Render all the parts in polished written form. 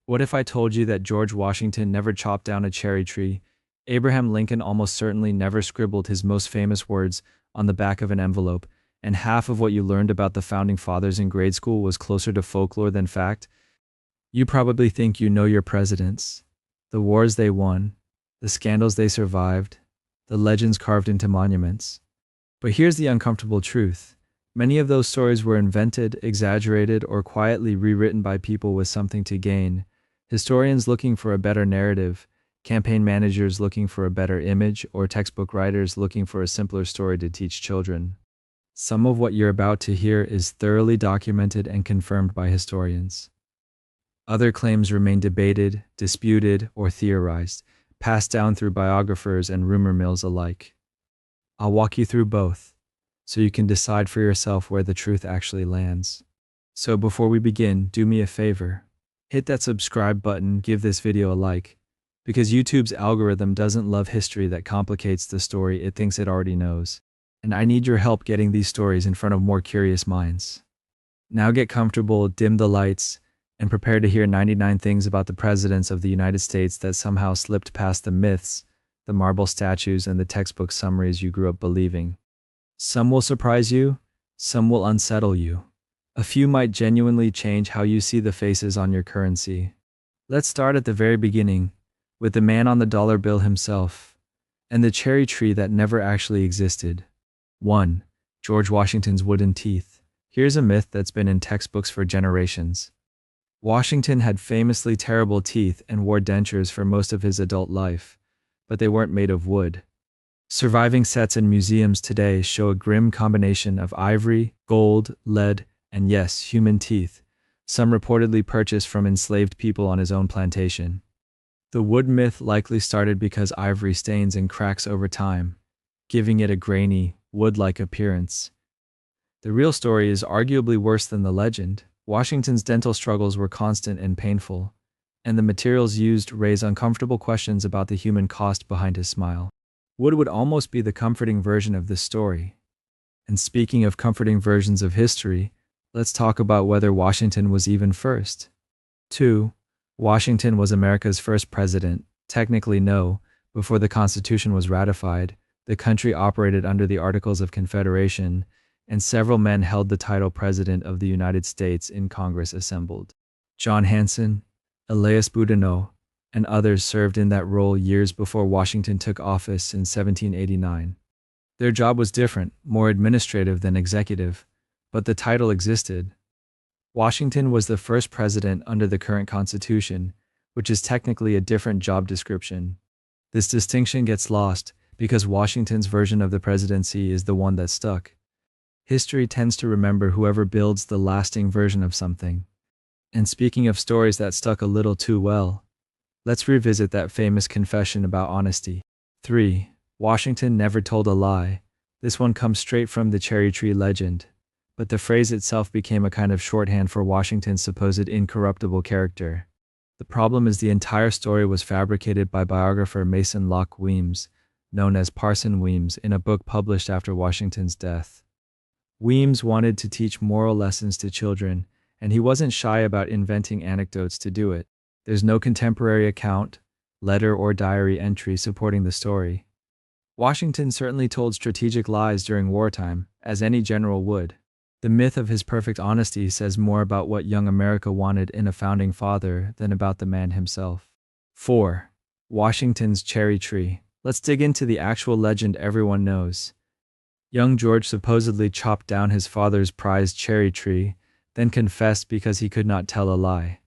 What if I told you that George Washington never chopped down a cherry tree? Abraham Lincoln almost certainly never scribbled his most famous words on the back of an envelope, and half of what you learned about the founding fathers in grade school was closer to folklore than fact? You probably think you know your presidents, the wars they won, the scandals they survived, the legends carved into monuments. But here's the uncomfortable truth. Many of those stories were invented, exaggerated, or quietly rewritten by people with something to gain. Historians looking for a better narrative, campaign managers looking for a better image, or textbook writers looking for a simpler story to teach children. Some of what you're about to hear is thoroughly documented and confirmed by historians. Other claims remain debated, disputed, or theorized, passed down through biographers and rumor mills alike. I'll walk you through both, so you can decide for yourself where the truth actually lands. So before we begin, do me a favor. Hit that subscribe button, give this video a like, because YouTube's algorithm doesn't love history that complicates the story it thinks it already knows. And I need your help getting these stories in front of more curious minds. Now get comfortable, dim the lights, and prepare to hear 99 things about the presidents of the United States that somehow slipped past the myths, the marble statues, and the textbook summaries you grew up believing. Some will surprise you, some will unsettle you. A few might genuinely change how you see the faces on your currency. Let's start at the very beginning, with the man on the dollar bill himself, and the cherry tree that never actually existed. 1. George Washington's wooden teeth. Here's a myth that's been in textbooks for generations. Washington had famously terrible teeth and wore dentures for most of his adult life, but they weren't made of wood. Surviving sets in museums today show a grim combination of ivory, gold, lead, and yes, human teeth, some reportedly purchased from enslaved people on his own plantation. The wood myth likely started because ivory stains and cracks over time, giving it a grainy, wood-like appearance. The real story is arguably worse than the legend. Washington's dental struggles were constant and painful, and the materials used raise uncomfortable questions about the human cost behind his smile. Wood would almost be the comforting version of this story. And speaking of comforting versions of history, let's talk about whether Washington was even first. 2. Washington was America's first president. Technically, no. Before the Constitution was ratified, the country operated under the Articles of Confederation, and several men held the title President of the United States in Congress assembled. John Hanson, Elias Boudinot, and others served in that role years before Washington took office in 1789. Their job was different, more administrative than executive, but the title existed. Washington was the first president under the current Constitution, which is technically a different job description. This distinction gets lost because Washington's version of the presidency is the one that stuck. History tends to remember whoever builds the lasting version of something. And speaking of stories that stuck a little too well, let's revisit that famous confession about honesty. 3. Washington never told a lie. This one comes straight from the cherry tree legend, but the phrase itself became a kind of shorthand for Washington's supposed incorruptible character. The problem is the entire story was fabricated by biographer Mason Locke Weems, known as Parson Weems, in a book published after Washington's death. Weems wanted to teach moral lessons to children, and he wasn't shy about inventing anecdotes to do it. There's no contemporary account, letter, or diary entry supporting the story. Washington certainly told strategic lies during wartime, as any general would. The myth of his perfect honesty says more about what young America wanted in a founding father than about the man himself. 4. Washington's cherry tree. Let's dig into the actual legend everyone knows. Young George supposedly chopped down his father's prized cherry tree, then confessed because he could not tell a lie.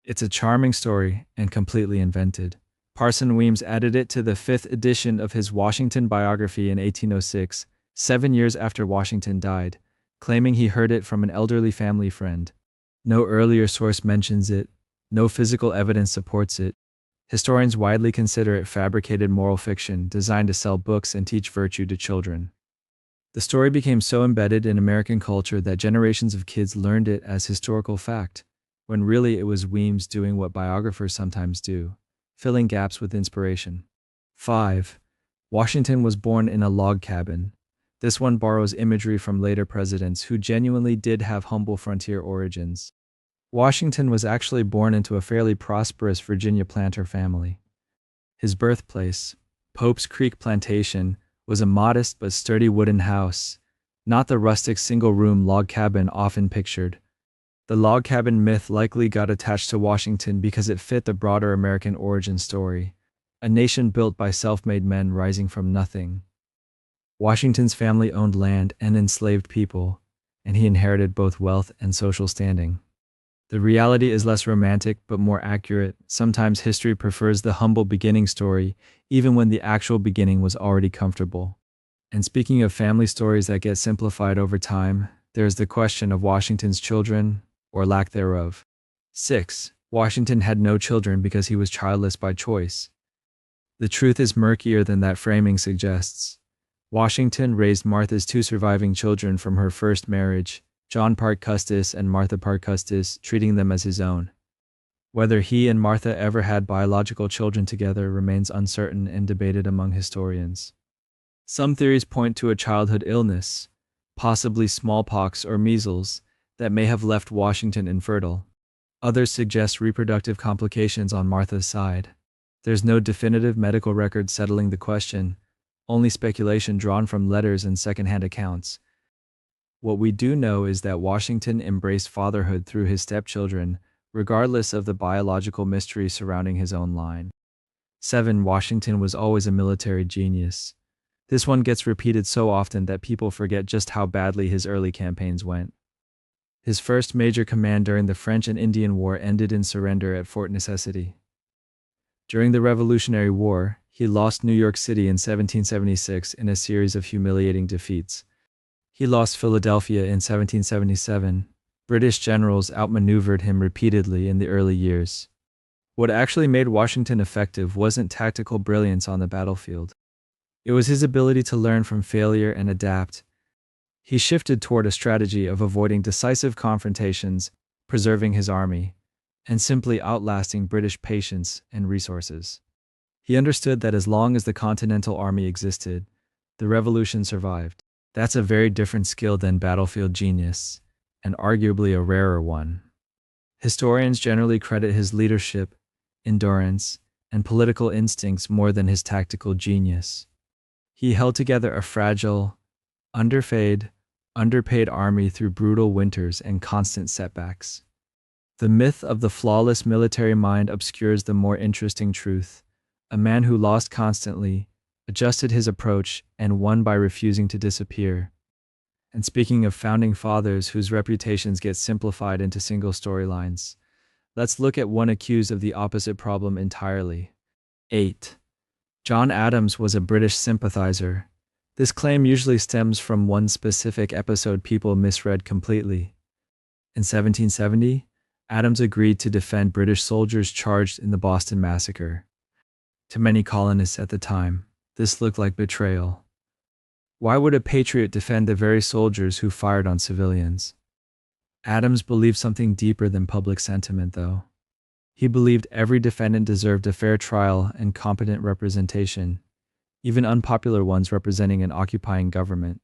It's a charming story and completely invented. Parson Weems added it to the 5th edition of his Washington biography in 1806, 7 years after Washington died, claiming he heard it from an elderly family friend. No earlier source mentions it, no physical evidence supports it. Historians widely consider it fabricated moral fiction designed to sell books and teach virtue to children. The story became so embedded in American culture that generations of kids learned it as historical fact, when really it was Weems doing what biographers sometimes do, filling gaps with inspiration. 5. Washington was born in a log cabin. This one borrows imagery from later presidents who genuinely did have humble frontier origins. Washington was actually born into a fairly prosperous Virginia planter family. His birthplace, Pope's Creek Plantation, was a modest but sturdy wooden house, not the rustic single-room log cabin often pictured. The log cabin myth likely got attached to Washington because it fit the broader American origin story, a nation built by self-made men rising from nothing. Washington's family owned land and enslaved people, and he inherited both wealth and social standing. The reality is less romantic but more accurate. Sometimes history prefers the humble beginning story, even when the actual beginning was already comfortable. And speaking of family stories that get simplified over time, there's the question of Washington's children, or lack thereof. 6. Washington had no children because he was childless by choice. The truth is murkier than that framing suggests. Washington raised Martha's two surviving children from her first marriage, John Parke Custis and Martha Parke Custis, treating them as his own. Whether he and Martha ever had biological children together remains uncertain and debated among historians. Some theories point to a childhood illness, possibly smallpox or measles, that may have left Washington infertile. Others suggest reproductive complications on Martha's side. There's no definitive medical record settling the question, only speculation drawn from letters and secondhand accounts. What we do know is that Washington embraced fatherhood through his stepchildren, regardless of the biological mystery surrounding his own line. 7. Washington was always a military genius. This one gets repeated so often that people forget just how badly his early campaigns went. His first major command during the French and Indian War ended in surrender at Fort Necessity. During the Revolutionary War, he lost New York City in 1776 in a series of humiliating defeats. He lost Philadelphia in 1777. British generals outmaneuvered him repeatedly in the early years. What actually made Washington effective wasn't tactical brilliance on the battlefield. It was his ability to learn from failure and adapt. He shifted toward a strategy of avoiding decisive confrontations, preserving his army, and simply outlasting British patience and resources. He understood that as long as the Continental Army existed, the revolution survived. That's a very different skill than battlefield genius, and arguably a rarer one. Historians generally credit his leadership, endurance, and political instincts more than his tactical genius. He held together a fragile, underpaid army through brutal winters and constant setbacks. The myth of the flawless military mind obscures the more interesting truth. A man who lost constantly, adjusted his approach, and won by refusing to disappear. And speaking of founding fathers whose reputations get simplified into single storylines, let's look at one accused of the opposite problem entirely. 8. John Adams was a British sympathizer. This claim usually stems from one specific episode people misread completely. In 1770, Adams agreed to defend British soldiers charged in the Boston Massacre. To many colonists at the time, this looked like betrayal. Why would a patriot defend the very soldiers who fired on civilians? Adams believed something deeper than public sentiment, though. He believed every defendant deserved a fair trial and competent representation, even unpopular ones representing an occupying government.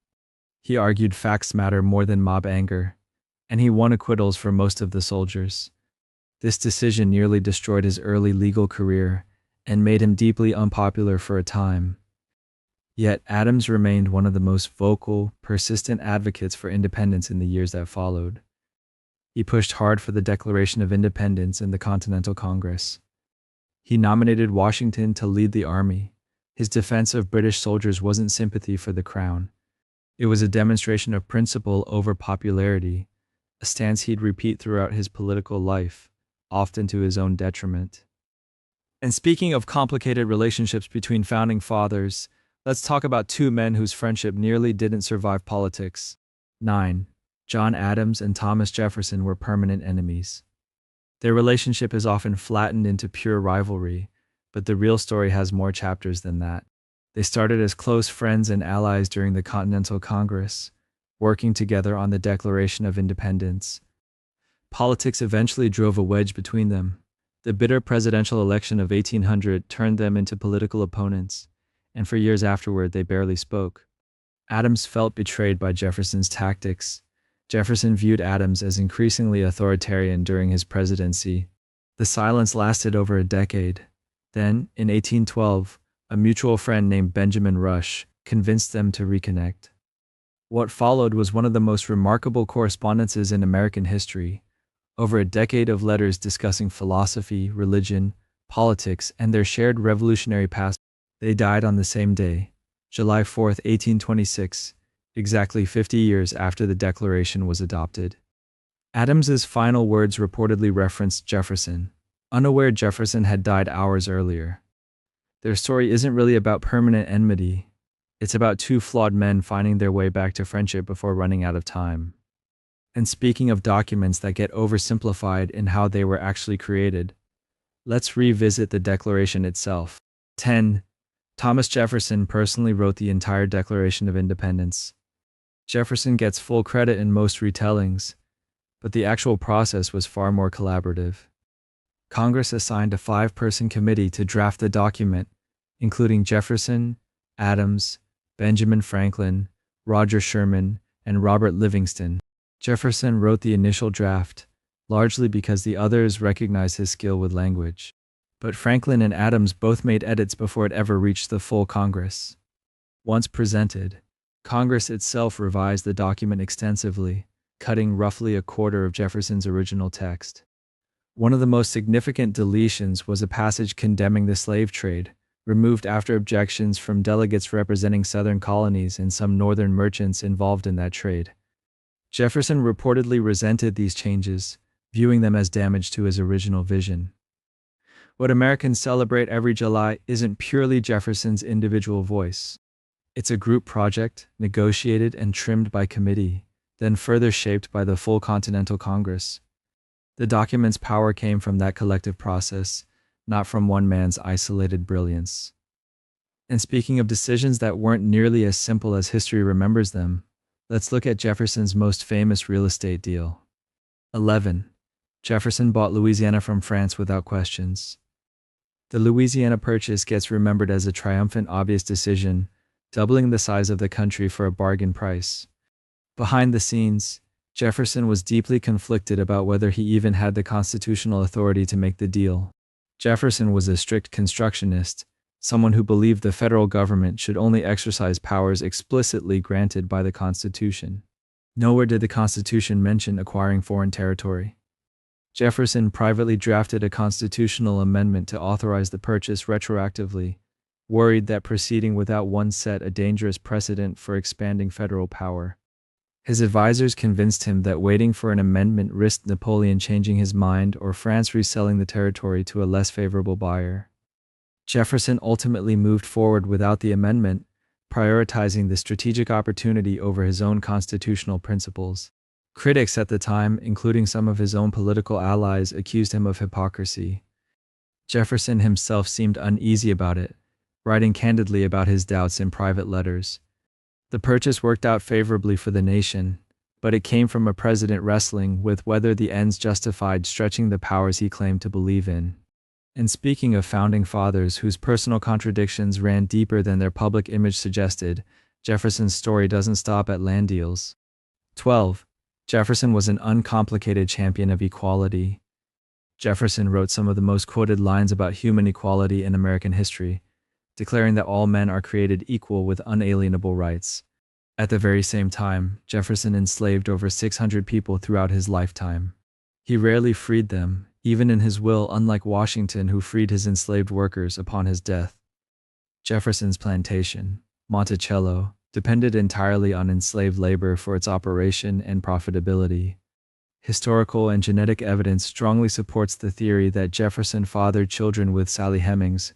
He argued facts matter more than mob anger, and he won acquittals for most of the soldiers. This decision nearly destroyed his early legal career and made him deeply unpopular for a time. Yet Adams remained one of the most vocal, persistent advocates for independence in the years that followed. He pushed hard for the Declaration of Independence in the Continental Congress. He nominated Washington to lead the army. His defense of British soldiers wasn't sympathy for the crown. It was a demonstration of principle over popularity, a stance he'd repeat throughout his political life, often to his own detriment. And speaking of complicated relationships between founding fathers, let's talk about two men whose friendship nearly didn't survive politics. 9. John Adams and Thomas Jefferson were permanent enemies. Their relationship is often flattened into pure rivalry, but the real story has more chapters than that. They started as close friends and allies during the Continental Congress, working together on the Declaration of Independence. Politics eventually drove a wedge between them. The bitter presidential election of 1800 turned them into political opponents, and for years afterward they barely spoke. Adams felt betrayed by Jefferson's tactics. Jefferson viewed Adams as increasingly authoritarian during his presidency. The silence lasted over a decade. Then, in 1812, a mutual friend named Benjamin Rush convinced them to reconnect. What followed was one of the most remarkable correspondences in American history. Over a decade of letters discussing philosophy, religion, politics, and their shared revolutionary past. They died on the same day, July 4, 1826, exactly 50 years after the Declaration was adopted. Adams's final words reportedly referenced Jefferson, unaware Jefferson had died hours earlier. Their story isn't really about permanent enmity. It's about two flawed men finding their way back to friendship before running out of time. And speaking of documents that get oversimplified in how they were actually created, let's revisit the Declaration itself. 10. Thomas Jefferson personally wrote the entire Declaration of Independence. Jefferson gets full credit in most retellings, but the actual process was far more collaborative. Congress assigned a 5-person committee to draft the document, including Jefferson, Adams, Benjamin Franklin, Roger Sherman, and Robert Livingston. Jefferson wrote the initial draft, largely because the others recognized his skill with language. But Franklin and Adams both made edits before it ever reached the full Congress. Once presented, Congress itself revised the document extensively, cutting roughly a quarter of Jefferson's original text. One of the most significant deletions was a passage condemning the slave trade, removed after objections from delegates representing southern colonies and some northern merchants involved in that trade. Jefferson reportedly resented these changes, viewing them as damage to his original vision. What Americans celebrate every July isn't purely Jefferson's individual voice. It's a group project, negotiated and trimmed by committee, then further shaped by the full Continental Congress. The document's power came from that collective process, not from one man's isolated brilliance. And speaking of decisions that weren't nearly as simple as history remembers them, let's look at Jefferson's most famous real estate deal. 11. Jefferson bought Louisiana from France without questions. The Louisiana Purchase gets remembered as a triumphant obvious decision, doubling the size of the country for a bargain price. Behind the scenes, Jefferson was deeply conflicted about whether he even had the constitutional authority to make the deal. Jefferson was a strict constructionist, someone who believed the federal government should only exercise powers explicitly granted by the Constitution. Nowhere did the Constitution mention acquiring foreign territory. Jefferson privately drafted a constitutional amendment to authorize the purchase retroactively, worried that proceeding without one set a dangerous precedent for expanding federal power. His advisors convinced him that waiting for an amendment risked Napoleon changing his mind or France reselling the territory to a less favorable buyer. Jefferson ultimately moved forward without the amendment, prioritizing the strategic opportunity over his own constitutional principles. Critics at the time, including some of his own political allies, accused him of hypocrisy. Jefferson himself seemed uneasy about it, writing candidly about his doubts in private letters. The purchase worked out favorably for the nation, but it came from a president wrestling with whether the ends justified stretching the powers he claimed to believe in. And speaking of founding fathers whose personal contradictions ran deeper than their public image suggested, Jefferson's story doesn't stop at land deals. 12. Jefferson was an uncomplicated champion of equality. Jefferson wrote some of the most quoted lines about human equality in American history, declaring that all men are created equal with unalienable rights. At the very same time, Jefferson enslaved over 600 people throughout his lifetime. He rarely freed them, even in his will, unlike Washington, who freed his enslaved workers upon his death. Jefferson's plantation, Monticello, depended entirely on enslaved labor for its operation and profitability. Historical and genetic evidence strongly supports the theory that Jefferson fathered children with Sally Hemings,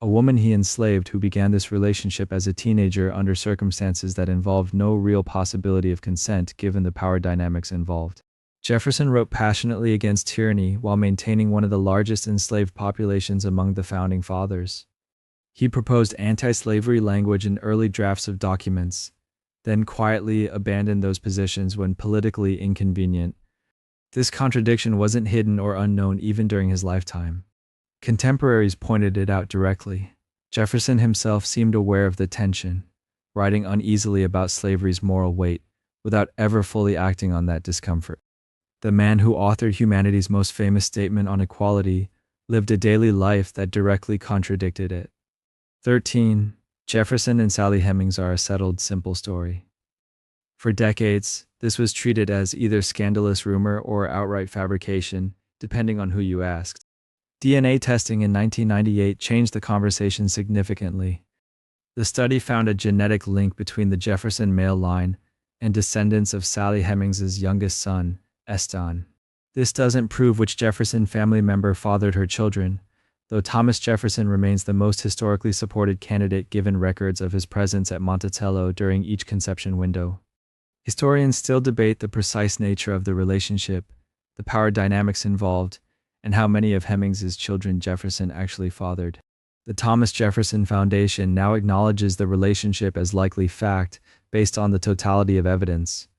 a woman he enslaved who began this relationship as a teenager under circumstances that involved no real possibility of consent given the power dynamics involved. Jefferson wrote passionately against tyranny while maintaining one of the largest enslaved populations among the founding fathers. He proposed anti-slavery language in early drafts of documents, then quietly abandoned those positions when politically inconvenient. This contradiction wasn't hidden or unknown even during his lifetime. Contemporaries pointed it out directly. Jefferson himself seemed aware of the tension, writing uneasily about slavery's moral weight, without ever fully acting on that discomfort. The man who authored humanity's most famous statement on equality lived a daily life that directly contradicted it. 13. Jefferson and Sally Hemings are a settled, simple story. For decades, this was treated as either scandalous rumor or outright fabrication, depending on who you asked. DNA testing in 1998 changed the conversation significantly. The study found a genetic link between the Jefferson male line and descendants of Sally Hemings's youngest son, Eston. This doesn't prove which Jefferson family member fathered her children, though Thomas Jefferson remains the most historically supported candidate given records of his presence at Monticello during each conception window. Historians still debate the precise nature of the relationship, the power dynamics involved, and how many of Hemings's children Jefferson actually fathered. The Thomas Jefferson Foundation now acknowledges the relationship as likely fact based on the totality of evidence.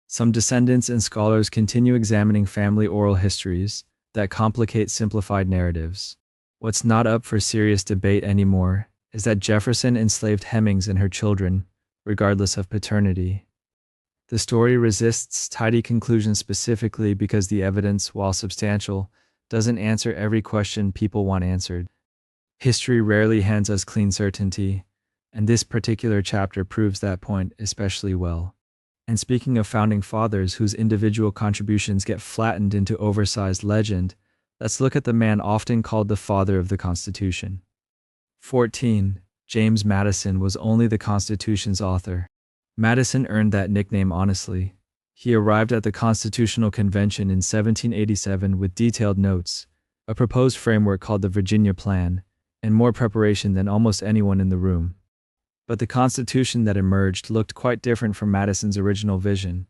Some descendants and scholars continue examining family oral histories that complicate simplified narratives. What's not up for serious debate anymore is that Jefferson enslaved Hemings and her children, regardless of paternity. The story resists tidy conclusions specifically because the evidence, while substantial, doesn't answer every question people want answered. History rarely hands us clean certainty, and this particular chapter proves that point especially well. And speaking of founding fathers whose individual contributions get flattened into oversized legend, let's look at the man often called the father of the Constitution. 14. James Madison was only the Constitution's author. Madison earned that nickname honestly. He arrived at the Constitutional Convention in 1787 with detailed notes, a proposed framework called the Virginia Plan, and more preparation than almost anyone in the room. But the Constitution that emerged looked quite different from Madison's original vision.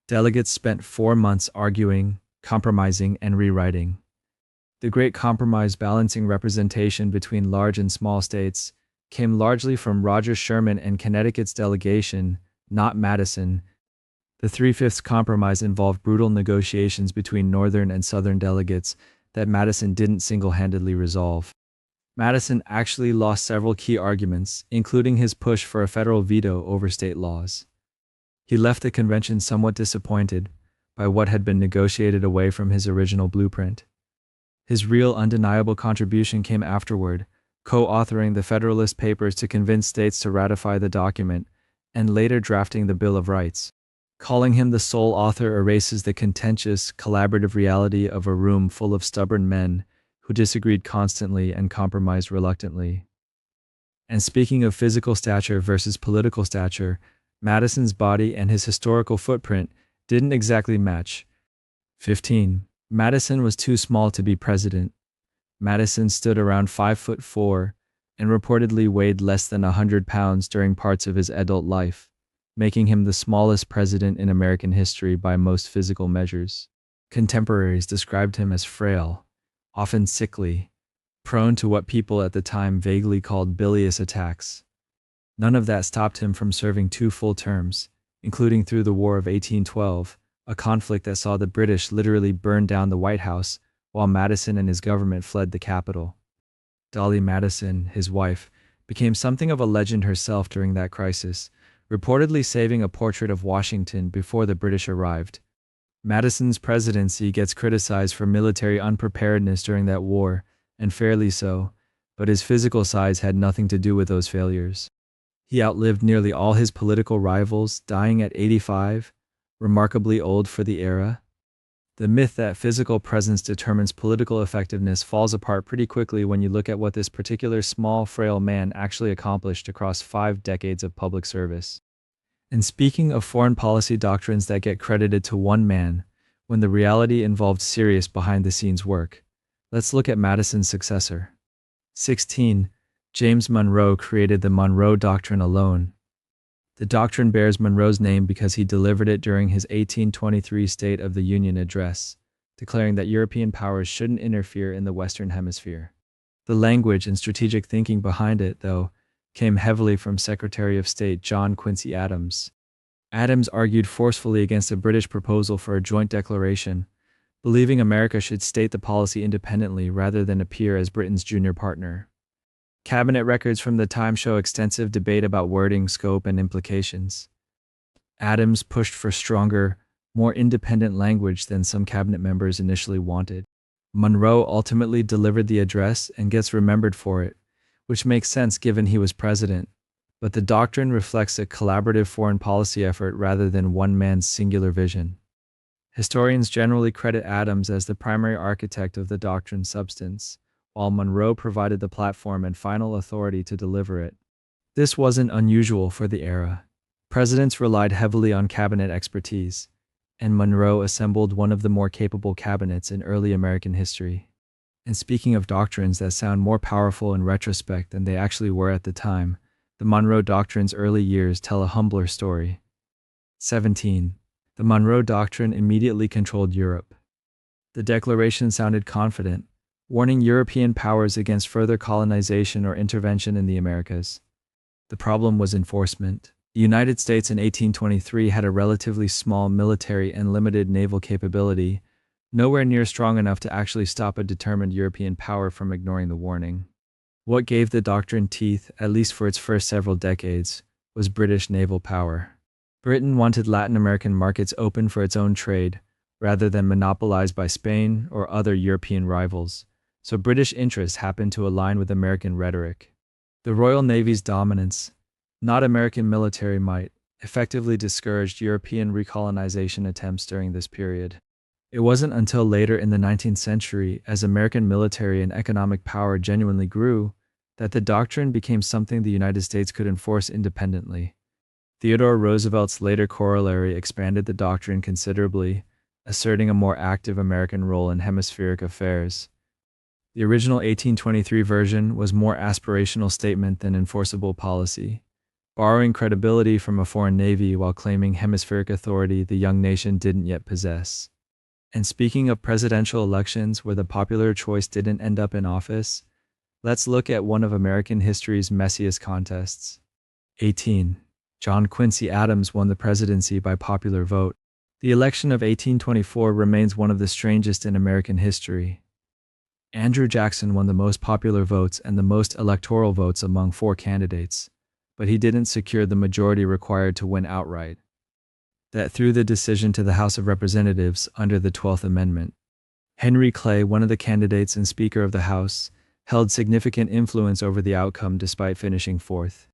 Delegates spent 4 months arguing, compromising, and rewriting. The Great Compromise, balancing representation between large and small states, came largely from Roger Sherman and Connecticut's delegation, not Madison. The Three-Fifths Compromise involved brutal negotiations between Northern and Southern delegates that Madison didn't single-handedly resolve. Madison actually lost several key arguments, including his push for a federal veto over state laws. He left the convention somewhat disappointed by what had been negotiated away from his original blueprint. His real undeniable contribution came afterward, co-authoring the Federalist Papers to convince states to ratify the document, and later drafting the Bill of Rights. Calling him the sole author erases the contentious, collaborative reality of a room full of stubborn men who disagreed constantly and compromised reluctantly. And speaking of physical stature versus political stature, Madison's body and his historical footprint didn't exactly match. 15. Madison was too small to be president. Madison stood around 5'4" and reportedly weighed less than 100 pounds during parts of his adult life, making him the smallest president in American history by most physical measures. Contemporaries described him as frail, often sickly, prone to what people at the time vaguely called bilious attacks. None of that stopped him from serving 2 full terms, including through the War of 1812, a conflict that saw the British literally burn down the White House while Madison and his government fled the Capitol. Dolly Madison, his wife, became something of a legend herself during that crisis, reportedly saving a portrait of Washington before the British arrived. Madison's presidency gets criticized for military unpreparedness during that war, and fairly so, but his physical size had nothing to do with those failures. He outlived nearly all his political rivals, dying at 85, remarkably old for the era. The myth that physical presence determines political effectiveness falls apart pretty quickly when you look at what this particular small, frail man actually accomplished across 5 decades of public service. And speaking of foreign policy doctrines that get credited to one man, when the reality involved serious behind-the-scenes work, let's look at Madison's successor. 16. James Monroe created the Monroe Doctrine alone. The doctrine bears Monroe's name because he delivered it during his 1823 State of the Union address, declaring that European powers shouldn't interfere in the Western Hemisphere. The language and strategic thinking behind it, though, came heavily from Secretary of State John Quincy Adams. Adams argued forcefully against a British proposal for a joint declaration, believing America should state the policy independently rather than appear as Britain's junior partner. Cabinet records from the time show extensive debate about wording, scope, and implications. Adams pushed for stronger, more independent language than some cabinet members initially wanted. Monroe ultimately delivered the address and gets remembered for it, which makes sense given he was president. But the doctrine reflects a collaborative foreign policy effort rather than one man's singular vision. Historians generally credit Adams as the primary architect of the doctrine's substance, while Monroe provided the platform and final authority to deliver it. This wasn't unusual for the era. Presidents relied heavily on cabinet expertise, and Monroe assembled one of the more capable cabinets in early American history. And speaking of doctrines that sound more powerful in retrospect than they actually were at the time, the Monroe Doctrine's early years tell a humbler story. 17. The Monroe Doctrine immediately controlled Europe. The declaration sounded confident, warning European powers against further colonization or intervention in the Americas. The problem was enforcement. The United States in 1823 had a relatively small military and limited naval capability, nowhere near strong enough to actually stop a determined European power from ignoring the warning. What gave the doctrine teeth, at least for its first several decades, was British naval power. Britain wanted Latin American markets open for its own trade, rather than monopolized by Spain or other European rivals, so British interests happened to align with American rhetoric. The Royal Navy's dominance, not American military might, effectively discouraged European recolonization attempts during this period. It wasn't until later in the 19th century, as American military and economic power genuinely grew, that the doctrine became something the United States could enforce independently. Theodore Roosevelt's later corollary expanded the doctrine considerably, asserting a more active American role in hemispheric affairs. The original 1823 version was more aspirational statement than enforceable policy, borrowing credibility from a foreign navy while claiming hemispheric authority the young nation didn't yet possess. And speaking of presidential elections where the popular choice didn't end up in office, let's look at one of American history's messiest contests. 18. John Quincy Adams won the presidency by popular vote. The election of 1824 remains one of the strangest in American history. Andrew Jackson won the most popular votes and the most electoral votes among 4 candidates, but he didn't secure the majority required to win outright. That threw the decision to the House of Representatives under the 12th Amendment. Henry Clay, one of the candidates and Speaker of the House, held significant influence over the outcome despite finishing 4th.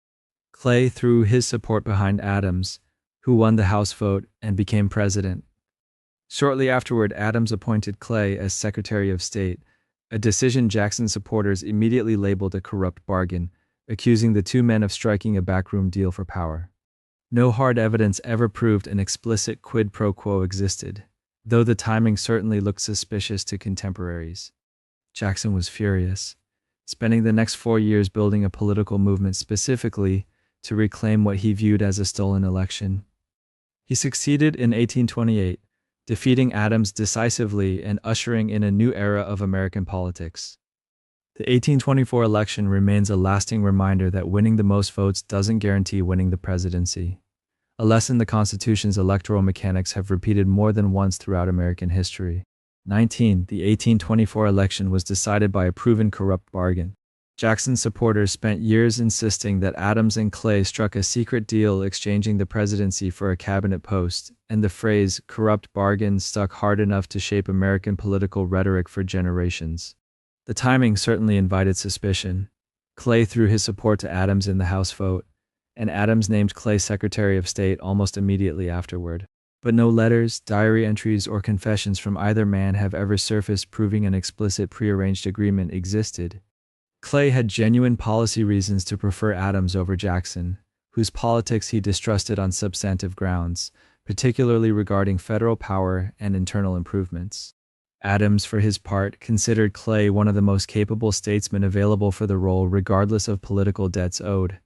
Clay threw his support behind Adams, who won the House vote and became president. Shortly afterward, Adams appointed Clay as Secretary of State, a decision Jackson supporters immediately labeled a corrupt bargain, accusing the two men of striking a backroom deal for power. No hard evidence ever proved an explicit quid pro quo existed, though the timing certainly looked suspicious to contemporaries. Jackson was furious, spending the next 4 years building a political movement specifically to reclaim what he viewed as a stolen election. He succeeded in 1828, defeating Adams decisively and ushering in a new era of American politics. The 1824 election remains a lasting reminder that winning the most votes doesn't guarantee winning the presidency, a lesson the Constitution's electoral mechanics have repeated more than once throughout American history. 19. The 1824 election was decided by a proven corrupt bargain. Jackson's supporters spent years insisting that Adams and Clay struck a secret deal exchanging the presidency for a cabinet post, and the phrase corrupt bargain stuck hard enough to shape American political rhetoric for generations. The timing certainly invited suspicion. Clay threw his support to Adams in the House vote, and Adams named Clay Secretary of State almost immediately afterward. But no letters, diary entries, or confessions from either man have ever surfaced proving an explicit prearranged agreement existed. Clay had genuine policy reasons to prefer Adams over Jackson, whose politics he distrusted on substantive grounds, particularly regarding federal power and internal improvements. Adams, for his part, considered Clay one of the most capable statesmen available for the role regardless of political debts owed.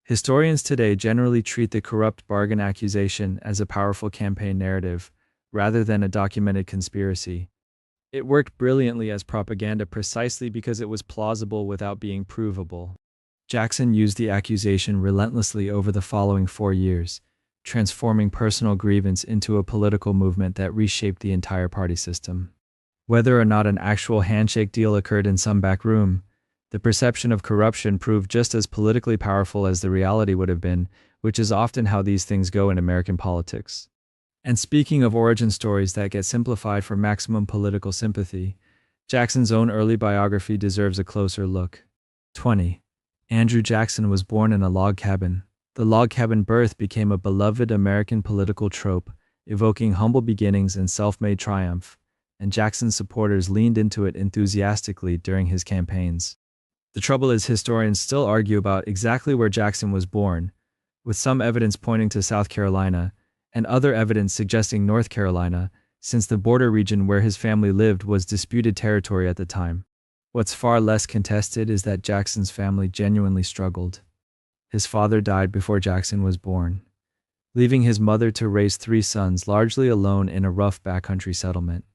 Historians today generally treat the corrupt bargain accusation as a powerful campaign narrative, rather than a documented conspiracy. It worked brilliantly as propaganda precisely because it was plausible without being provable. Jackson used the accusation relentlessly over the following 4 years, transforming personal grievance into a political movement that reshaped the entire party system. Whether or not an actual handshake deal occurred in some back room, The perception of corruption proved just as politically powerful as the reality would have been, which is often how these things go in American politics. And speaking of origin stories that get simplified for maximum political sympathy, Jackson's own early biography deserves a closer look. 20. Andrew Jackson was born in a log cabin. The log cabin birth became a beloved American political trope, evoking humble beginnings and self-made triumph, and Jackson's supporters leaned into it enthusiastically during his campaigns. The trouble is, historians still argue about exactly where Jackson was born, with some evidence pointing to South Carolina, and other evidence suggesting North Carolina, since the border region where his family lived was disputed territory at the time. What's far less contested is that Jackson's family genuinely struggled. His father died before Jackson was born, leaving his mother to raise 3 sons largely alone in a rough backcountry settlement.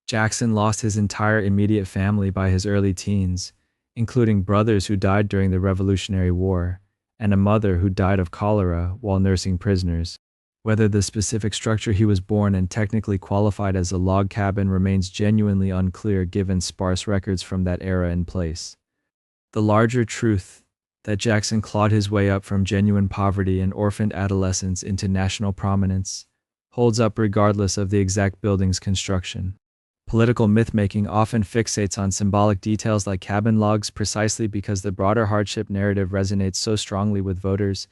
Jackson lost his entire immediate family by his early teens, including brothers who died during the Revolutionary War, and a mother who died of cholera while nursing prisoners. Whether the specific structure he was born in technically qualified as a log cabin remains genuinely unclear given sparse records from that era in place. The larger truth, that Jackson clawed his way up from genuine poverty and orphaned adolescence into national prominence, holds up regardless of the exact building's construction. Political myth-making often fixates on symbolic details like cabin logs precisely because the broader hardship narrative resonates so strongly with voters,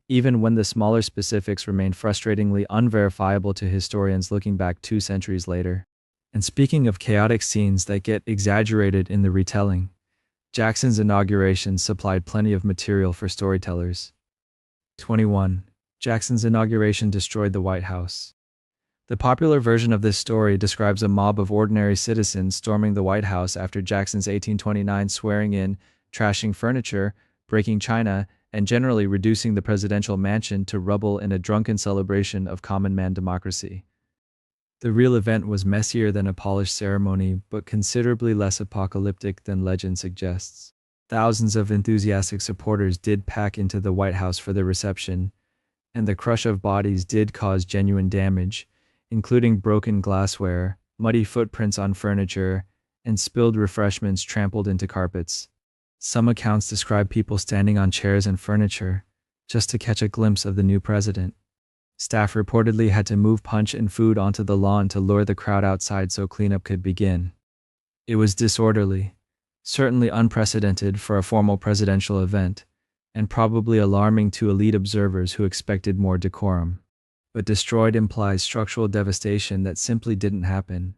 even when the smaller specifics remain frustratingly unverifiable to historians looking back 2 centuries later. And speaking of chaotic scenes that get exaggerated in the retelling, Jackson's inauguration supplied plenty of material for storytellers. 21. Jackson's inauguration destroyed the White House. The popular version of this story describes a mob of ordinary citizens storming the White House after Jackson's 1829 swearing in, trashing furniture, breaking china, and generally reducing the presidential mansion to rubble in a drunken celebration of common man democracy. The real event was messier than a polished ceremony, but considerably less apocalyptic than legend suggests. Thousands of enthusiastic supporters did pack into the White House for the reception, and the crush of bodies did cause genuine damage, including broken glassware, muddy footprints on furniture, and spilled refreshments trampled into carpets. Some accounts describe people standing on chairs and furniture just to catch a glimpse of the new president. Staff reportedly had to move punch and food onto the lawn to lure the crowd outside so cleanup could begin. It was disorderly, certainly unprecedented for a formal presidential event, and probably alarming to elite observers who expected more decorum. But destroyed implies structural devastation that simply didn't happen.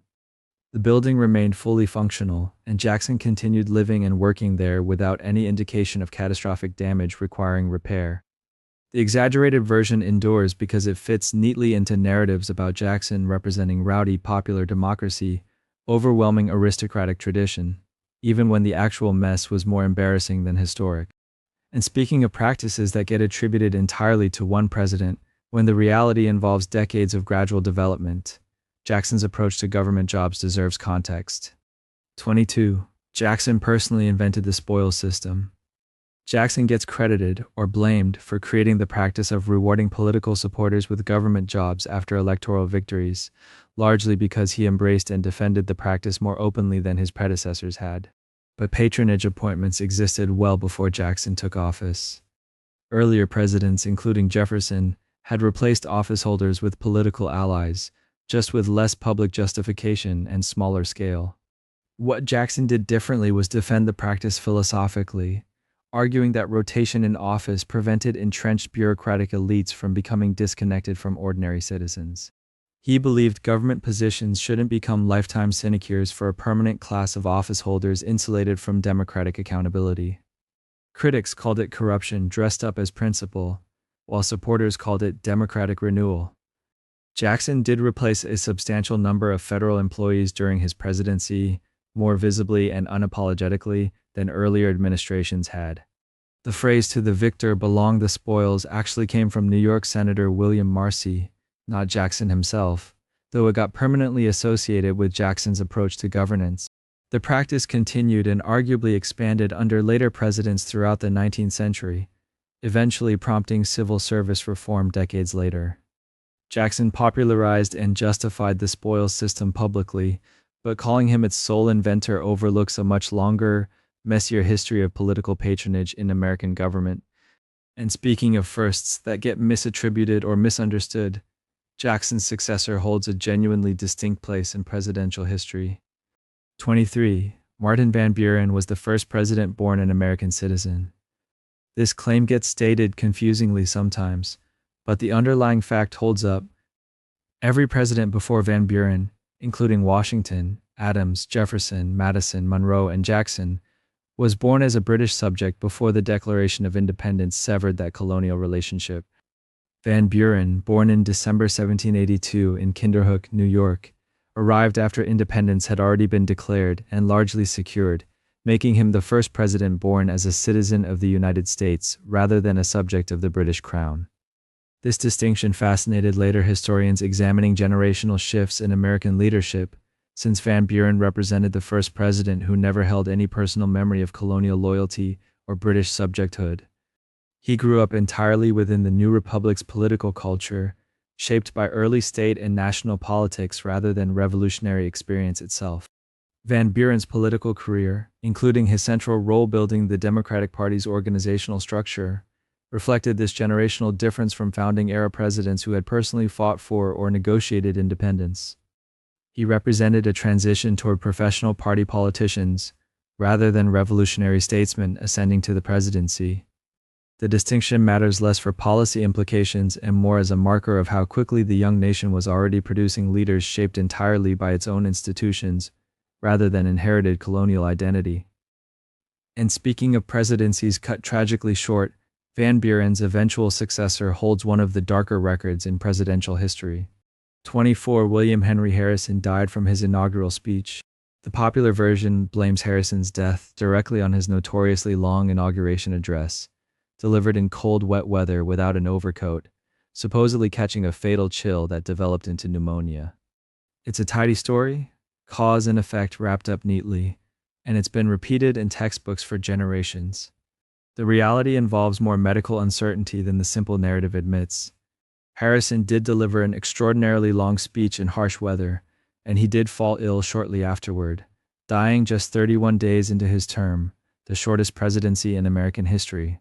The building remained fully functional, and Jackson continued living and working there without any indication of catastrophic damage requiring repair. The exaggerated version endures because it fits neatly into narratives about Jackson representing rowdy popular democracy, overwhelming aristocratic tradition, even when the actual mess was more embarrassing than historic. And speaking of practices that get attributed entirely to one president, when the reality involves decades of gradual development, Jackson's approach to government jobs deserves context. 22. Jackson personally invented the spoils system. Jackson gets credited or blamed for creating the practice of rewarding political supporters with government jobs after electoral victories, largely because he embraced and defended the practice more openly than his predecessors had. But patronage appointments existed well before Jackson took office. Earlier presidents, including Jefferson, had replaced office holders with political allies, just with less public justification and smaller scale. What Jackson did differently was defend the practice philosophically, arguing that rotation in office prevented entrenched bureaucratic elites from becoming disconnected from ordinary citizens. He believed government positions shouldn't become lifetime sinecures for a permanent class of office holders insulated from democratic accountability. Critics called it corruption dressed up as principle, while supporters called it democratic renewal. Jackson did replace a substantial number of federal employees during his presidency, more visibly and unapologetically than earlier administrations had. The phrase "to the victor belong the spoils" actually came from New York Senator William Marcy, not Jackson himself, though it got permanently associated with Jackson's approach to governance. The practice continued and arguably expanded under later presidents throughout the 19th century, eventually prompting civil service reform decades later. Jackson popularized and justified the spoils system publicly, but calling him its sole inventor overlooks a much longer, messier history of political patronage in American government. And speaking of firsts that get misattributed or misunderstood, Jackson's successor holds a genuinely distinct place in presidential history. 23. Martin Van Buren was the first president born an American citizen. This claim gets stated confusingly sometimes, but the underlying fact holds up. Every president before Van Buren, including Washington, Adams, Jefferson, Madison, Monroe, and Jackson, was born as a British subject before the Declaration of Independence severed that colonial relationship. Van Buren, born in December 1782 in Kinderhook, New York, arrived after independence had already been declared and largely secured, making him the first president born as a citizen of the United States rather than a subject of the British Crown. This distinction fascinated later historians examining generational shifts in American leadership, since Van Buren represented the first president who never held any personal memory of colonial loyalty or British subjecthood. He grew up entirely within the new republic's political culture, shaped by early state and national politics rather than revolutionary experience itself. Van Buren's political career, including his central role building the Democratic Party's organizational structure, reflected this generational difference from founding-era presidents who had personally fought for or negotiated independence. He represented a transition toward professional party politicians, rather than revolutionary statesmen ascending to the presidency. The distinction matters less for policy implications and more as a marker of how quickly the young nation was already producing leaders shaped entirely by its own institutions, rather than inherited colonial identity. And speaking of presidencies cut tragically short, Van Buren's eventual successor holds one of the darker records in presidential history. 24. William Henry Harrison died from his inaugural speech. The popular version blames Harrison's death directly on his notoriously long inauguration address, delivered in cold, wet weather without an overcoat, supposedly catching a fatal chill that developed into pneumonia. It's a tidy story, cause and effect wrapped up neatly, and it's been repeated in textbooks for generations. The reality involves more medical uncertainty than the simple narrative admits. Harrison did deliver an extraordinarily long speech in harsh weather, and he did fall ill shortly afterward, dying just 31 days into his term, the shortest presidency in American history.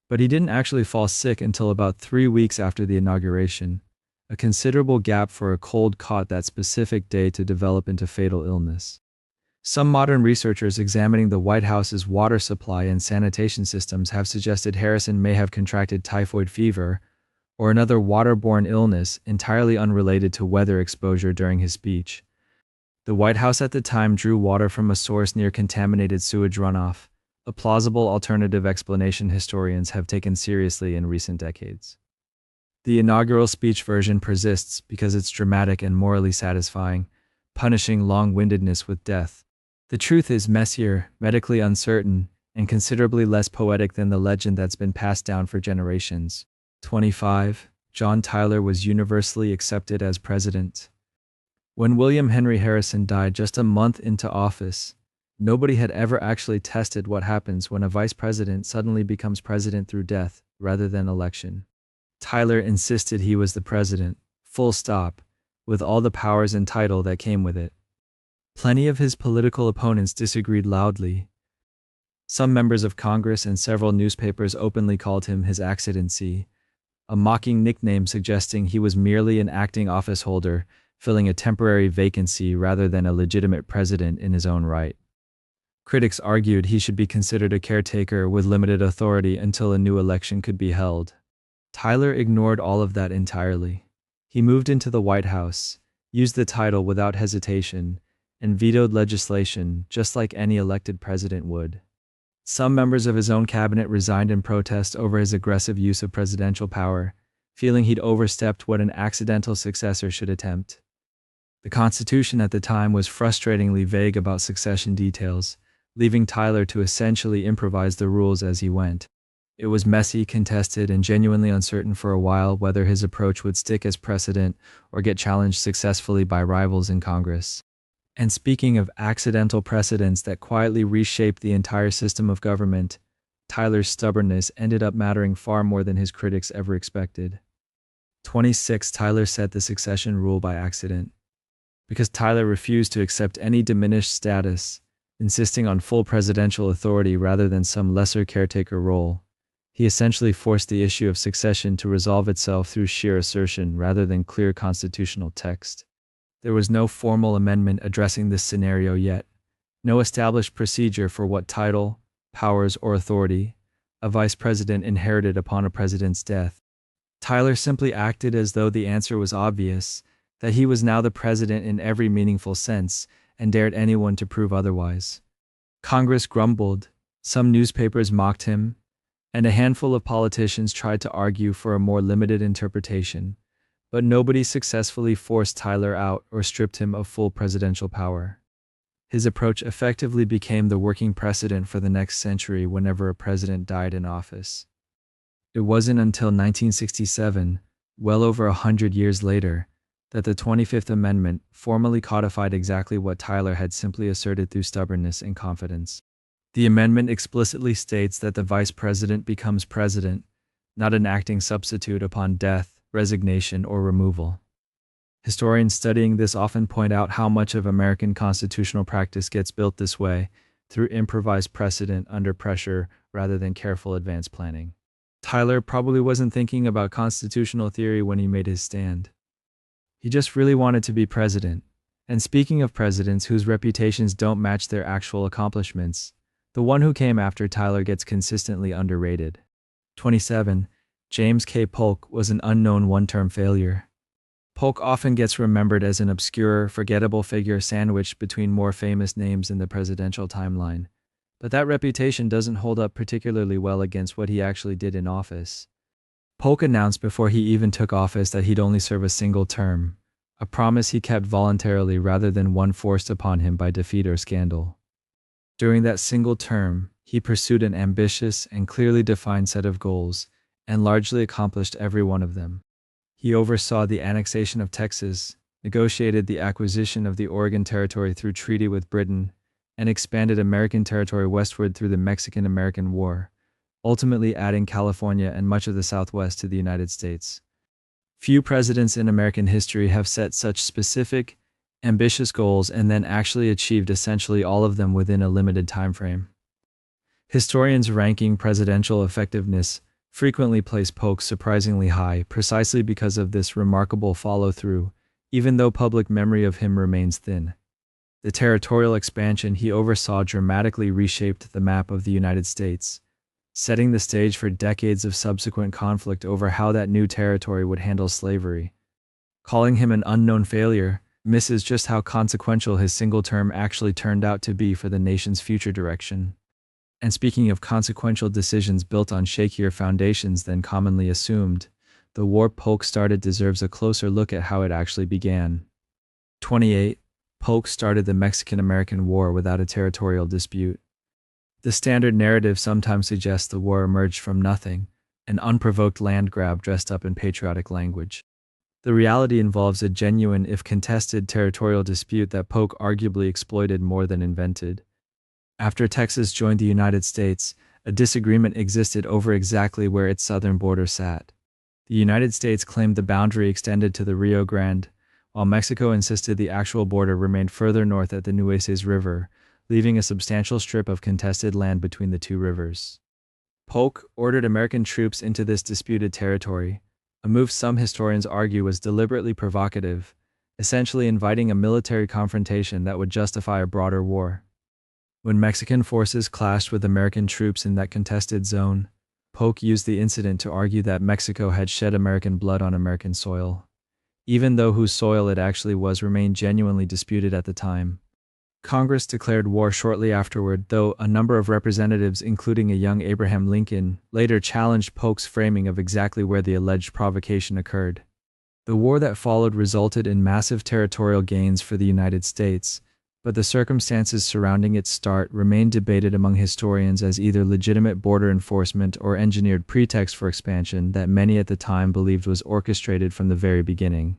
But he didn't actually fall sick until about 3 weeks after the inauguration, a considerable gap for a cold caught that specific day to develop into fatal illness. Some modern researchers examining the White House's water supply and sanitation systems have suggested Harrison may have contracted typhoid fever or another waterborne illness entirely unrelated to weather exposure during his speech. The White House at the time drew water from a source near contaminated sewage runoff, a plausible alternative explanation historians have taken seriously in recent decades. The inaugural speech version persists because it's dramatic and morally satisfying, punishing long-windedness with death. The truth is messier, medically uncertain, and considerably less poetic than the legend that's been passed down for generations. 25. John Tyler was universally accepted as president. When William Henry Harrison died just a month into office, nobody had ever actually tested what happens when a vice president suddenly becomes president through death rather than election. Tyler insisted he was the president, full stop, with all the powers and title that came with it. Plenty of his political opponents disagreed loudly. Some members of Congress and several newspapers openly called him his accidency, a mocking nickname suggesting he was merely an acting office holder, filling a temporary vacancy rather than a legitimate president in his own right. Critics argued he should be considered a caretaker with limited authority until a new election could be held. Tyler ignored all of that entirely. He moved into the White House, used the title without hesitation, and vetoed legislation just like any elected president would. Some members of his own cabinet resigned in protest over his aggressive use of presidential power, feeling he'd overstepped what an accidental successor should attempt. The Constitution at the time was frustratingly vague about succession details, leaving Tyler to essentially improvise the rules as he went. It was messy, contested, and genuinely uncertain for a while whether his approach would stick as precedent or get challenged successfully by rivals in Congress. And speaking of accidental precedents that quietly reshaped the entire system of government, Tyler's stubbornness ended up mattering far more than his critics ever expected. 26. Tyler set the succession rule by accident. Because Tyler refused to accept any diminished status, insisting on full presidential authority rather than some lesser caretaker role. He essentially forced the issue of succession to resolve itself through sheer assertion rather than clear constitutional text. There was no formal amendment addressing this scenario yet, no established procedure for what title, powers, or authority a vice president inherited upon a president's death. Tyler simply acted as though the answer was obvious, that he was now the president in every meaningful sense, and dared anyone to prove otherwise. Congress grumbled, some newspapers mocked him, and a handful of politicians tried to argue for a more limited interpretation, but nobody successfully forced Tyler out or stripped him of full presidential power. His approach effectively became the working precedent for the next century whenever a president died in office. It wasn't until 1967, well over 100 years later, that the 25th Amendment formally codified exactly what Tyler had simply asserted through stubbornness and confidence. The amendment explicitly states that the vice president becomes president, not an acting substitute upon death, resignation, or removal. Historians studying this often point out how much of American constitutional practice gets built this way, through improvised precedent under pressure rather than careful advance planning. Tyler probably wasn't thinking about constitutional theory when he made his stand. He just really wanted to be president. And speaking of presidents whose reputations don't match their actual accomplishments, the one who came after Tyler gets consistently underrated. 27. James K. Polk was an unknown one-term failure. Polk often gets remembered as an obscure, forgettable figure sandwiched between more famous names in the presidential timeline, but that reputation doesn't hold up particularly well against what he actually did in office. Polk announced before he even took office that he'd only serve a single term, a promise he kept voluntarily rather than one forced upon him by defeat or scandal. During that single term, he pursued an ambitious and clearly defined set of goals, and largely accomplished every one of them. He oversaw the annexation of Texas, negotiated the acquisition of the Oregon Territory through treaty with Britain, and expanded American territory westward through the Mexican-American War, ultimately adding California and much of the Southwest to the United States. Few presidents in American history have set such specific, ambitious goals and then actually achieved essentially all of them within a limited time frame. Historians ranking presidential effectiveness frequently place Polk surprisingly high precisely because of this remarkable follow-through, even though public memory of him remains thin. The territorial expansion he oversaw dramatically reshaped the map of the United States, setting the stage for decades of subsequent conflict over how that new territory would handle slavery. Calling him an unknown failure misses just how consequential his single term actually turned out to be for the nation's future direction. And speaking of consequential decisions built on shakier foundations than commonly assumed, the war Polk started deserves a closer look at how it actually began. 28. Polk started the Mexican-American War without a territorial dispute. The standard narrative sometimes suggests the war emerged from nothing, an unprovoked land grab dressed up in patriotic language. The reality involves a genuine, if contested, territorial dispute that Polk arguably exploited more than invented. After Texas joined the United States, a disagreement existed over exactly where its southern border sat. The United States claimed the boundary extended to the Rio Grande, while Mexico insisted the actual border remained further north at the Nueces River, leaving a substantial strip of contested land between the two rivers. Polk ordered American troops into this disputed territory, a move some historians argue was deliberately provocative, essentially inviting a military confrontation that would justify a broader war. When Mexican forces clashed with American troops in that contested zone, Polk used the incident to argue that Mexico had shed American blood on American soil, even though whose soil it actually was remained genuinely disputed at the time. Congress declared war shortly afterward, though a number of representatives, including a young Abraham Lincoln, later challenged Polk's framing of exactly where the alleged provocation occurred. The war that followed resulted in massive territorial gains for the United States, but the circumstances surrounding its start remain debated among historians as either legitimate border enforcement or engineered pretext for expansion that many at the time believed was orchestrated from the very beginning.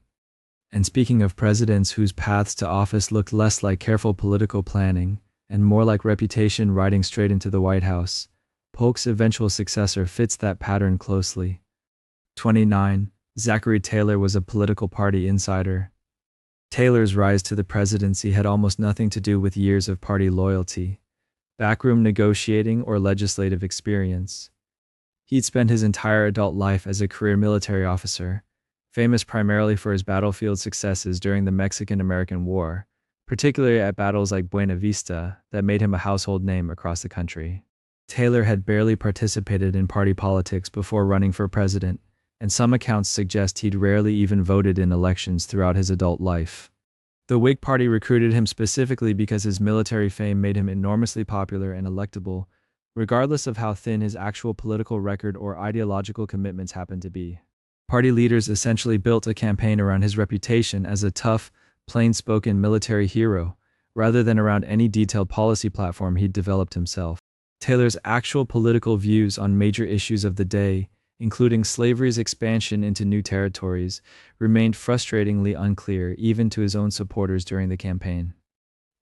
And speaking of presidents whose paths to office looked less like careful political planning and more like reputation riding straight into the White House, Polk's eventual successor fits that pattern closely. 29. Zachary Taylor was a political party insider. Taylor's rise to the presidency had almost nothing to do with years of party loyalty, backroom negotiating, or legislative experience. He'd spent his entire adult life as a career military officer, famous primarily for his battlefield successes during the Mexican-American War, particularly at battles like Buena Vista that made him a household name across the country. Taylor had barely participated in party politics before running for president, and some accounts suggest he'd rarely even voted in elections throughout his adult life. The Whig Party recruited him specifically because his military fame made him enormously popular and electable, regardless of how thin his actual political record or ideological commitments happened to be. Party leaders essentially built a campaign around his reputation as a tough, plain-spoken military hero, rather than around any detailed policy platform he'd developed himself. Taylor's actual political views on major issues of the day, including slavery's expansion into new territories, remained frustratingly unclear even to his own supporters during the campaign.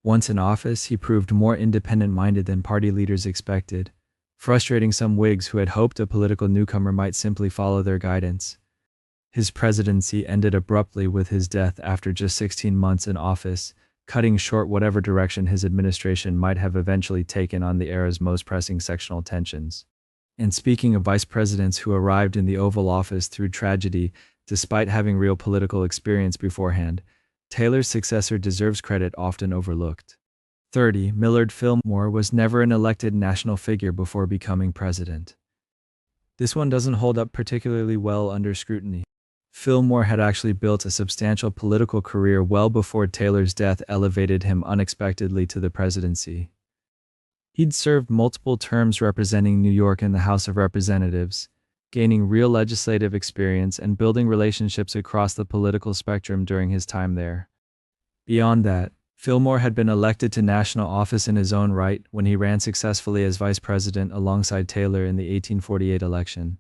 Once in office, he proved more independent-minded than party leaders expected, frustrating some Whigs who had hoped a political newcomer might simply follow their guidance. His presidency ended abruptly with his death after just 16 months in office, cutting short whatever direction his administration might have eventually taken on the era's most pressing sectional tensions. And speaking of vice presidents who arrived in the Oval Office through tragedy despite having real political experience beforehand, Taylor's successor deserves credit often overlooked. 30. Millard Fillmore was never an elected national figure before becoming president. This one doesn't hold up particularly well under scrutiny. Fillmore had actually built a substantial political career well before Taylor's death elevated him unexpectedly to the presidency. He'd served multiple terms representing New York in the House of Representatives, gaining real legislative experience and building relationships across the political spectrum during his time there. Beyond that, Fillmore had been elected to national office in his own right when he ran successfully as vice president alongside Taylor in the 1848 election,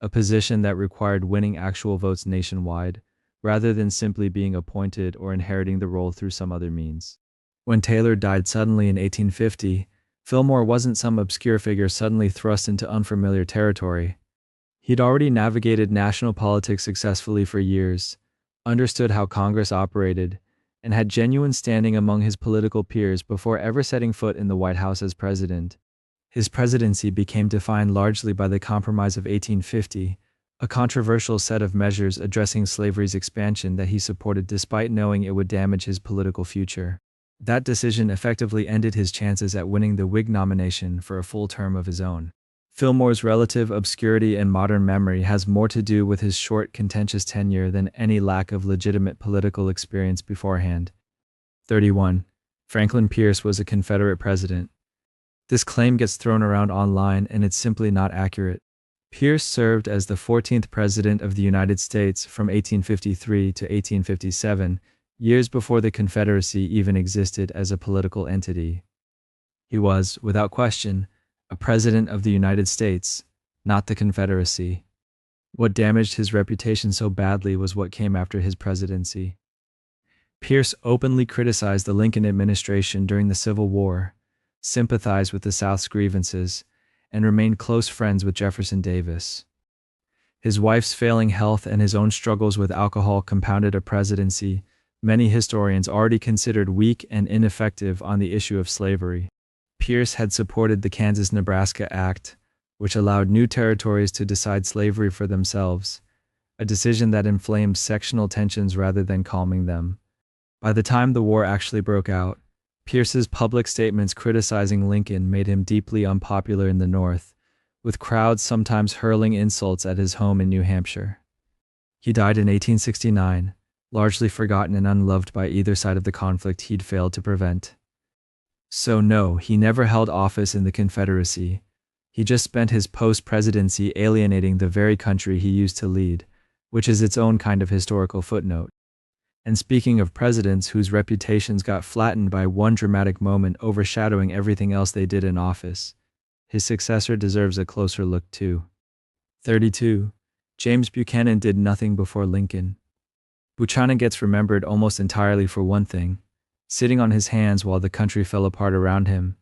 a position that required winning actual votes nationwide, rather than simply being appointed or inheriting the role through some other means. When Taylor died suddenly in 1850, Fillmore wasn't some obscure figure suddenly thrust into unfamiliar territory. He'd already navigated national politics successfully for years, understood how Congress operated, and had genuine standing among his political peers before ever setting foot in the White House as president. His presidency became defined largely by the Compromise of 1850, a controversial set of measures addressing slavery's expansion that he supported despite knowing it would damage his political future. That decision effectively ended his chances at winning the Whig nomination for a full term of his own. Fillmore's relative obscurity in modern memory has more to do with his short, contentious tenure than any lack of legitimate political experience beforehand. 31. Franklin Pierce was a Confederate president. This claim gets thrown around online and it's simply not accurate. Pierce served as the 14th President of the United States from 1853 to 1857, years before the Confederacy even existed as a political entity. He was, without question, a President of the United States, not the Confederacy. What damaged his reputation so badly was what came after his presidency. Pierce openly criticized the Lincoln administration during the Civil War, sympathized with the South's grievances, and remained close friends with Jefferson Davis. His wife's failing health and his own struggles with alcohol compounded a presidency many historians already considered weak and ineffective on the issue of slavery. Pierce had supported the Kansas-Nebraska Act, which allowed new territories to decide slavery for themselves, a decision that inflamed sectional tensions rather than calming them. By the time the war actually broke out, Pierce's public statements criticizing Lincoln made him deeply unpopular in the North, with crowds sometimes hurling insults at his home in New Hampshire. He died in 1869, largely forgotten and unloved by either side of the conflict he'd failed to prevent. So no, he never held office in the Confederacy. He just spent his post-presidency alienating the very country he used to lead, which is its own kind of historical footnote. And speaking of presidents whose reputations got flattened by one dramatic moment overshadowing everything else they did in office, his successor deserves a closer look too. 32. James Buchanan did nothing before Lincoln. Buchanan gets remembered almost entirely for one thing, sitting on his hands while the country fell apart around him,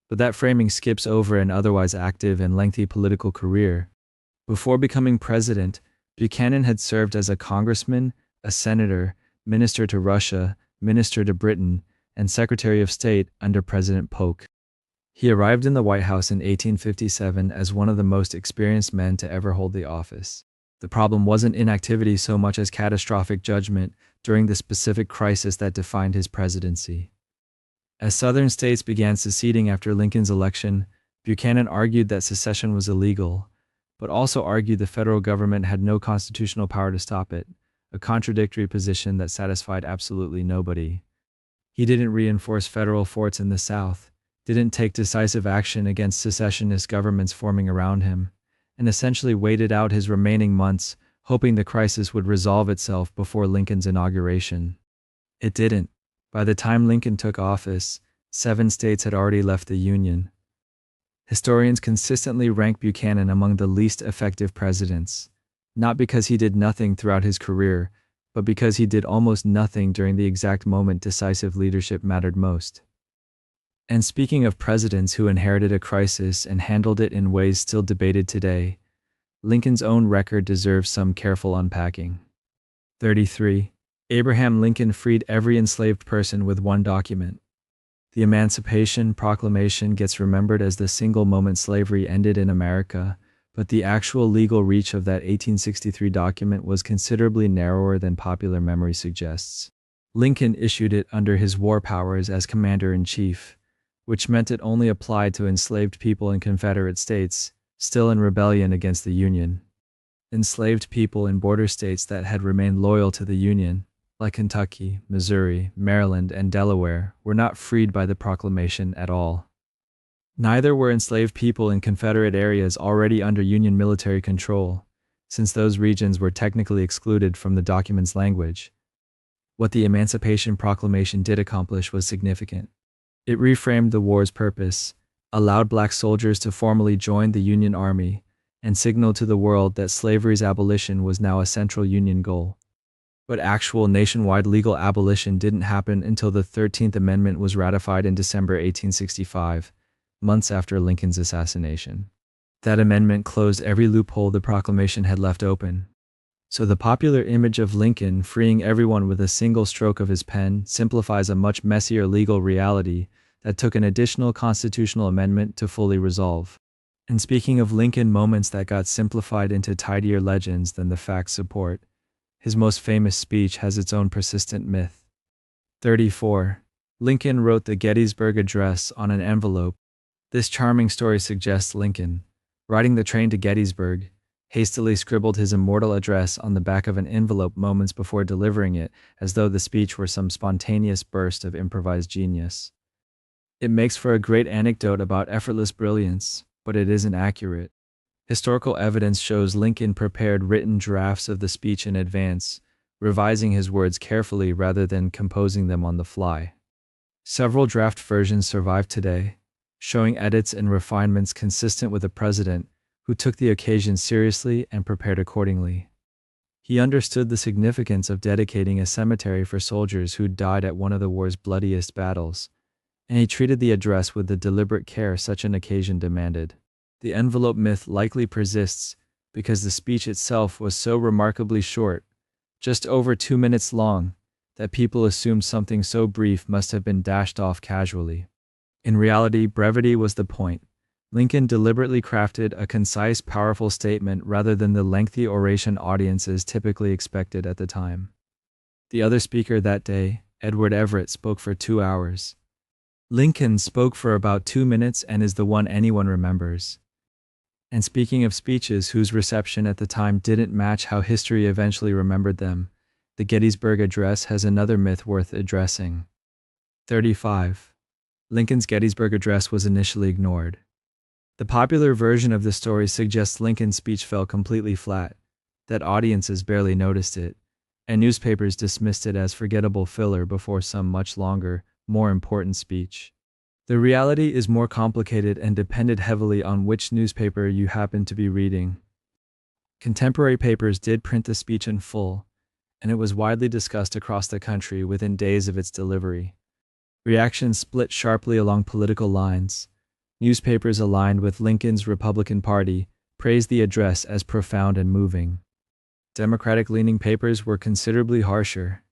but that framing skips over an otherwise active and lengthy political career. Before becoming president, Buchanan had served as a congressman, a senator, minister to Russia, Minister to Britain, and Secretary of State under President Polk. He arrived in the White House in 1857 as one of the most experienced men to ever hold the office. The problem wasn't inactivity so much as catastrophic judgment during the specific crisis that defined his presidency. As Southern states began seceding after Lincoln's election, Buchanan argued that secession was illegal, but also argued the federal government had no constitutional power to stop it, a contradictory position that satisfied absolutely nobody. He didn't reinforce federal forts in the South, didn't take decisive action against secessionist governments forming around him, and essentially waited out his remaining months, hoping the crisis would resolve itself before Lincoln's inauguration. It didn't. By the time Lincoln took office, 7 states had already left the Union. Historians consistently rank Buchanan among the least effective presidents, not because he did nothing throughout his career, but because he did almost nothing during the exact moment decisive leadership mattered most. And speaking of presidents who inherited a crisis and handled it in ways still debated today, Lincoln's own record deserves some careful unpacking. 33. Abraham Lincoln freed every enslaved person with one document. The Emancipation Proclamation gets remembered as the single moment slavery ended in America, but the actual legal reach of that 1863 document was considerably narrower than popular memory suggests. Lincoln issued it under his war powers as commander-in-chief, which meant it only applied to enslaved people in Confederate states, still in rebellion against the Union. Enslaved people in border states that had remained loyal to the Union, like Kentucky, Missouri, Maryland, and Delaware, were not freed by the proclamation at all. Neither were enslaved people in Confederate areas already under Union military control, since those regions were technically excluded from the document's language. What the Emancipation Proclamation did accomplish was significant. It reframed the war's purpose, allowed black soldiers to formally join the Union Army, and signaled to the world that slavery's abolition was now a central Union goal. But actual nationwide legal abolition didn't happen until the 13th Amendment was ratified in December 1865, months after Lincoln's assassination. That amendment closed every loophole the proclamation had left open. So the popular image of Lincoln freeing everyone with a single stroke of his pen simplifies a much messier legal reality that took an additional constitutional amendment to fully resolve. And speaking of Lincoln moments that got simplified into tidier legends than the facts support, his most famous speech has its own persistent myth. 34. Lincoln wrote the Gettysburg Address on an envelope. This charming story suggests Lincoln, riding the train to Gettysburg, hastily scribbled his immortal address on the back of an envelope moments before delivering it, as though the speech were some spontaneous burst of improvised genius. It makes for a great anecdote about effortless brilliance, but it isn't accurate. Historical evidence shows Lincoln prepared written drafts of the speech in advance, revising his words carefully rather than composing them on the fly. Several draft versions survive today, showing edits and refinements consistent with a president who took the occasion seriously and prepared accordingly. He understood the significance of dedicating a cemetery for soldiers who died at one of the war's bloodiest battles, and he treated the address with the deliberate care such an occasion demanded. The envelope myth likely persists because the speech itself was so remarkably short, just over 2 minutes long, that people assumed something so brief must have been dashed off casually. In reality, brevity was the point. Lincoln deliberately crafted a concise, powerful statement rather than the lengthy oration audiences typically expected at the time. The other speaker that day, Edward Everett, spoke for 2 hours. Lincoln spoke for about 2 minutes and is the one anyone remembers. And speaking of speeches whose reception at the time didn't match how history eventually remembered them, the Gettysburg Address has another myth worth addressing. 35. Lincoln's Gettysburg Address was initially ignored. The popular version of the story suggests Lincoln's speech fell completely flat, that audiences barely noticed it, and newspapers dismissed it as forgettable filler before some much longer, more important speech. The reality is more complicated and depended heavily on which newspaper you happen to be reading. Contemporary papers did print the speech in full, and it was widely discussed across the country within days of its delivery. Reactions split sharply along political lines. Newspapers aligned with Lincoln's Republican Party praised the address as profound and moving. Democratic-leaning papers were considerably harsher,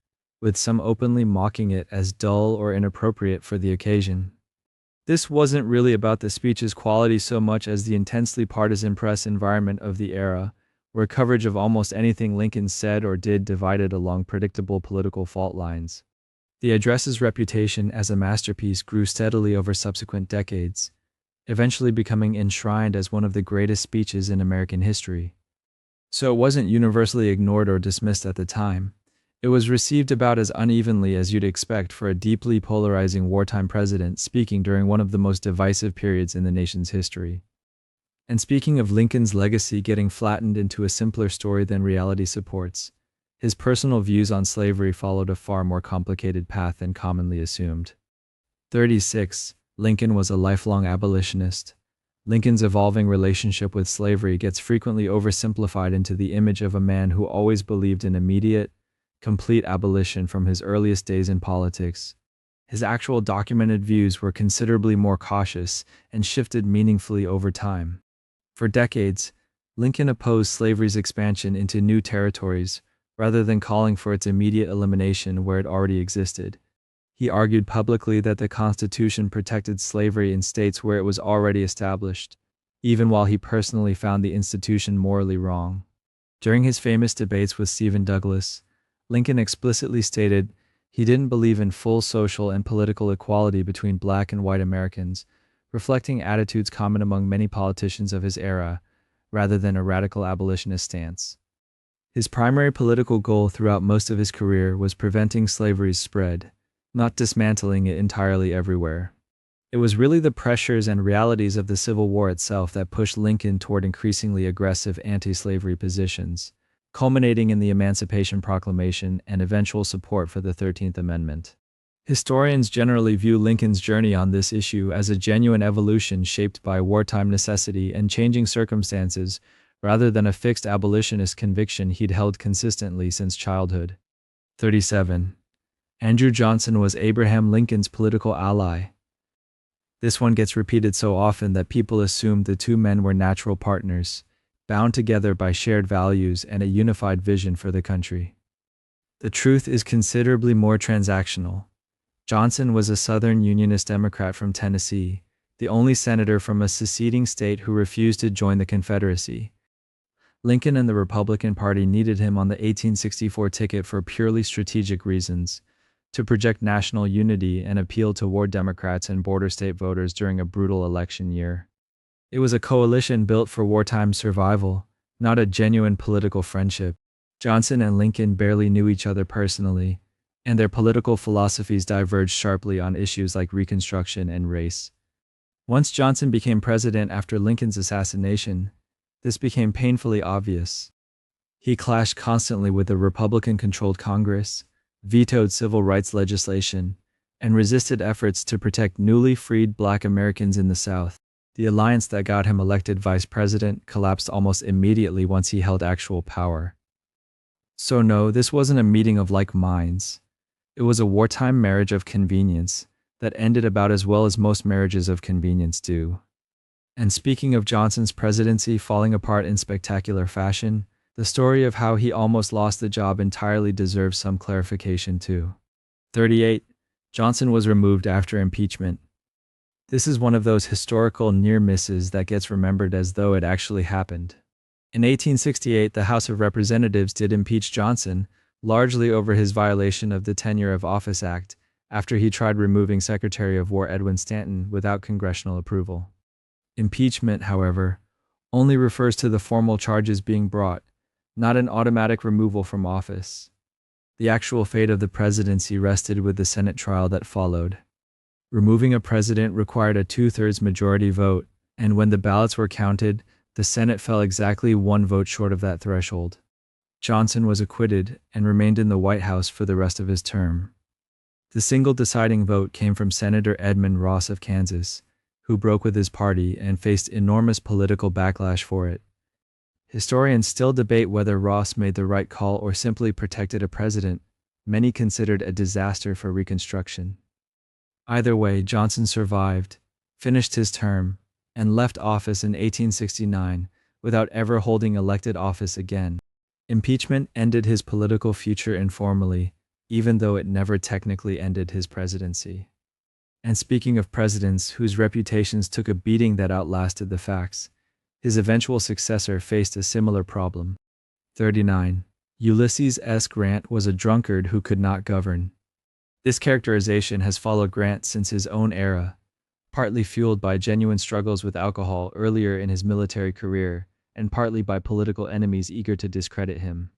with some openly mocking it as dull or inappropriate for the occasion. This wasn't really about the speech's quality so much as the intensely partisan press environment of the era, where coverage of almost anything Lincoln said or did divided along predictable political fault lines. The address's reputation as a masterpiece grew steadily over subsequent decades, eventually becoming enshrined as one of the greatest speeches in American history. So it wasn't universally ignored or dismissed at the time. It was received about as unevenly as you'd expect for a deeply polarizing wartime president speaking during one of the most divisive periods in the nation's history. And speaking of Lincoln's legacy getting flattened into a simpler story than reality supports, his personal views on slavery followed a far more complicated path than commonly assumed. 36. Lincoln was a lifelong abolitionist. Lincoln's evolving relationship with slavery gets frequently oversimplified into the image of a man who always believed in immediate, complete abolition from his earliest days in politics. His actual documented views were considerably more cautious and shifted meaningfully over time. For decades, Lincoln opposed slavery's expansion into new territories rather than calling for its immediate elimination where it already existed. He argued publicly that the Constitution protected slavery in states where it was already established, even while he personally found the institution morally wrong. During his famous debates with Stephen Douglas, Lincoln explicitly stated he didn't believe in full social and political equality between black and white Americans, reflecting attitudes common among many politicians of his era, rather than a radical abolitionist stance. His primary political goal throughout most of his career was preventing slavery's spread, not dismantling it entirely everywhere. It was really the pressures and realities of the Civil War itself that pushed Lincoln toward increasingly aggressive anti-slavery positions, culminating in the Emancipation Proclamation and eventual support for the 13th Amendment. Historians generally view Lincoln's journey on this issue as a genuine evolution shaped by wartime necessity and changing circumstances, rather than a fixed abolitionist conviction he'd held consistently since childhood. 37. Andrew Johnson was Abraham Lincoln's political ally. This one gets repeated so often that people assumed the two men were natural partners, bound together by shared values and a unified vision for the country. The truth is considerably more transactional. Johnson was a Southern Unionist Democrat from Tennessee, the only senator from a seceding state who refused to join the Confederacy. Lincoln and the Republican Party needed him on the 1864 ticket for purely strategic reasons, to project national unity and appeal to war Democrats and border state voters during a brutal election year. It was a coalition built for wartime survival, not a genuine political friendship. Johnson and Lincoln barely knew each other personally, and their political philosophies diverged sharply on issues like Reconstruction and race. Once Johnson became president after Lincoln's assassination, this became painfully obvious. He clashed constantly with the Republican-controlled Congress, vetoed civil rights legislation, and resisted efforts to protect newly freed Black Americans in the South. The alliance that got him elected vice president collapsed almost immediately once he held actual power. So no, this wasn't a meeting of like minds. It was a wartime marriage of convenience that ended about as well as most marriages of convenience do. And speaking of Johnson's presidency falling apart in spectacular fashion, the story of how he almost lost the job entirely deserves some clarification too. 38. Johnson was removed after impeachment. This is one of those historical near misses that gets remembered as though it actually happened. In 1868, the House of Representatives did impeach Johnson, largely over his violation of the Tenure of Office Act, after he tried removing Secretary of War Edwin Stanton without congressional approval. Impeachment, however, only refers to the formal charges being brought, not an automatic removal from office. The actual fate of the presidency rested with the Senate trial that followed. Removing a president required a 2/3 majority vote, and when the ballots were counted, the Senate fell exactly one vote short of that threshold. Johnson was acquitted and remained in the White House for the rest of his term. The single deciding vote came from Senator Edmund Ross of Kansas, who broke with his party and faced enormous political backlash for it. Historians still debate whether Ross made the right call or simply protected a president many considered a disaster for Reconstruction. Either way, Johnson survived, finished his term, and left office in 1869 without ever holding elected office again. Impeachment ended his political future informally, even though it never technically ended his presidency. And speaking of presidents whose reputations took a beating that outlasted the facts, his eventual successor faced a similar problem. 39. Ulysses S. Grant was a drunkard who could not govern. This characterization has followed Grant since his own era, partly fueled by genuine struggles with alcohol earlier in his military career, and partly by political enemies eager to discredit him.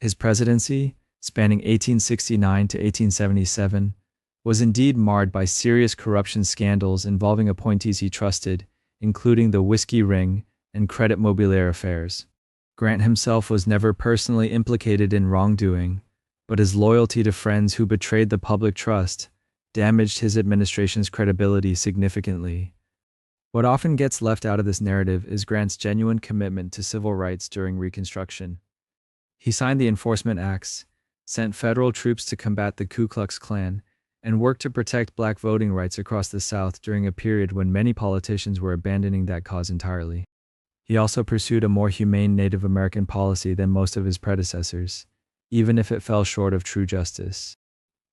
His presidency, spanning 1869 to 1877, was indeed marred by serious corruption scandals involving appointees he trusted, including the Whiskey Ring and Credit Mobilier affairs. Grant himself was never personally implicated in wrongdoing, but his loyalty to friends who betrayed the public trust damaged his administration's credibility significantly. What often gets left out of this narrative is Grant's genuine commitment to civil rights during Reconstruction. He signed the Enforcement Acts, sent federal troops to combat the Ku Klux Klan, and worked to protect black voting rights across the South during a period when many politicians were abandoning that cause entirely. He also pursued a more humane Native American policy than most of his predecessors, even if it fell short of true justice.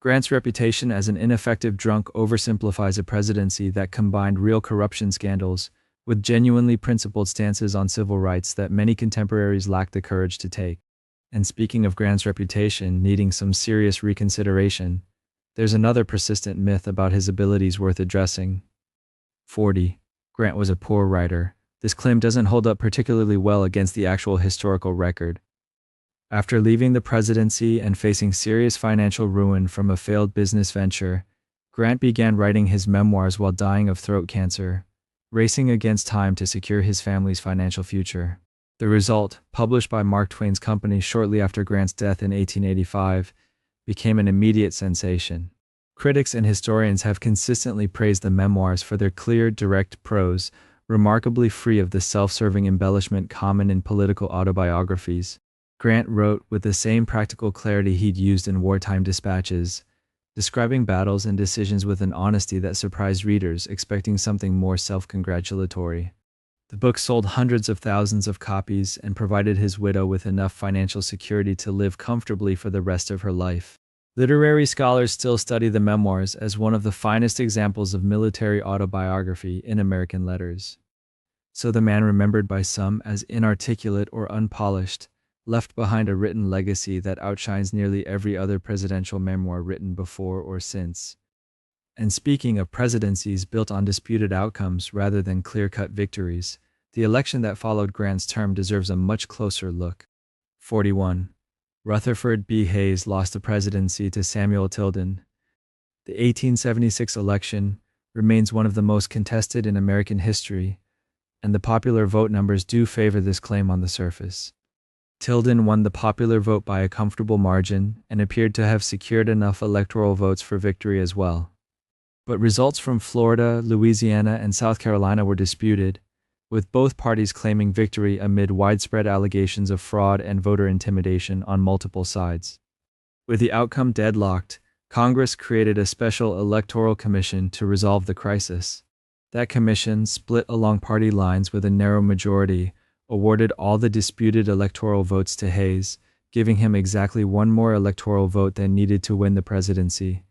Grant's reputation as an ineffective drunk oversimplifies a presidency that combined real corruption scandals with genuinely principled stances on civil rights that many contemporaries lacked the courage to take. And speaking of Grant's reputation needing some serious reconsideration, there's another persistent myth about his abilities worth addressing. 40. Grant was a poor writer. This claim doesn't hold up particularly well against the actual historical record. After leaving the presidency and facing serious financial ruin from a failed business venture, Grant began writing his memoirs while dying of throat cancer, racing against time to secure his family's financial future. The result, published by Mark Twain's company shortly after Grant's death in 1885, became an immediate sensation. Critics and historians have consistently praised the memoirs for their clear, direct prose, remarkably free of the self-serving embellishment common in political autobiographies. Grant wrote with the same practical clarity he'd used in wartime dispatches, describing battles and decisions with an honesty that surprised readers expecting something more self-congratulatory. The book sold hundreds of thousands of copies and provided his widow with enough financial security to live comfortably for the rest of her life. Literary scholars still study the memoirs as one of the finest examples of military autobiography in American letters. So the man remembered by some as inarticulate or unpolished, left behind a written legacy that outshines nearly every other presidential memoir written before or since. And speaking of presidencies built on disputed outcomes rather than clear-cut victories, the election that followed Grant's term deserves a much closer look. 41. Rutherford B. Hayes lost the presidency to Samuel Tilden. The 1876 election remains one of the most contested in American history, and the popular vote numbers do favor this claim on the surface. Tilden won the popular vote by a comfortable margin and appeared to have secured enough electoral votes for victory as well. But results from Florida, Louisiana, and South Carolina were disputed, with both parties claiming victory amid widespread allegations of fraud and voter intimidation on multiple sides. With the outcome deadlocked, Congress created a special electoral commission to resolve the crisis. That commission, split along party lines with a narrow majority, awarded all the disputed electoral votes to Hayes, giving him exactly one more electoral vote than needed to win the presidency.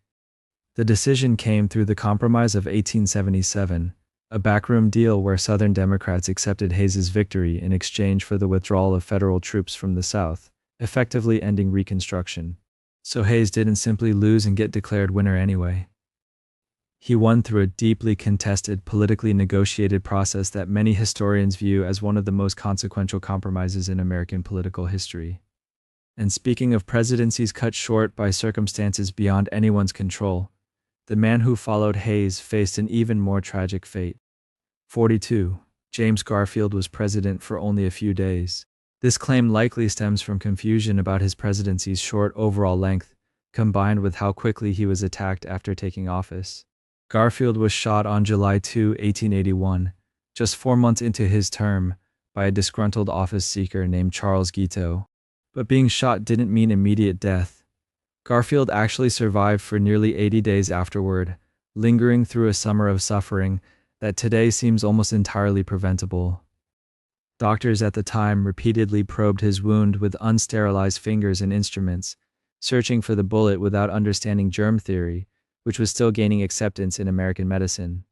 The decision came through the Compromise of 1877, a backroom deal where Southern Democrats accepted Hayes's victory in exchange for the withdrawal of federal troops from the South, effectively ending Reconstruction. So Hayes didn't simply lose and get declared winner anyway. He won through a deeply contested, politically negotiated process that many historians view as one of the most consequential compromises in American political history. And speaking of presidencies cut short by circumstances beyond anyone's control, the man who followed Hayes faced an even more tragic fate. 42. James Garfield was president for only a few days. This claim likely stems from confusion about his presidency's short overall length, combined with how quickly he was attacked after taking office. Garfield was shot on July 2, 1881, just 4 months into his term, by a disgruntled office seeker named Charles Guiteau. But being shot didn't mean immediate death. Garfield actually survived for nearly 80 days afterward, lingering through a summer of suffering that today seems almost entirely preventable. Doctors at the time repeatedly probed his wound with unsterilized fingers and instruments, searching for the bullet without understanding germ theory, which was still gaining acceptance in American medicine.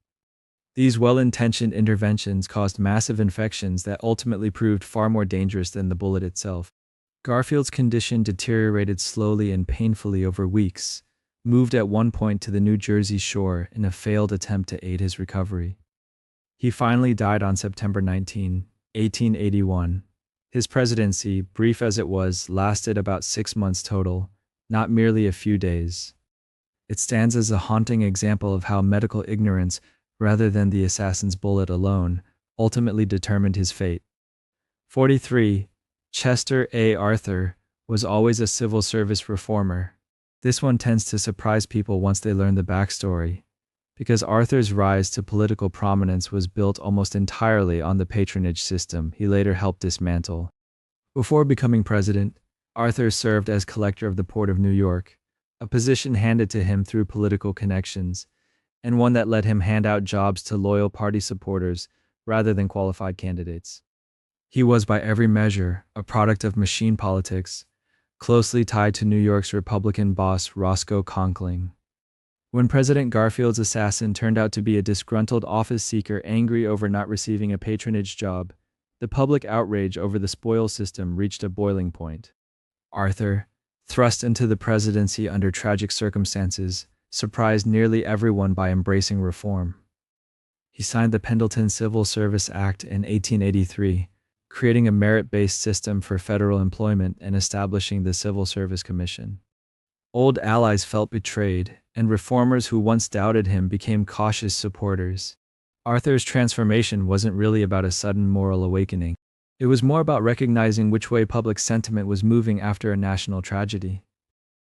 These well-intentioned interventions caused massive infections that ultimately proved far more dangerous than the bullet itself. Garfield's condition deteriorated slowly and painfully over weeks, moved at one point to the New Jersey shore in a failed attempt to aid his recovery. He finally died on September 19, 1881. His presidency, brief as it was, lasted about 6 months total, not merely a few days. It stands as a haunting example of how medical ignorance, rather than the assassin's bullet alone, ultimately determined his fate. 43. Chester A. Arthur was always a civil service reformer. This one tends to surprise people once they learn the backstory, because Arthur's rise to political prominence was built almost entirely on the patronage system he later helped dismantle. Before becoming president, Arthur served as collector of the Port of New York, a position handed to him through political connections, and one that let him hand out jobs to loyal party supporters rather than qualified candidates. He was by every measure a product of machine politics, closely tied to New York's Republican boss Roscoe Conkling. When President Garfield's assassin turned out to be a disgruntled office seeker angry over not receiving a patronage job, the public outrage over the spoils system reached a boiling point. Arthur, thrust into the presidency under tragic circumstances, surprised nearly everyone by embracing reform. He signed the Pendleton Civil Service Act in 1883, creating a merit-based system for federal employment and establishing the Civil Service Commission. Old allies felt betrayed, and reformers who once doubted him became cautious supporters. Arthur's transformation wasn't really about a sudden moral awakening. It was more about recognizing which way public sentiment was moving after a national tragedy.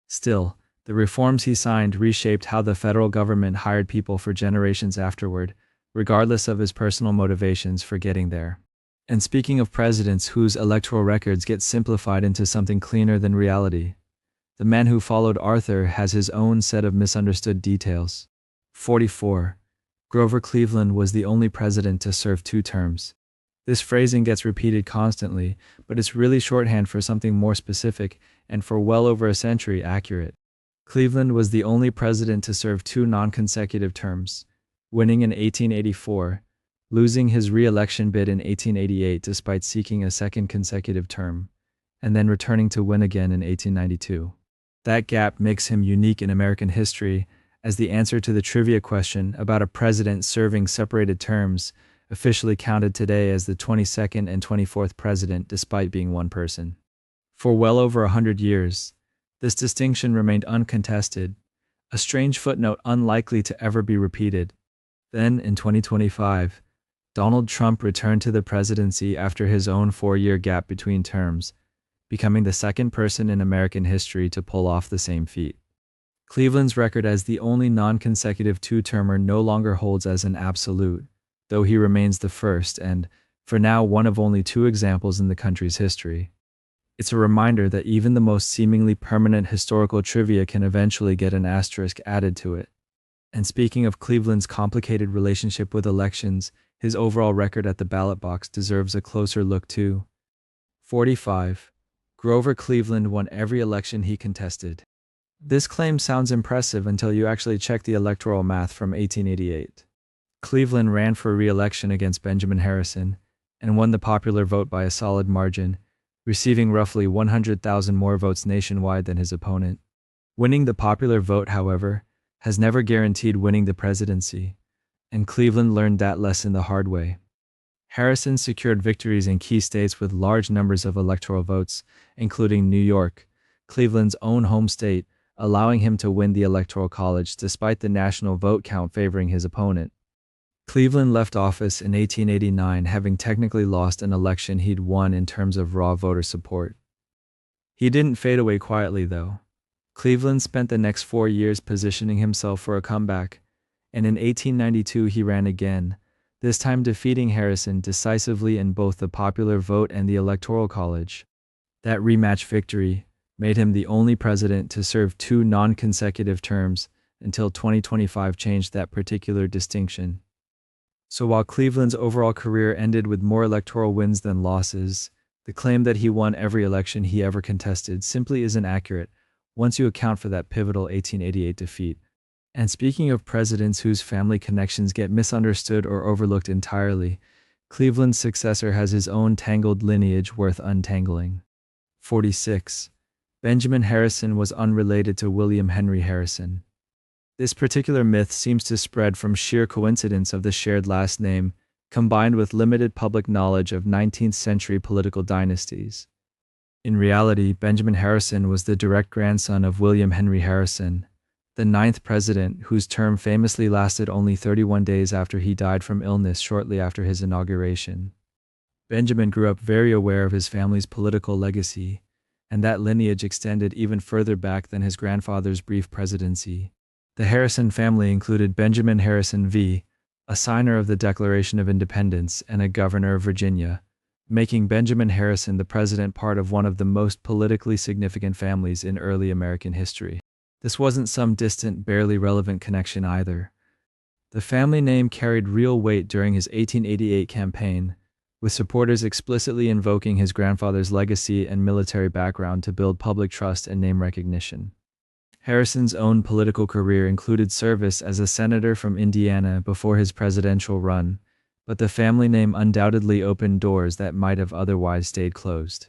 Still, the reforms he signed reshaped how the federal government hired people for generations afterward, regardless of his personal motivations for getting there. And speaking of presidents whose electoral records get simplified into something cleaner than reality, the man who followed Arthur has his own set of misunderstood details. 44. Grover Cleveland was the only president to serve 2 terms. This phrasing gets repeated constantly, but it's really shorthand for something more specific and for well over a century accurate. Cleveland was the only president to serve 2 non-consecutive terms, winning in 1884, losing his re-election bid in 1888 despite seeking a second consecutive term, and then returning to win again in 1892. That gap makes him unique in American history as the answer to the trivia question about a president serving separated terms, officially counted today as the 22nd and 24th president despite being one person. For well over 100 years, this distinction remained uncontested, a strange footnote unlikely to ever be repeated. Then, in 2025, Donald Trump returned to the presidency after his own 4-year gap between terms, becoming the second person in American history to pull off the same feat. Cleveland's record as the only non-consecutive 2-termer no longer holds as an absolute, though he remains the first and, for now, one of only 2 examples in the country's history. It's a reminder that even the most seemingly permanent historical trivia can eventually get an asterisk added to it. And speaking of Cleveland's complicated relationship with elections, his overall record at the ballot box deserves a closer look too. 45. Grover Cleveland won every election he contested. This claim sounds impressive until you actually check the electoral math from 1888. Cleveland ran for re-election against Benjamin Harrison and won the popular vote by a solid margin, receiving roughly 100,000 more votes nationwide than his opponent. Winning the popular vote, however, has never guaranteed winning the presidency, and Cleveland learned that lesson the hard way. Harrison secured victories in key states with large numbers of electoral votes, including New York, Cleveland's own home state, allowing him to win the Electoral College despite the national vote count favoring his opponent. Cleveland left office in 1889, having technically lost an election he'd won in terms of raw voter support. He didn't fade away quietly, though. Cleveland spent the next 4 years positioning himself for a comeback, and in 1892 he ran again, this time defeating Harrison decisively in both the popular vote and the Electoral College. That rematch victory made him the only president to serve 2 non-consecutive terms until 2025 changed that particular distinction. So while Cleveland's overall career ended with more electoral wins than losses, the claim that he won every election he ever contested simply isn't accurate. once you account for that pivotal 1888 defeat. And speaking of presidents whose family connections get misunderstood or overlooked entirely, Cleveland's successor has his own tangled lineage worth untangling. 46. Benjamin Harrison was unrelated to William Henry Harrison. This particular myth seems to spread from sheer coincidence of the shared last name, combined with limited public knowledge of 19th century political dynasties. In reality, Benjamin Harrison was the direct grandson of William Henry Harrison, the ninth president, whose term famously lasted only 31 days after he died from illness shortly after his inauguration. Benjamin grew up very aware of his family's political legacy, and that lineage extended even further back than his grandfather's brief presidency. The Harrison family included Benjamin Harrison V., a signer of the Declaration of Independence and a governor of Virginia, making Benjamin Harrison the president part of one of the most politically significant families in early American history. This wasn't some distant, barely relevant connection either. The family name carried real weight during his 1888 campaign, with supporters explicitly invoking his grandfather's legacy and military background to build public trust and name recognition. Harrison's own political career included service as a senator from Indiana before his presidential run, but the family name undoubtedly opened doors that might have otherwise stayed closed.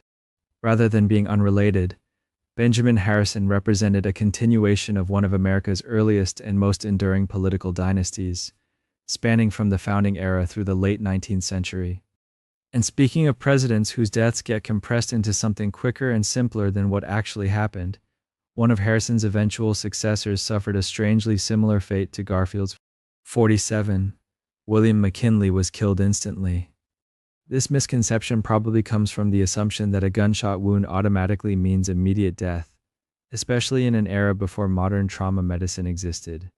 Rather than being unrelated, Benjamin Harrison represented a continuation of one of America's earliest and most enduring political dynasties, spanning from the founding era through the late 19th century. And speaking of presidents whose deaths get compressed into something quicker and simpler than what actually happened, one of Harrison's eventual successors suffered a strangely similar fate to Garfield's. 47. William McKinley was killed instantly. This misconception probably comes from the assumption that a gunshot wound automatically means immediate death, especially in an era before modern trauma medicine existed.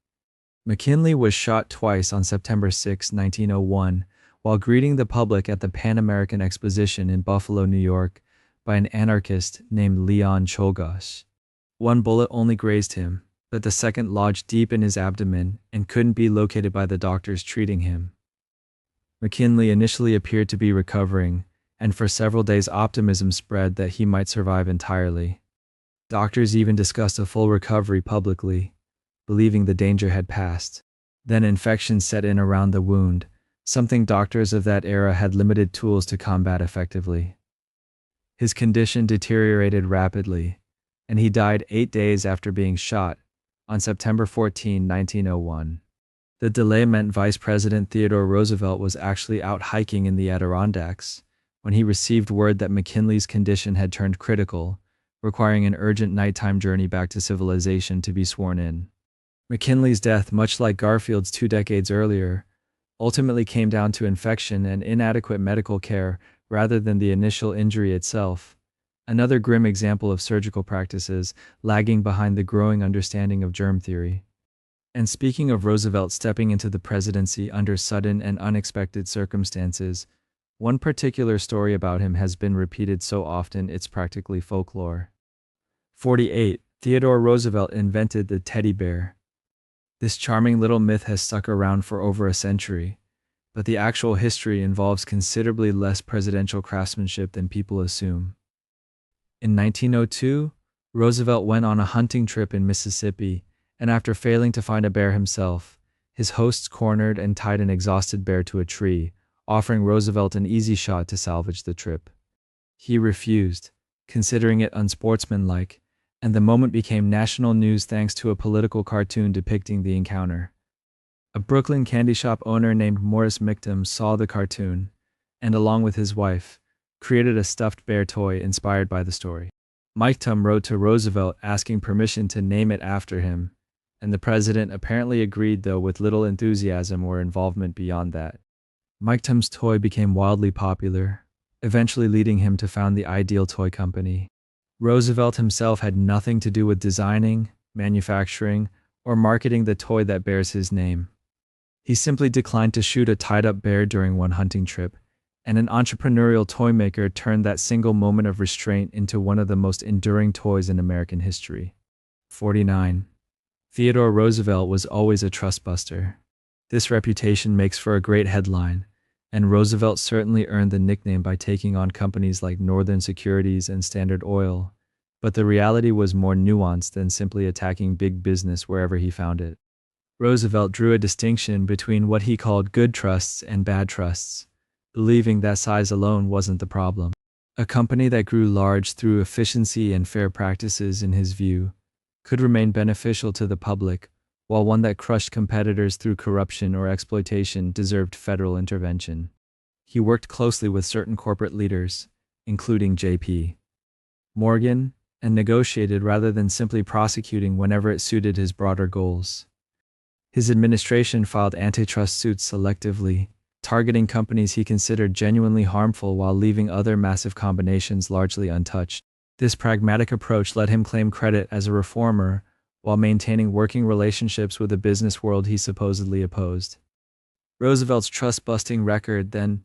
McKinley was shot twice on September 6, 1901, while greeting the public at the Pan American Exposition in Buffalo, New York, by an anarchist named Leon Czolgosz. One bullet only grazed him, but the second lodged deep in his abdomen and couldn't be located by the doctors treating him. McKinley initially appeared to be recovering, and for several days optimism spread that he might survive entirely. Doctors even discussed a full recovery publicly, believing the danger had passed. Then infection set in around the wound, something doctors of that era had limited tools to combat effectively. His condition deteriorated rapidly, and he died 8 days after being shot, on September 14, 1901. The delay meant Vice President Theodore Roosevelt was actually out hiking in the Adirondacks when he received word that McKinley's condition had turned critical, requiring an urgent nighttime journey back to civilization to be sworn in. McKinley's death, much like Garfield's 2 decades earlier, ultimately came down to infection and inadequate medical care rather than the initial injury itself. Another grim example of surgical practices lagging behind the growing understanding of germ theory. And speaking of Roosevelt stepping into the presidency under sudden and unexpected circumstances, one particular story about him has been repeated so often it's practically folklore. 48. Theodore Roosevelt invented the teddy bear. This charming little myth has stuck around for over a century, but the actual history involves considerably less presidential craftsmanship than people assume. In 1902, Roosevelt went on a hunting trip in Mississippi, and after failing to find a bear himself, his hosts cornered and tied an exhausted bear to a tree, offering Roosevelt an easy shot to salvage the trip. He refused, considering it unsportsmanlike, and the moment became national news thanks to a political cartoon depicting the encounter. A Brooklyn candy shop owner named Morris Mictum saw the cartoon, and along with his wife, created a stuffed bear toy inspired by the story. Mictum wrote to Roosevelt asking permission to name it after him, and the president apparently agreed, though with little enthusiasm or involvement beyond that. Mictum's toy became wildly popular, eventually leading him to found the Ideal Toy Company. Roosevelt himself had nothing to do with designing, manufacturing, or marketing the toy that bears his name. He simply declined to shoot a tied-up bear during one hunting trip, and an entrepreneurial toy maker turned that single moment of restraint into one of the most enduring toys in American history. 49. Theodore Roosevelt was always a trustbuster. This reputation makes for a great headline, and Roosevelt certainly earned the nickname by taking on companies like Northern Securities and Standard Oil, But the reality was more nuanced than simply attacking big business wherever he found it. Roosevelt drew a distinction between what he called good trusts and bad trusts, believing that size alone wasn't the problem. A company that grew large through efficiency and fair practices, in his view, could remain beneficial to the public, while one that crushed competitors through corruption or exploitation deserved federal intervention. He worked closely with certain corporate leaders, including J.P. Morgan, and negotiated rather than simply prosecuting whenever it suited his broader goals. His administration filed antitrust suits selectively, targeting companies he considered genuinely harmful while leaving other massive combinations largely untouched. This pragmatic approach let him claim credit as a reformer while maintaining working relationships with a business world he supposedly opposed. Roosevelt's trust-busting record, then,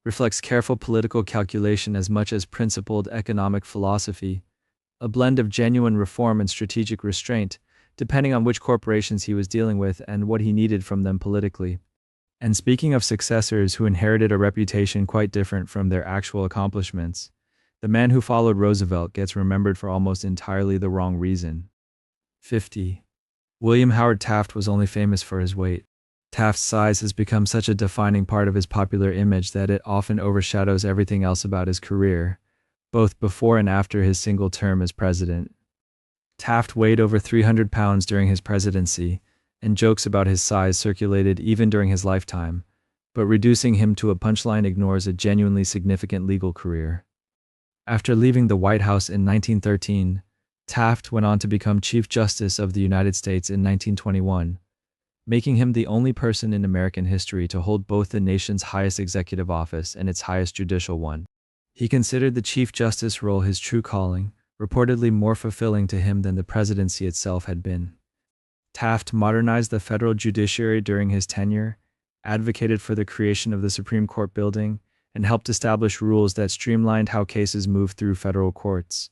reflects careful political calculation as much as principled economic philosophy, a blend of genuine reform and strategic restraint, depending on which corporations he was dealing with and what he needed from them politically. And speaking of successors who inherited a reputation quite different from their actual accomplishments, the man who followed Roosevelt gets remembered for almost entirely the wrong reason. 50. William Howard Taft was only famous for his weight. Taft's size has become such a defining part of his popular image that it often overshadows everything else about his career, both before and after his single term as president. Taft weighed over 300 pounds during his presidency, and jokes about his size circulated even during his lifetime, but reducing him to a punchline ignores a genuinely significant legal career. After leaving the White House in 1913, Taft went on to become Chief Justice of the United States in 1921, making him the only person in American history to hold both the nation's highest executive office and its highest judicial one. He considered the Chief Justice role his true calling, reportedly more fulfilling to him than the presidency itself had been. Taft modernized the federal judiciary during his tenure, advocated for the creation of the Supreme Court building, and helped establish rules that streamlined how cases moved through federal courts.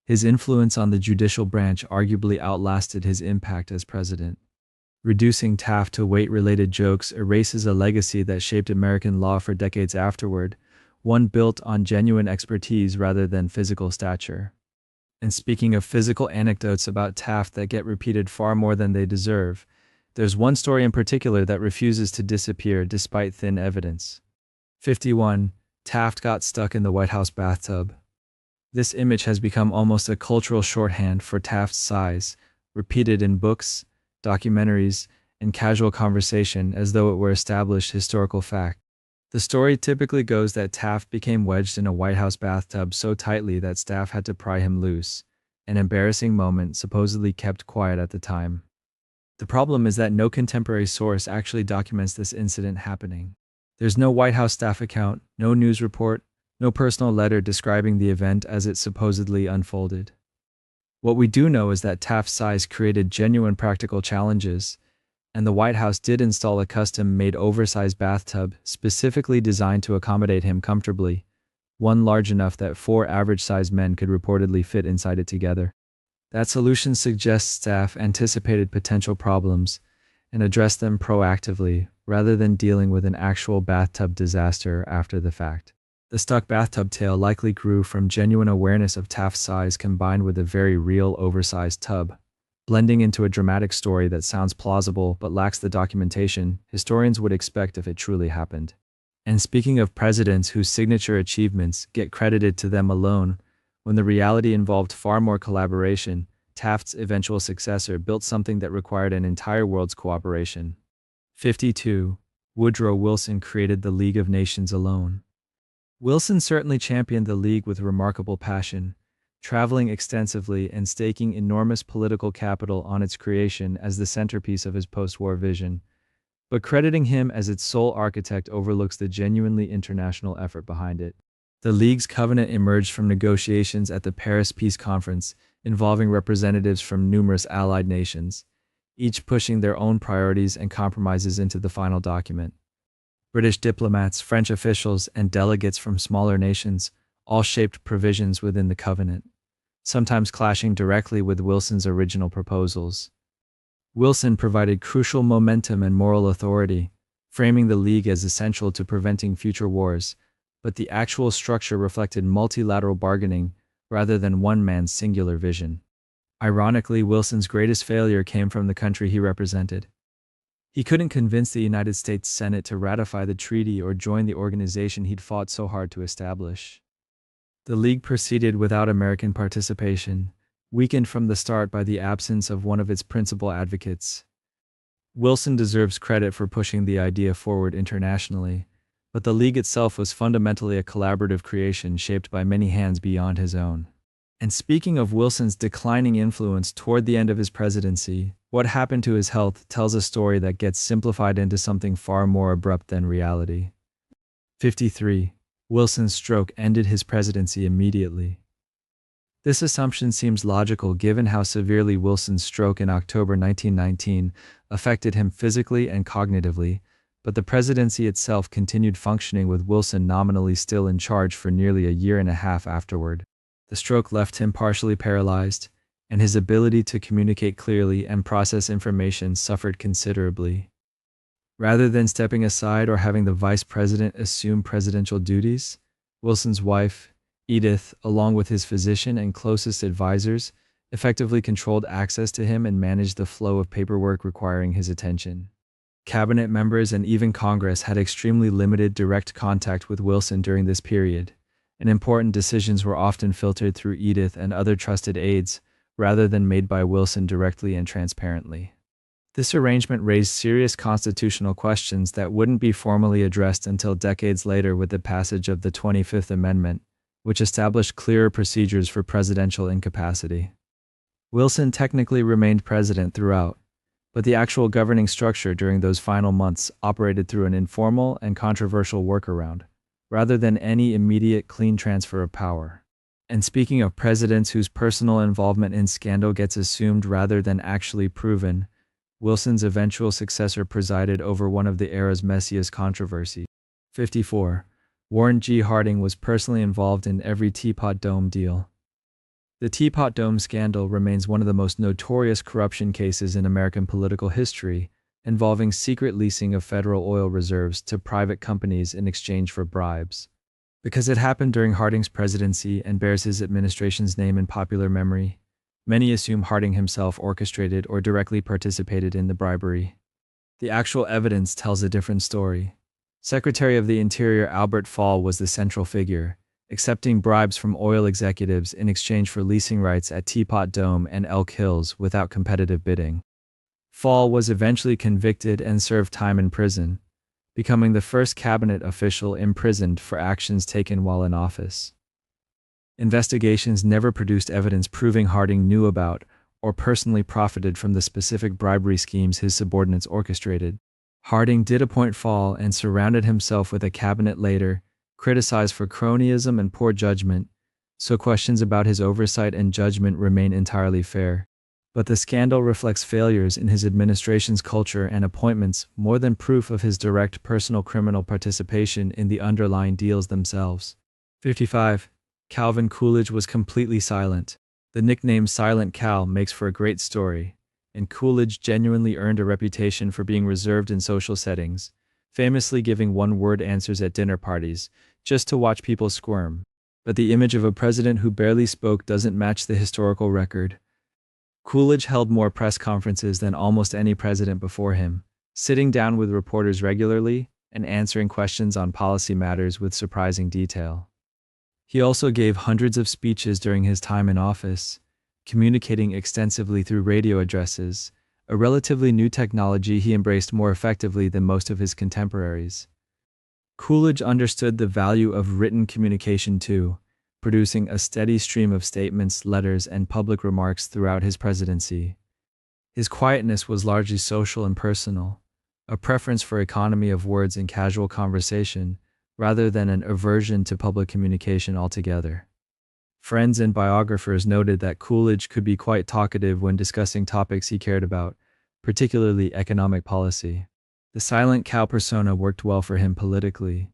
His influence on the judicial branch arguably outlasted his impact as president. Reducing Taft to weight-related jokes erases a legacy that shaped American law for decades afterward, one built on genuine expertise rather than physical stature. And speaking of physical anecdotes about Taft that get repeated far more than they deserve, there's one story in particular that refuses to disappear despite thin evidence. 51. Taft got stuck in the White House bathtub. This image has become almost a cultural shorthand for Taft's size, repeated in books, documentaries, and casual conversation as though it were established historical fact. The story typically goes that Taft became wedged in a White House bathtub so tightly that staff had to pry him loose, an embarrassing moment supposedly kept quiet at the time. The problem is that no contemporary source actually documents this incident happening. There's no White House staff account, no news report, no personal letter describing the event as it supposedly unfolded. What we do know is that Taft's size created genuine practical challenges, and the White House did install a custom-made oversized bathtub specifically designed to accommodate him comfortably, one large enough that 4 average-sized men could reportedly fit inside it together. That solution suggests staff anticipated potential problems and addressed them proactively rather than dealing with an actual bathtub disaster after the fact. The stuck bathtub tale likely grew from genuine awareness of Taft's size combined with a very real oversized tub, blending into a dramatic story that sounds plausible but lacks the documentation historians would expect if it truly happened. And speaking of presidents whose signature achievements get credited to them alone, when the reality involved far more collaboration, Taft's eventual successor built something that required an entire world's cooperation. 52. Woodrow Wilson created the League of Nations alone. Wilson certainly championed the League with remarkable passion, traveling extensively and staking enormous political capital on its creation as the centerpiece of his post-war vision. But crediting him as its sole architect overlooks the genuinely international effort behind it. The League's covenant emerged from negotiations at the Paris Peace Conference involving representatives from numerous allied nations, each pushing their own priorities and compromises into the final document. British diplomats, French officials, and delegates from smaller nations all shaped provisions within the covenant, sometimes clashing directly with Wilson's original proposals. Wilson provided crucial momentum and moral authority, framing the League as essential to preventing future wars, but the actual structure reflected multilateral bargaining rather than one man's singular vision. Ironically, Wilson's greatest failure came from the country he represented. He couldn't convince the United States Senate to ratify the treaty or join the organization he'd fought so hard to establish. The League proceeded without American participation, weakened from the start by the absence of one of its principal advocates. Wilson deserves credit for pushing the idea forward internationally, but the League itself was fundamentally a collaborative creation shaped by many hands beyond his own. And speaking of Wilson's declining influence toward the end of his presidency, what happened to his health tells a story that gets simplified into something far more abrupt than reality. 53. Wilson's stroke ended his presidency immediately. This assumption seems logical given how severely Wilson's stroke in October 1919 affected him physically and cognitively, but the presidency itself continued functioning with Wilson nominally still in charge for nearly a year and a half afterward. The stroke left him partially paralyzed, and his ability to communicate clearly and process information suffered considerably. Rather than stepping aside or having the vice president assume presidential duties, Wilson's wife, Edith, along with his physician and closest advisors, effectively controlled access to him and managed the flow of paperwork requiring his attention. Cabinet members and even Congress had extremely limited direct contact with Wilson during this period, and important decisions were often filtered through Edith and other trusted aides, rather than made by Wilson directly and transparently. This arrangement raised serious constitutional questions that wouldn't be formally addressed until decades later with the passage of the 25th Amendment, which established clearer procedures for presidential incapacity. Wilson technically remained president throughout, but the actual governing structure during those final months operated through an informal and controversial workaround, rather than any immediate clean transfer of power. And speaking of presidents whose personal involvement in scandal gets assumed rather than actually proven, Wilson's eventual successor presided over one of the era's messiest controversies. 54. Warren G. Harding was personally involved in every Teapot Dome deal. The Teapot Dome scandal remains one of the most notorious corruption cases in American political history, involving secret leasing of federal oil reserves to private companies in exchange for bribes. Because it happened during Harding's presidency and bears his administration's name in popular memory, many assume Harding himself orchestrated or directly participated in the bribery. The actual evidence tells a different story. Secretary of the Interior Albert Fall was the central figure, accepting bribes from oil executives in exchange for leasing rights at Teapot Dome and Elk Hills without competitive bidding. Fall was eventually convicted and served time in prison, becoming the first cabinet official imprisoned for actions taken while in office. Investigations never produced evidence proving Harding knew about or personally profited from the specific bribery schemes his subordinates orchestrated. Harding did appoint Fall and surrounded himself with a cabinet later, criticized for cronyism and poor judgment, so questions about his oversight and judgment remain entirely fair. But the scandal reflects failures in his administration's culture and appointments more than proof of his direct personal criminal participation in the underlying deals themselves. 55. Calvin Coolidge was completely silent. The nickname Silent Cal makes for a great story, and Coolidge genuinely earned a reputation for being reserved in social settings, famously giving one-word answers at dinner parties, just to watch people squirm. But the image of a president who barely spoke doesn't match the historical record. Coolidge held more press conferences than almost any president before him, sitting down with reporters regularly and answering questions on policy matters with surprising detail. He also gave hundreds of speeches during his time in office, communicating extensively through radio addresses, a relatively new technology he embraced more effectively than most of his contemporaries. Coolidge understood the value of written communication too, producing a steady stream of statements, letters, and public remarks throughout his presidency. His quietness was largely social and personal, a preference for economy of words and casual conversation, rather than an aversion to public communication altogether. Friends and biographers noted that Coolidge could be quite talkative when discussing topics he cared about, particularly economic policy. The silent Cal persona worked well for him politically,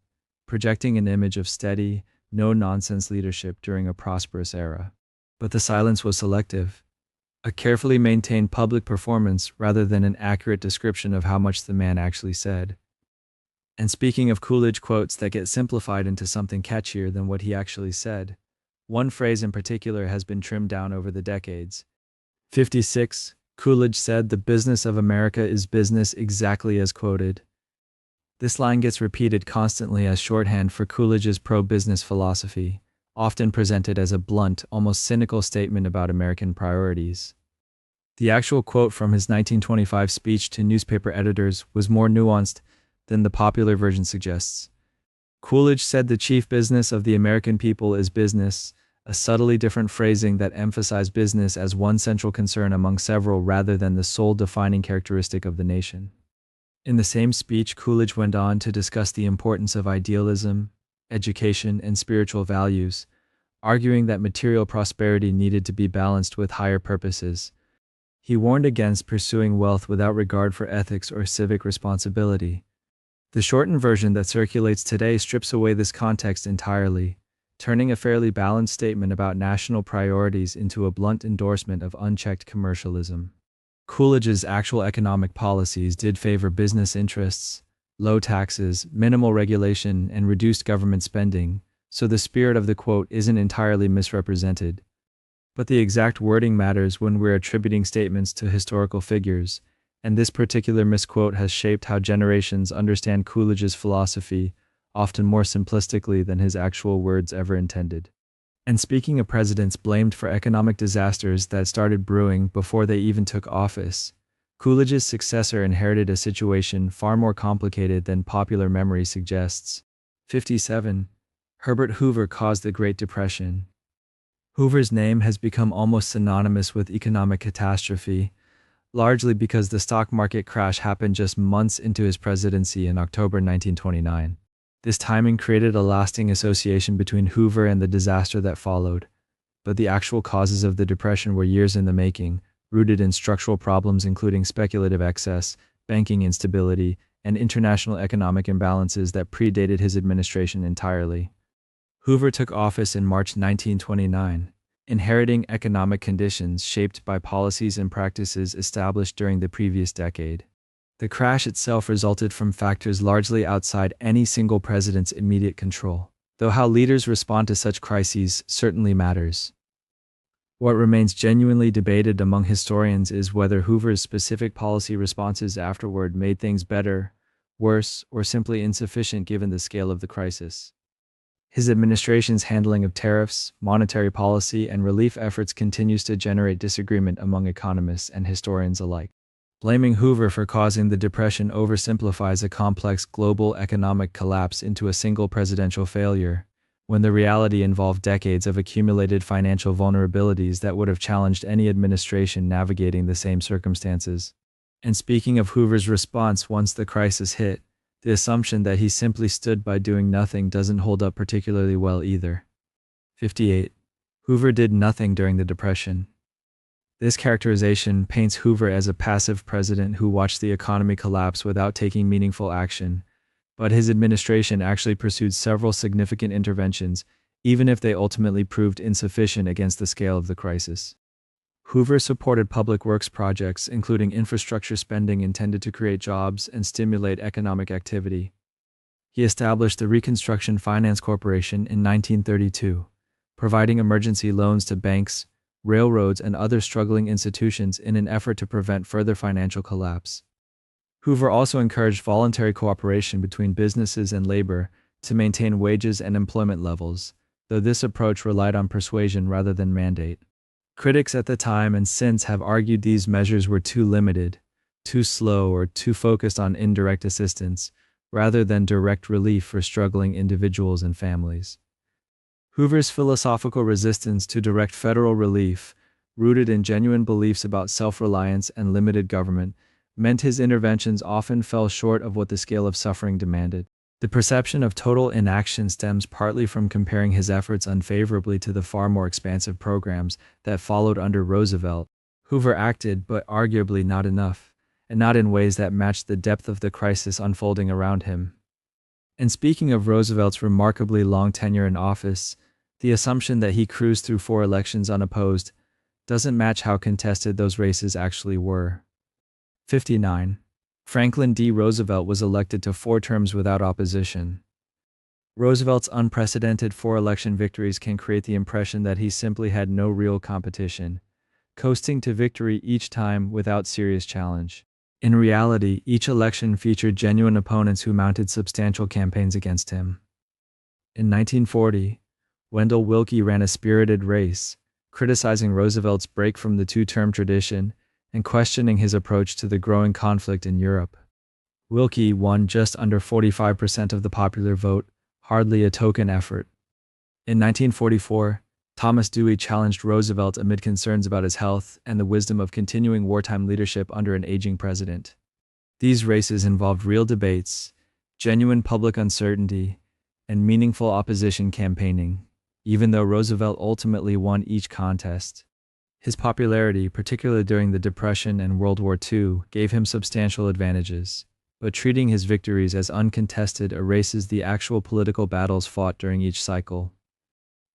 projecting an image of steady, no-nonsense leadership during a prosperous era. But the silence was selective, a carefully maintained public performance rather than an accurate description of how much the man actually said. And speaking of Coolidge quotes that get simplified into something catchier than what he actually said, One phrase in particular has been trimmed down over the decades. 56. Coolidge said the business of America is business exactly as quoted. This line gets repeated constantly as shorthand for Coolidge's pro-business philosophy, often presented as a blunt, almost cynical statement about American priorities. The actual quote from his 1925 speech to newspaper editors was more nuanced than the popular version suggests. Coolidge said the chief business of the American people is business, a subtly different phrasing that emphasized business as one central concern among several rather than the sole defining characteristic of the nation. In the same speech, Coolidge went on to discuss the importance of idealism, education, and spiritual values, arguing that material prosperity needed to be balanced with higher purposes. He warned against pursuing wealth without regard for ethics or civic responsibility. The shortened version that circulates today strips away this context entirely, turning a fairly balanced statement about national priorities into a blunt endorsement of unchecked commercialism. Coolidge's actual economic policies did favor business interests, low taxes, minimal regulation, and reduced government spending, so the spirit of the quote isn't entirely misrepresented. But the exact wording matters when we're attributing statements to historical figures, and this particular misquote has shaped how generations understand Coolidge's philosophy, often more simplistically than his actual words ever intended. And speaking of presidents blamed for economic disasters that started brewing before they even took office, Coolidge's successor inherited a situation far more complicated than popular memory suggests. 57. Herbert Hoover caused the Great Depression. Hoover's name has become almost synonymous with economic catastrophe, largely because the stock market crash happened just months into his presidency in October 1929. This timing created a lasting association between Hoover and the disaster that followed, but the actual causes of the Depression were years in the making, rooted in structural problems including speculative excess, banking instability, and international economic imbalances that predated his administration entirely. Hoover took office in March 1929, inheriting economic conditions shaped by policies and practices established during the previous decade. The crash itself resulted from factors largely outside any single president's immediate control, though how leaders respond to such crises certainly matters. What remains genuinely debated among historians is whether Hoover's specific policy responses afterward made things better, worse, or simply insufficient given the scale of the crisis. His administration's handling of tariffs, monetary policy, and relief efforts continues to generate disagreement among economists and historians alike. Blaming Hoover for causing the Depression oversimplifies a complex global economic collapse into a single presidential failure, when the reality involved decades of accumulated financial vulnerabilities that would have challenged any administration navigating the same circumstances. And speaking of Hoover's response once the crisis hit, the assumption that he simply stood by doing nothing doesn't hold up particularly well either. 58. Hoover did nothing during the Depression. This characterization paints Hoover as a passive president who watched the economy collapse without taking meaningful action, but his administration actually pursued several significant interventions, even if they ultimately proved insufficient against the scale of the crisis. Hoover supported public works projects, including infrastructure spending intended to create jobs and stimulate economic activity. He established the Reconstruction Finance Corporation in 1932, providing emergency loans to banks, railroads, and other struggling institutions in an effort to prevent further financial collapse. Hoover also encouraged voluntary cooperation between businesses and labor to maintain wages and employment levels, though this approach relied on persuasion rather than mandate. Critics at the time and since have argued these measures were too limited, too slow, or too focused on indirect assistance, rather than direct relief for struggling individuals and families. Hoover's philosophical resistance to direct federal relief, rooted in genuine beliefs about self-reliance and limited government, meant his interventions often fell short of what the scale of suffering demanded. The perception of total inaction stems partly from comparing his efforts unfavorably to the far more expansive programs that followed under Roosevelt. Hoover acted, but arguably not enough, and not in ways that matched the depth of the crisis unfolding around him. And speaking of Roosevelt's remarkably long tenure in office, the assumption that he cruised through 4 elections unopposed doesn't match how contested those races actually were. 59. Franklin D. Roosevelt was elected to 4 terms without opposition. Roosevelt's unprecedented four-election victories can create the impression that he simply had no real competition, coasting to victory each time without serious challenge. In reality, each election featured genuine opponents who mounted substantial campaigns against him. In 1940, Wendell Willkie ran a spirited race, criticizing Roosevelt's break from the two-term tradition and questioning his approach to the growing conflict in Europe. Willkie won just under 45% of the popular vote, hardly a token effort. In 1944, Thomas Dewey challenged Roosevelt amid concerns about his health and the wisdom of continuing wartime leadership under an aging president. These races involved real debates, genuine public uncertainty, and meaningful opposition campaigning, even though Roosevelt ultimately won each contest. His popularity, particularly during the Depression and World War II, gave him substantial advantages, but treating his victories as uncontested erases the actual political battles fought during each cycle.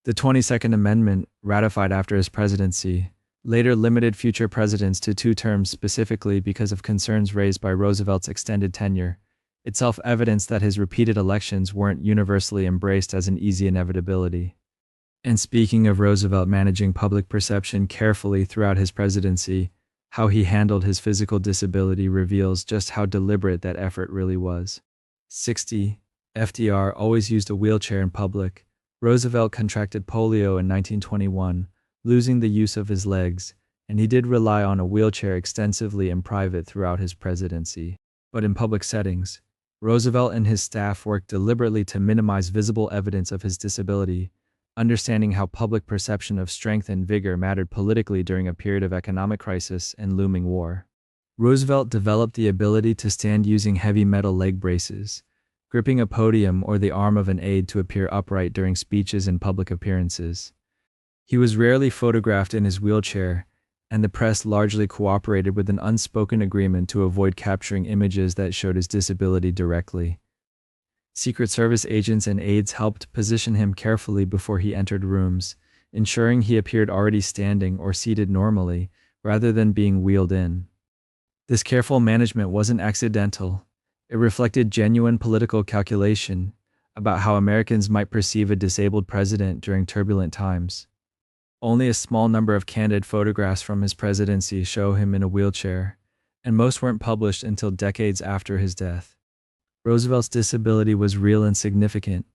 The 22nd Amendment, ratified after his presidency, later limited future presidents to 2 terms specifically because of concerns raised by Roosevelt's extended tenure, itself evidence that his repeated elections weren't universally embraced as an easy inevitability. And speaking of Roosevelt managing public perception carefully throughout his presidency, how he handled his physical disability reveals just how deliberate that effort really was. 60. FDR always used a wheelchair in public. Roosevelt contracted polio in 1921, losing the use of his legs, and he did rely on a wheelchair extensively in private throughout his presidency. But in public settings, Roosevelt and his staff worked deliberately to minimize visible evidence of his disability, understanding how public perception of strength and vigor mattered politically during a period of economic crisis and looming war. Roosevelt developed the ability to stand using heavy metal leg braces, gripping a podium or the arm of an aide to appear upright during speeches and public appearances. He was rarely photographed in his wheelchair, and the press largely cooperated with an unspoken agreement to avoid capturing images that showed his disability directly. Secret Service agents and aides helped position him carefully before he entered rooms, ensuring he appeared already standing or seated normally, rather than being wheeled in. This careful management wasn't accidental. It reflected genuine political calculation about how Americans might perceive a disabled president during turbulent times. Only a small number of candid photographs from his presidency show him in a wheelchair, and most weren't published until decades after his death. Roosevelt's disability was real and significant,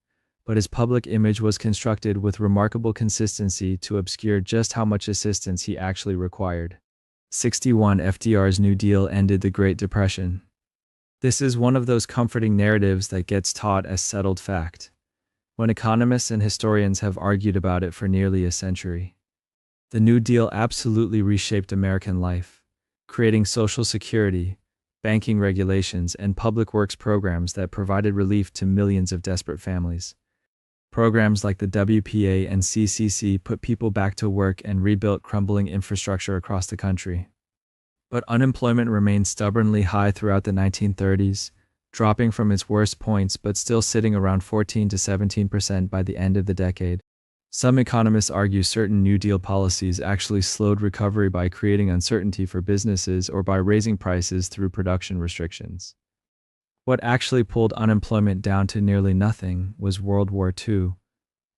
but his public image was constructed with remarkable consistency to obscure just how much assistance he actually required. 61. FDR's New Deal ended the Great Depression. This is one of those comforting narratives that gets taught as settled fact, when economists and historians have argued about it for nearly a century. The New Deal absolutely reshaped American life, creating Social Security, banking regulations, and public works programs that provided relief to millions of desperate families. Programs like the WPA and CCC put people back to work and rebuilt crumbling infrastructure across the country. But unemployment remained stubbornly high throughout the 1930s, dropping from its worst points but still sitting around 14 to 17% by the end of the decade. Some economists argue certain New Deal policies actually slowed recovery by creating uncertainty for businesses or by raising prices through production restrictions. What actually pulled unemployment down to nearly nothing was World War II,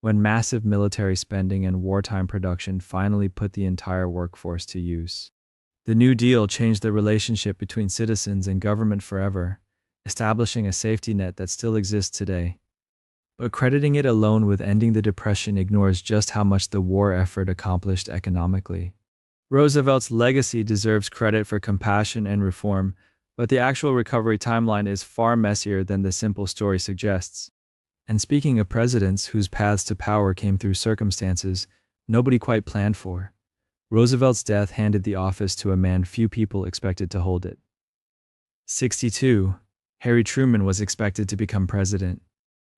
when massive military spending and wartime production finally put the entire workforce to use. The New Deal changed the relationship between citizens and government forever, establishing a safety net that still exists today. But crediting it alone with ending the Depression ignores just how much the war effort accomplished economically. Roosevelt's legacy deserves credit for compassion and reform, but the actual recovery timeline is far messier than the simple story suggests. And speaking of presidents whose paths to power came through circumstances nobody quite planned for, Roosevelt's death handed the office to a man few people expected to hold it. 62. Harry Truman was expected to become president.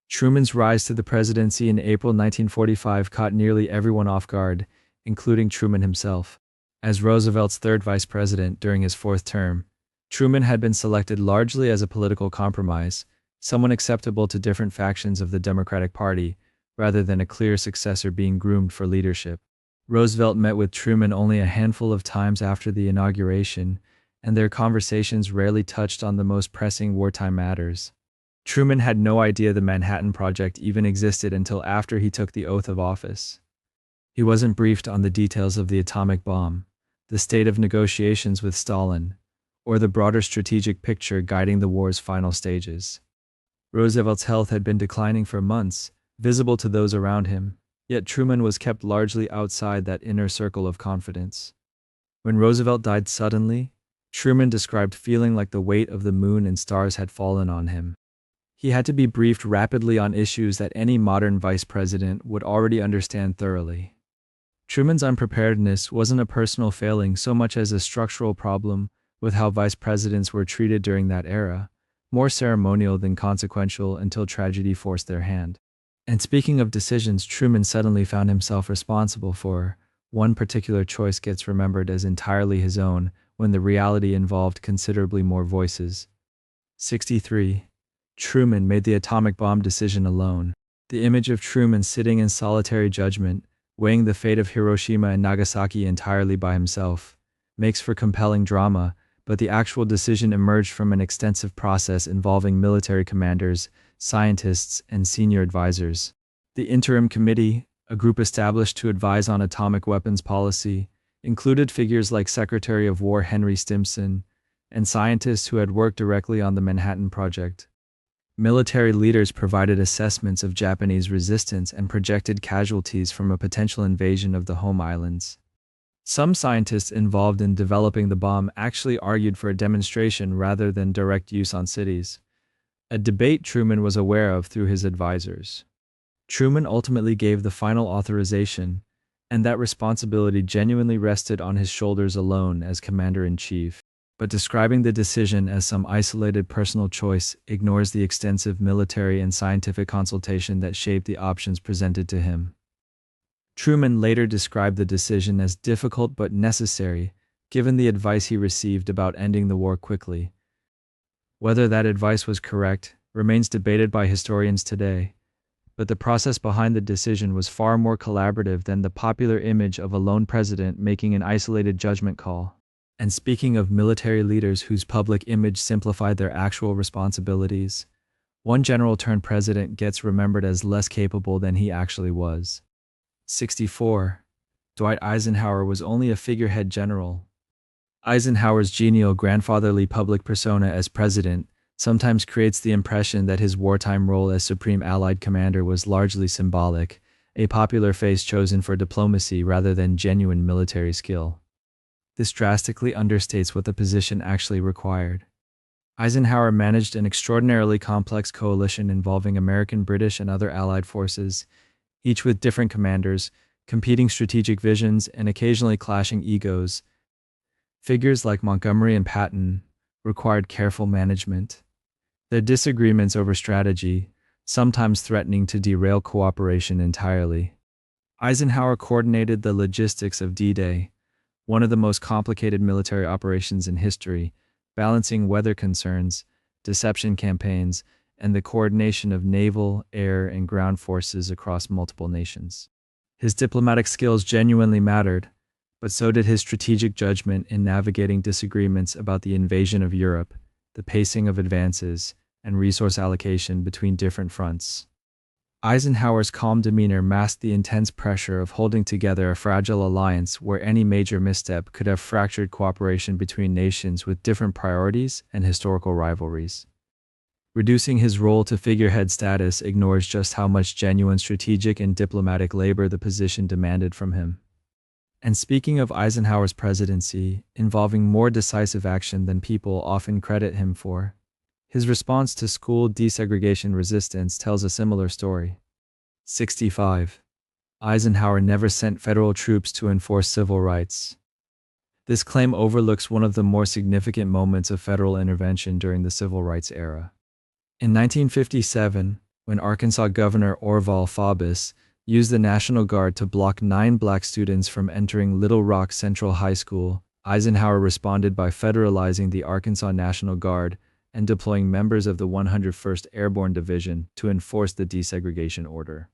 Truman's rise to the presidency in April 1945 caught nearly everyone off guard, including Truman himself. As Roosevelt's third vice president during his 4th term, Truman had been selected largely as a political compromise, someone acceptable to different factions of the Democratic Party, rather than a clear successor being groomed for leadership. Roosevelt met with Truman only a handful of times after the inauguration, and their conversations rarely touched on the most pressing wartime matters. Truman had no idea the Manhattan Project even existed until after he took the oath of office. He wasn't briefed on the details of the atomic bomb, the state of negotiations with Stalin, or the broader strategic picture guiding the war's final stages. Roosevelt's health had been declining for months, visible to those around him, yet Truman was kept largely outside that inner circle of confidence. When Roosevelt died suddenly, Truman described feeling like the weight of the moon and stars had fallen on him. He had to be briefed rapidly on issues that any modern vice president would already understand thoroughly. Truman's unpreparedness wasn't a personal failing so much as a structural problem with how vice presidents were treated during that era, more ceremonial than consequential until tragedy forced their hand. And speaking of decisions Truman suddenly found himself responsible for, one particular choice gets remembered as entirely his own when the reality involved considerably more voices. 63. Truman made the atomic bomb decision alone. The image of Truman sitting in solitary judgment, weighing the fate of Hiroshima and Nagasaki entirely by himself, makes for compelling drama, but the actual decision emerged from an extensive process involving military commanders, scientists, and senior advisors. The Interim Committee, a group established to advise on atomic weapons policy, included figures like Secretary of War Henry Stimson and scientists who had worked directly on the Manhattan Project. Military leaders provided assessments of Japanese resistance and projected casualties from a potential invasion of the home islands. Some scientists involved in developing the bomb actually argued for a demonstration rather than direct use on cities, a debate Truman was aware of through his advisors. Truman ultimately gave the final authorization, and that responsibility genuinely rested on his shoulders alone as commander-in-chief. But describing the decision as some isolated personal choice ignores the extensive military and scientific consultation that shaped the options presented to him. Truman later described the decision as difficult but necessary, given the advice he received about ending the war quickly. Whether that advice was correct remains debated by historians today, but the process behind the decision was far more collaborative than the popular image of a lone president making an isolated judgment call. And speaking of military leaders whose public image simplified their actual responsibilities, one general-turned-president gets remembered as less capable than he actually was. 64. Dwight Eisenhower was only a figurehead general. Eisenhower's genial grandfatherly public persona as president sometimes creates the impression that his wartime role as Supreme Allied Commander was largely symbolic, a popular face chosen for diplomacy rather than genuine military skill. This drastically understates what the position actually required. Eisenhower managed an extraordinarily complex coalition involving American, British, and other Allied forces, each with different commanders, competing strategic visions, and occasionally clashing egos. Figures like Montgomery and Patton required careful management. Their disagreements over strategy, sometimes threatening to derail cooperation entirely. Eisenhower coordinated the logistics of D-Day, one of the most complicated military operations in history, balancing weather concerns, deception campaigns, and the coordination of naval, air, and ground forces across multiple nations. His diplomatic skills genuinely mattered, but so did his strategic judgment in navigating disagreements about the invasion of Europe, the pacing of advances, and resource allocation between different fronts. Eisenhower's calm demeanor masked the intense pressure of holding together a fragile alliance where any major misstep could have fractured cooperation between nations with different priorities and historical rivalries. Reducing his role to figurehead status ignores just how much genuine strategic and diplomatic labor the position demanded from him. And speaking of Eisenhower's presidency, involving more decisive action than people often credit him for, his response to school desegregation resistance tells a similar story. 65. Eisenhower never sent federal troops to enforce civil rights. This claim overlooks one of the more significant moments of federal intervention during the civil rights era. In 1957, when Arkansas Governor Orval Faubus used the National Guard to block 9 black students from entering Little Rock Central High School, Eisenhower responded by federalizing the Arkansas National Guard and deploying members of the 101st Airborne Division to enforce the desegregation order.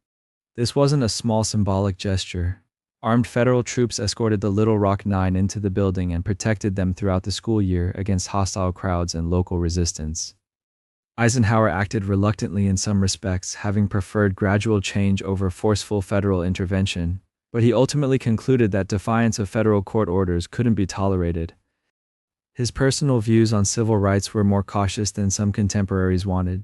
This wasn't a small symbolic gesture. Armed federal troops escorted the Little Rock Nine into the building and protected them throughout the school year against hostile crowds and local resistance. Eisenhower acted reluctantly in some respects, having preferred gradual change over forceful federal intervention, but he ultimately concluded that defiance of federal court orders couldn't be tolerated. His personal views on civil rights were more cautious than some contemporaries wanted,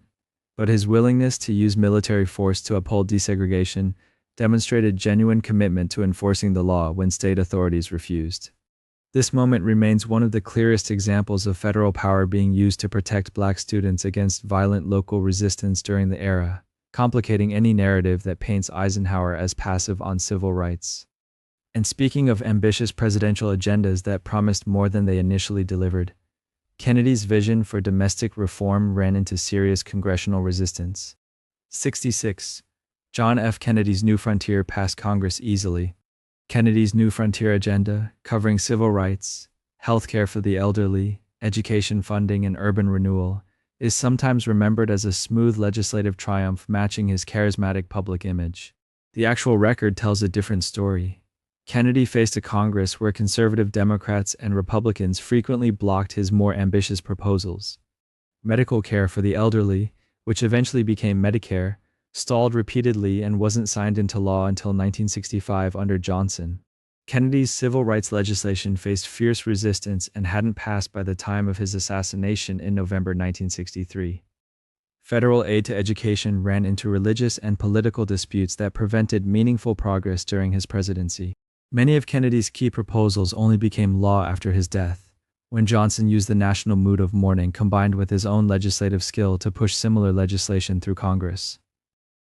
but his willingness to use military force to uphold desegregation demonstrated genuine commitment to enforcing the law when state authorities refused. This moment remains one of the clearest examples of federal power being used to protect black students against violent local resistance during the era, complicating any narrative that paints Eisenhower as passive on civil rights. And speaking of ambitious presidential agendas that promised more than they initially delivered, Kennedy's vision for domestic reform ran into serious congressional resistance. 66. John F. Kennedy's New Frontier passed Congress easily. Kennedy's New Frontier agenda, covering civil rights, healthcare for the elderly, education funding, and urban renewal, is sometimes remembered as a smooth legislative triumph matching his charismatic public image. The actual record tells a different story. Kennedy faced a Congress where conservative Democrats and Republicans frequently blocked his more ambitious proposals. Medical care for the elderly, which eventually became Medicare, stalled repeatedly and wasn't signed into law until 1965 under Johnson. Kennedy's civil rights legislation faced fierce resistance and hadn't passed by the time of his assassination in November 1963. Federal aid to education ran into religious and political disputes that prevented meaningful progress during his presidency. Many of Kennedy's key proposals only became law after his death, when Johnson used the national mood of mourning combined with his own legislative skill to push similar legislation through Congress.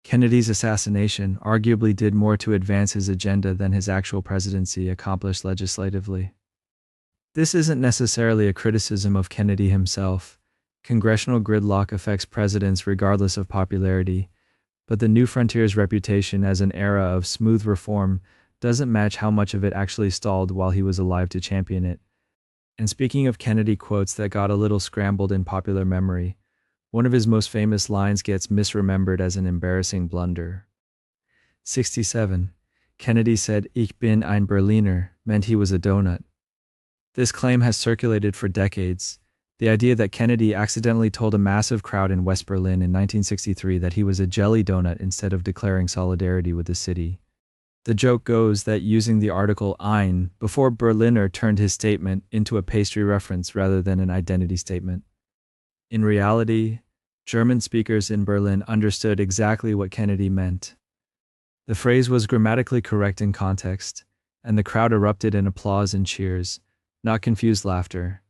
Kennedy's assassination arguably did more to advance his agenda than his actual presidency accomplished legislatively. This isn't necessarily a criticism of Kennedy himself. Congressional gridlock affects presidents regardless of popularity, but the New Frontier's reputation as an era of smooth reform doesn't match how much of it actually stalled while he was alive to champion it. And speaking of Kennedy quotes that got a little scrambled in popular memory, one of his most famous lines gets misremembered as an embarrassing blunder. 67. Kennedy said, "Ich bin ein Berliner," meant he was a donut. This claim has circulated for decades. The idea that Kennedy accidentally told a massive crowd in West Berlin in 1963 that he was a jelly donut instead of declaring solidarity with the city. The joke goes that using the article ein before Berliner turned his statement into a pastry reference rather than an identity statement. In reality, German speakers in Berlin understood exactly what Kennedy meant. The phrase was grammatically correct in context, and the crowd erupted in applause and cheers, not confused laughter.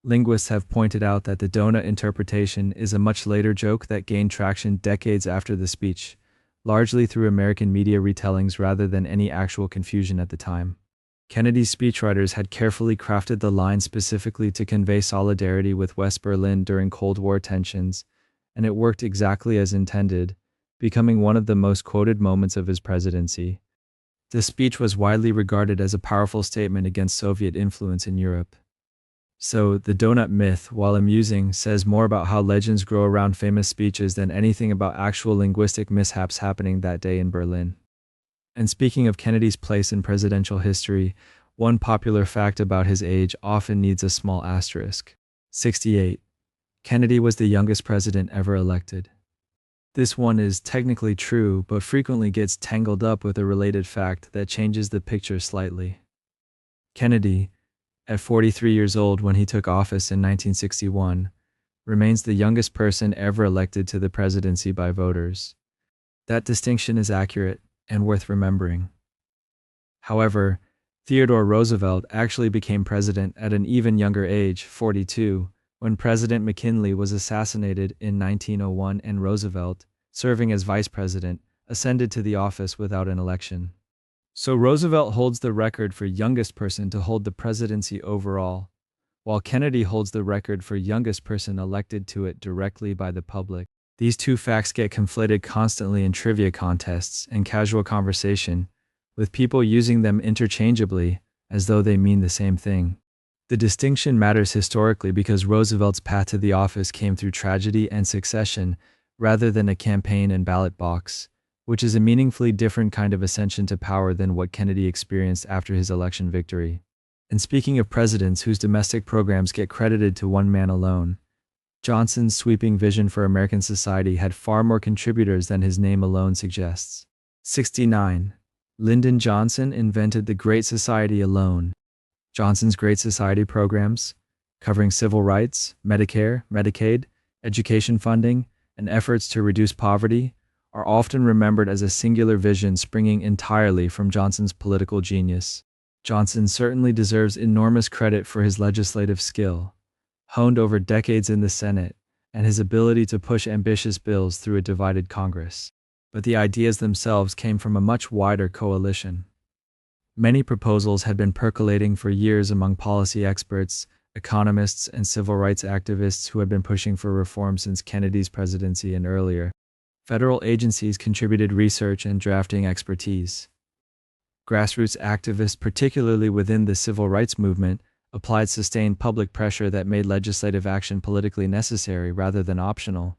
Linguists have pointed out that the donut interpretation is a much later joke that gained traction decades after the speech, largely through American media retellings rather than any actual confusion at the time. Kennedy's speechwriters had carefully crafted the line specifically to convey solidarity with West Berlin during Cold War tensions, and it worked exactly as intended, becoming one of the most quoted moments of his presidency. The speech was widely regarded as a powerful statement against Soviet influence in Europe. So, the donut myth, while amusing, says more about how legends grow around famous speeches than anything about actual linguistic mishaps happening that day in Berlin. And speaking of Kennedy's place in presidential history, one popular fact about his age often needs a small asterisk. 68. Kennedy was the youngest president ever elected. This one is technically true, but frequently gets tangled up with a related fact that changes the picture slightly. Kennedy, at 43 years old when he took office in 1961, remains the youngest person ever elected to the presidency by voters. That distinction is accurate and worth remembering. However, Theodore Roosevelt actually became president at an even younger age, 42, when President McKinley was assassinated in 1901 and Roosevelt, serving as vice president, ascended to the office without an election. So Roosevelt holds the record for youngest person to hold the presidency overall, while Kennedy holds the record for youngest person elected to it directly by the public. These two facts get conflated constantly in trivia contests and casual conversation, with people using them interchangeably as though they mean the same thing. The distinction matters historically because Roosevelt's path to the office came through tragedy and succession rather than a campaign and ballot box, which is a meaningfully different kind of ascension to power than what Kennedy experienced after his election victory. And speaking of presidents whose domestic programs get credited to one man alone, Johnson's sweeping vision for American society had far more contributors than his name alone suggests. 69. Lyndon Johnson invented the Great Society alone. Johnson's Great Society programs, covering civil rights, Medicare, Medicaid, education funding, and efforts to reduce poverty, are often remembered as a singular vision springing entirely from Johnson's political genius. Johnson certainly deserves enormous credit for his legislative skill, honed over decades in the Senate, and his ability to push ambitious bills through a divided Congress. But the ideas themselves came from a much wider coalition. Many proposals had been percolating for years among policy experts, economists, and civil rights activists who had been pushing for reform since Kennedy's presidency and earlier. Federal agencies contributed research and drafting expertise. Grassroots activists, particularly within the civil rights movement, applied sustained public pressure that made legislative action politically necessary rather than optional.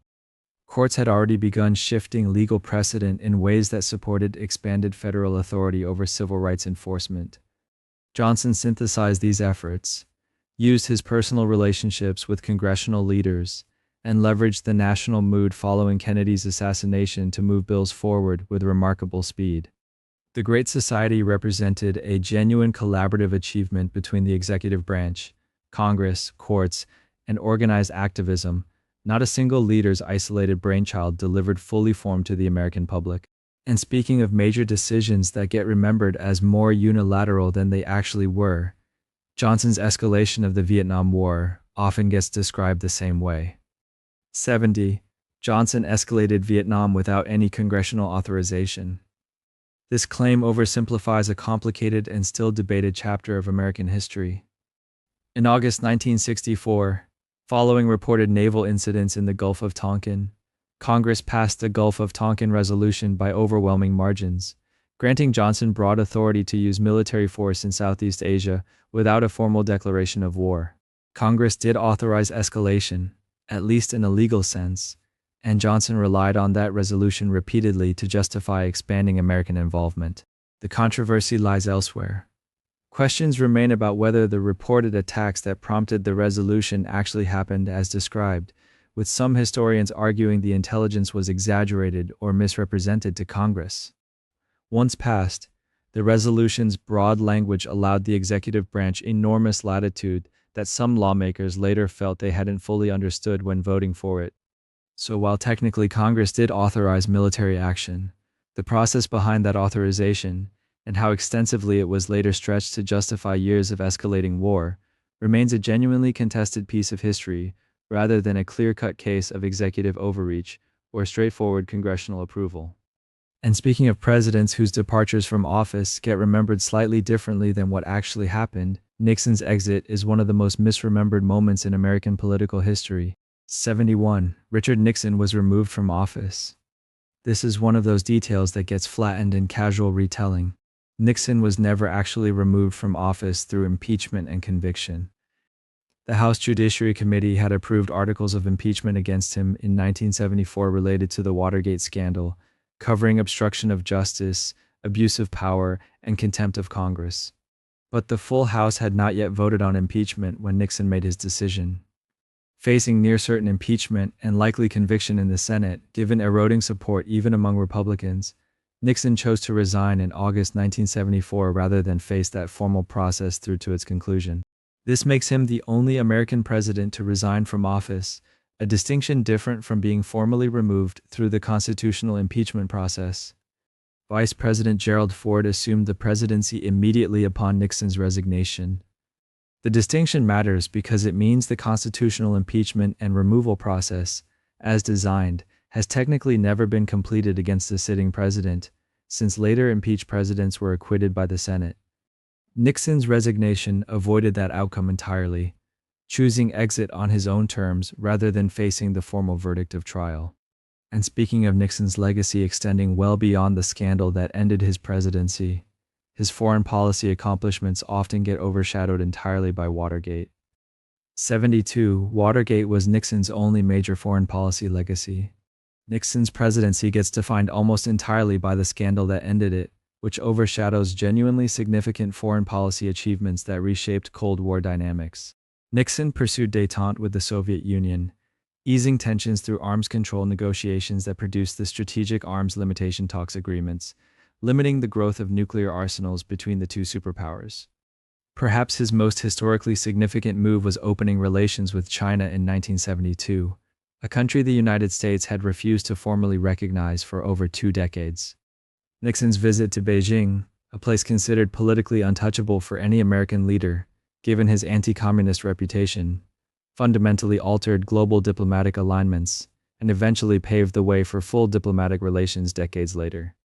Courts had already begun shifting legal precedent in ways that supported expanded federal authority over civil rights enforcement. Johnson synthesized these efforts, used his personal relationships with congressional leaders, and leveraged the national mood following Kennedy's assassination to move bills forward with remarkable speed. The Great Society represented a genuine collaborative achievement between the executive branch, Congress, courts, and organized activism. Not a single leader's isolated brainchild delivered fully formed to the American public. And speaking of major decisions that get remembered as more unilateral than they actually were, Johnson's escalation of the Vietnam War often gets described the same way. 70. Johnson escalated Vietnam without any congressional authorization. This claim oversimplifies a complicated and still debated chapter of American history. In August 1964, following reported naval incidents in the Gulf of Tonkin, Congress passed the Gulf of Tonkin Resolution by overwhelming margins, granting Johnson broad authority to use military force in Southeast Asia without a formal declaration of war. Congress did authorize escalation, at least in a legal sense, and Johnson relied on that resolution repeatedly to justify expanding American involvement. The controversy lies elsewhere. Questions remain about whether the reported attacks that prompted the resolution actually happened as described, with some historians arguing the intelligence was exaggerated or misrepresented to Congress. Once passed, the resolution's broad language allowed the executive branch enormous latitude that some lawmakers later felt they hadn't fully understood when voting for it. So while technically Congress did authorize military action, the process behind that authorization, and how extensively it was later stretched to justify years of escalating war, remains a genuinely contested piece of history rather than a clear-cut case of executive overreach or straightforward congressional approval. And speaking of presidents whose departures from office get remembered slightly differently than what actually happened, Nixon's exit is one of the most misremembered moments in American political history. 71. Richard Nixon was removed from office. This is one of those details that gets flattened in casual retelling. Nixon was never actually removed from office through impeachment and conviction. The House Judiciary Committee had approved articles of impeachment against him in 1974 related to the Watergate scandal, covering obstruction of justice, abuse of power, and contempt of Congress. But the full House had not yet voted on impeachment when Nixon made his decision. Facing near-certain impeachment and likely conviction in the Senate, given eroding support even among Republicans, Nixon chose to resign in August 1974 rather than face that formal process through to its conclusion. This makes him the only American president to resign from office, a distinction different from being formally removed through the constitutional impeachment process. Vice President Gerald Ford assumed the presidency immediately upon Nixon's resignation. The distinction matters because it means the constitutional impeachment and removal process, as designed, has technically never been completed against the sitting president, since later impeached presidents were acquitted by the Senate. Nixon's resignation avoided that outcome entirely, choosing exit on his own terms rather than facing the formal verdict of trial. And speaking of Nixon's legacy extending well beyond the scandal that ended his presidency, his foreign policy accomplishments often get overshadowed entirely by Watergate. 72. Watergate was Nixon's only major foreign policy legacy. Nixon's presidency gets defined almost entirely by the scandal that ended it, which overshadows genuinely significant foreign policy achievements that reshaped Cold War dynamics. Nixon pursued détente with the Soviet Union, easing tensions through arms control negotiations that produced the Strategic Arms Limitation Talks agreements, limiting the growth of nuclear arsenals between the two superpowers. Perhaps his most historically significant move was opening relations with China in 1972, a country the United States had refused to formally recognize for over 2 decades. Nixon's visit to Beijing, a place considered politically untouchable for any American leader, given his anti-communist reputation, fundamentally altered global diplomatic alignments and eventually paved the way for full diplomatic relations decades later.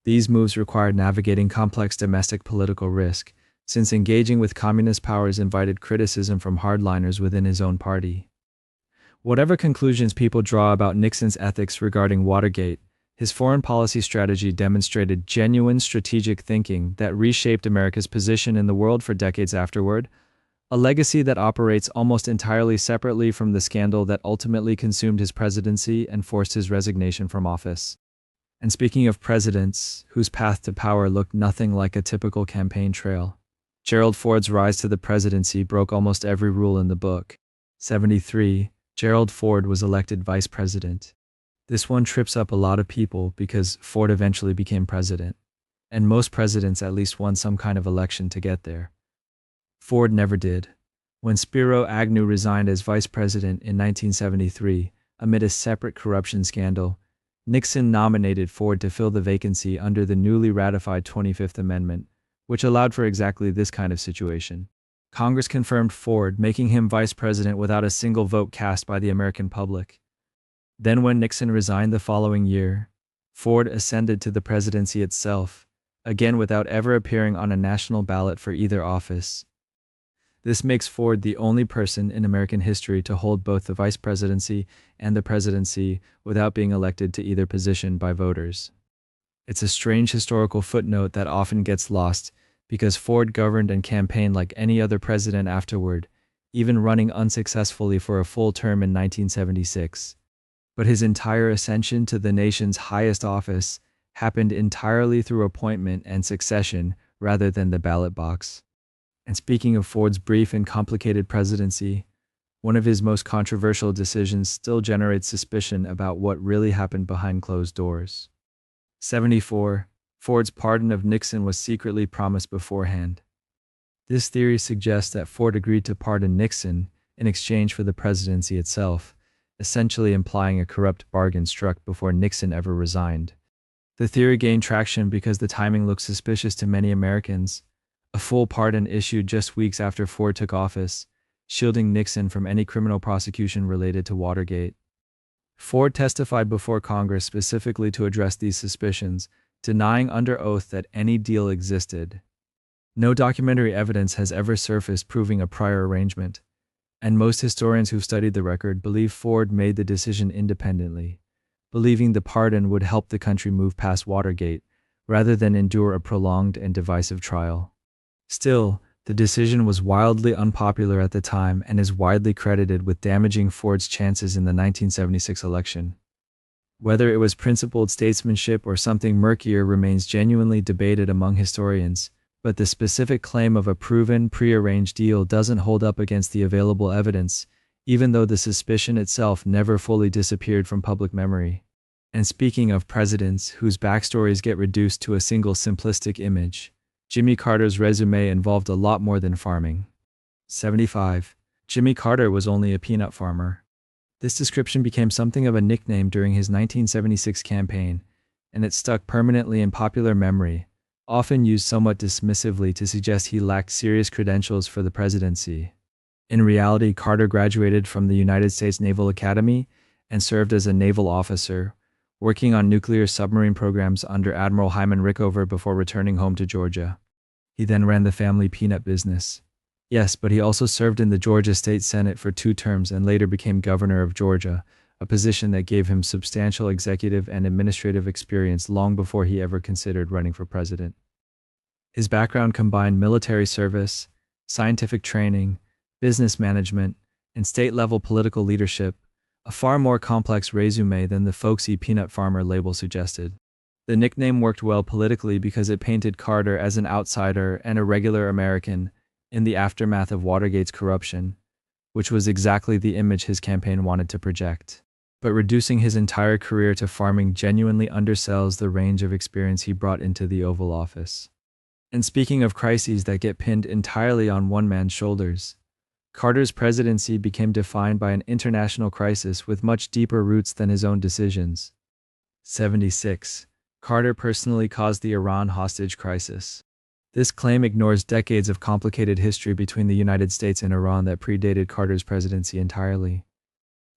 These moves required navigating complex domestic political risk, since engaging with communist powers invited criticism from hardliners within his own party. Whatever conclusions people draw about Nixon's ethics regarding Watergate, his foreign policy strategy demonstrated genuine strategic thinking that reshaped America's position in the world for decades afterward, a legacy that operates almost entirely separately from the scandal that ultimately consumed his presidency and forced his resignation from office. And speaking of presidents, whose path to power looked nothing like a typical campaign trail, Gerald Ford's rise to the presidency broke almost every rule in the book. 73. Gerald Ford was elected vice president. This one trips up a lot of people because Ford eventually became president, and most presidents at least won some kind of election to get there. Ford never did. When Spiro Agnew resigned as vice president in 1973, amid a separate corruption scandal, Nixon nominated Ford to fill the vacancy under the newly ratified 25th Amendment, which allowed for exactly this kind of situation. Congress confirmed Ford, making him vice president without a single vote cast by the American public. Then when Nixon resigned the following year, Ford ascended to the presidency itself, again without ever appearing on a national ballot for either office. This makes Ford the only person in American history to hold both the vice presidency and the presidency without being elected to either position by voters. It's a strange historical footnote that often gets lost because Ford governed and campaigned like any other president afterward, even running unsuccessfully for a full term in 1976. But his entire ascension to the nation's highest office happened entirely through appointment and succession rather than the ballot box. And speaking of Ford's brief and complicated presidency, one of his most controversial decisions still generates suspicion about what really happened behind closed doors. 74. Ford's pardon of Nixon was secretly promised beforehand. This theory suggests that Ford agreed to pardon Nixon in exchange for the presidency itself, essentially implying a corrupt bargain struck before Nixon ever resigned. The theory gained traction because the timing looked suspicious to many Americans. A full pardon issued just weeks after Ford took office, shielding Nixon from any criminal prosecution related to Watergate. Ford testified before Congress specifically to address these suspicions, denying under oath that any deal existed. No documentary evidence has ever surfaced proving a prior arrangement, and most historians who've studied the record believe Ford made the decision independently, believing the pardon would help the country move past Watergate, rather than endure a prolonged and divisive trial. Still, the decision was wildly unpopular at the time and is widely credited with damaging Ford's chances in the 1976 election. Whether it was principled statesmanship or something murkier remains genuinely debated among historians, but the specific claim of a proven, prearranged deal doesn't hold up against the available evidence, even though the suspicion itself never fully disappeared from public memory. And speaking of presidents whose backstories get reduced to a single simplistic image, Jimmy Carter's resume involved a lot more than farming. 75. Jimmy Carter was only a peanut farmer. This description became something of a nickname during his 1976 campaign, and it stuck permanently in popular memory, often used somewhat dismissively to suggest he lacked serious credentials for the presidency. In reality, Carter graduated from the United States Naval Academy and served as a naval officer, working on nuclear submarine programs under Admiral Hyman Rickover before returning home to Georgia. He then ran the family peanut business. Yes, but he also served in the Georgia State Senate for 2 terms and later became governor of Georgia, a position that gave him substantial executive and administrative experience long before he ever considered running for president. His background combined military service, scientific training, business management, and state-level political leadership, a far more complex resume than the folksy peanut farmer label suggested. The nickname worked well politically because it painted Carter as an outsider and a regular American in the aftermath of Watergate's corruption, which was exactly the image his campaign wanted to project. But reducing his entire career to farming genuinely undersells the range of experience he brought into the Oval Office. And speaking of crises that get pinned entirely on one man's shoulders, Carter's presidency became defined by an international crisis with much deeper roots than his own decisions. 76. Carter personally caused the Iran hostage crisis. This claim ignores decades of complicated history between the United States and Iran that predated Carter's presidency entirely.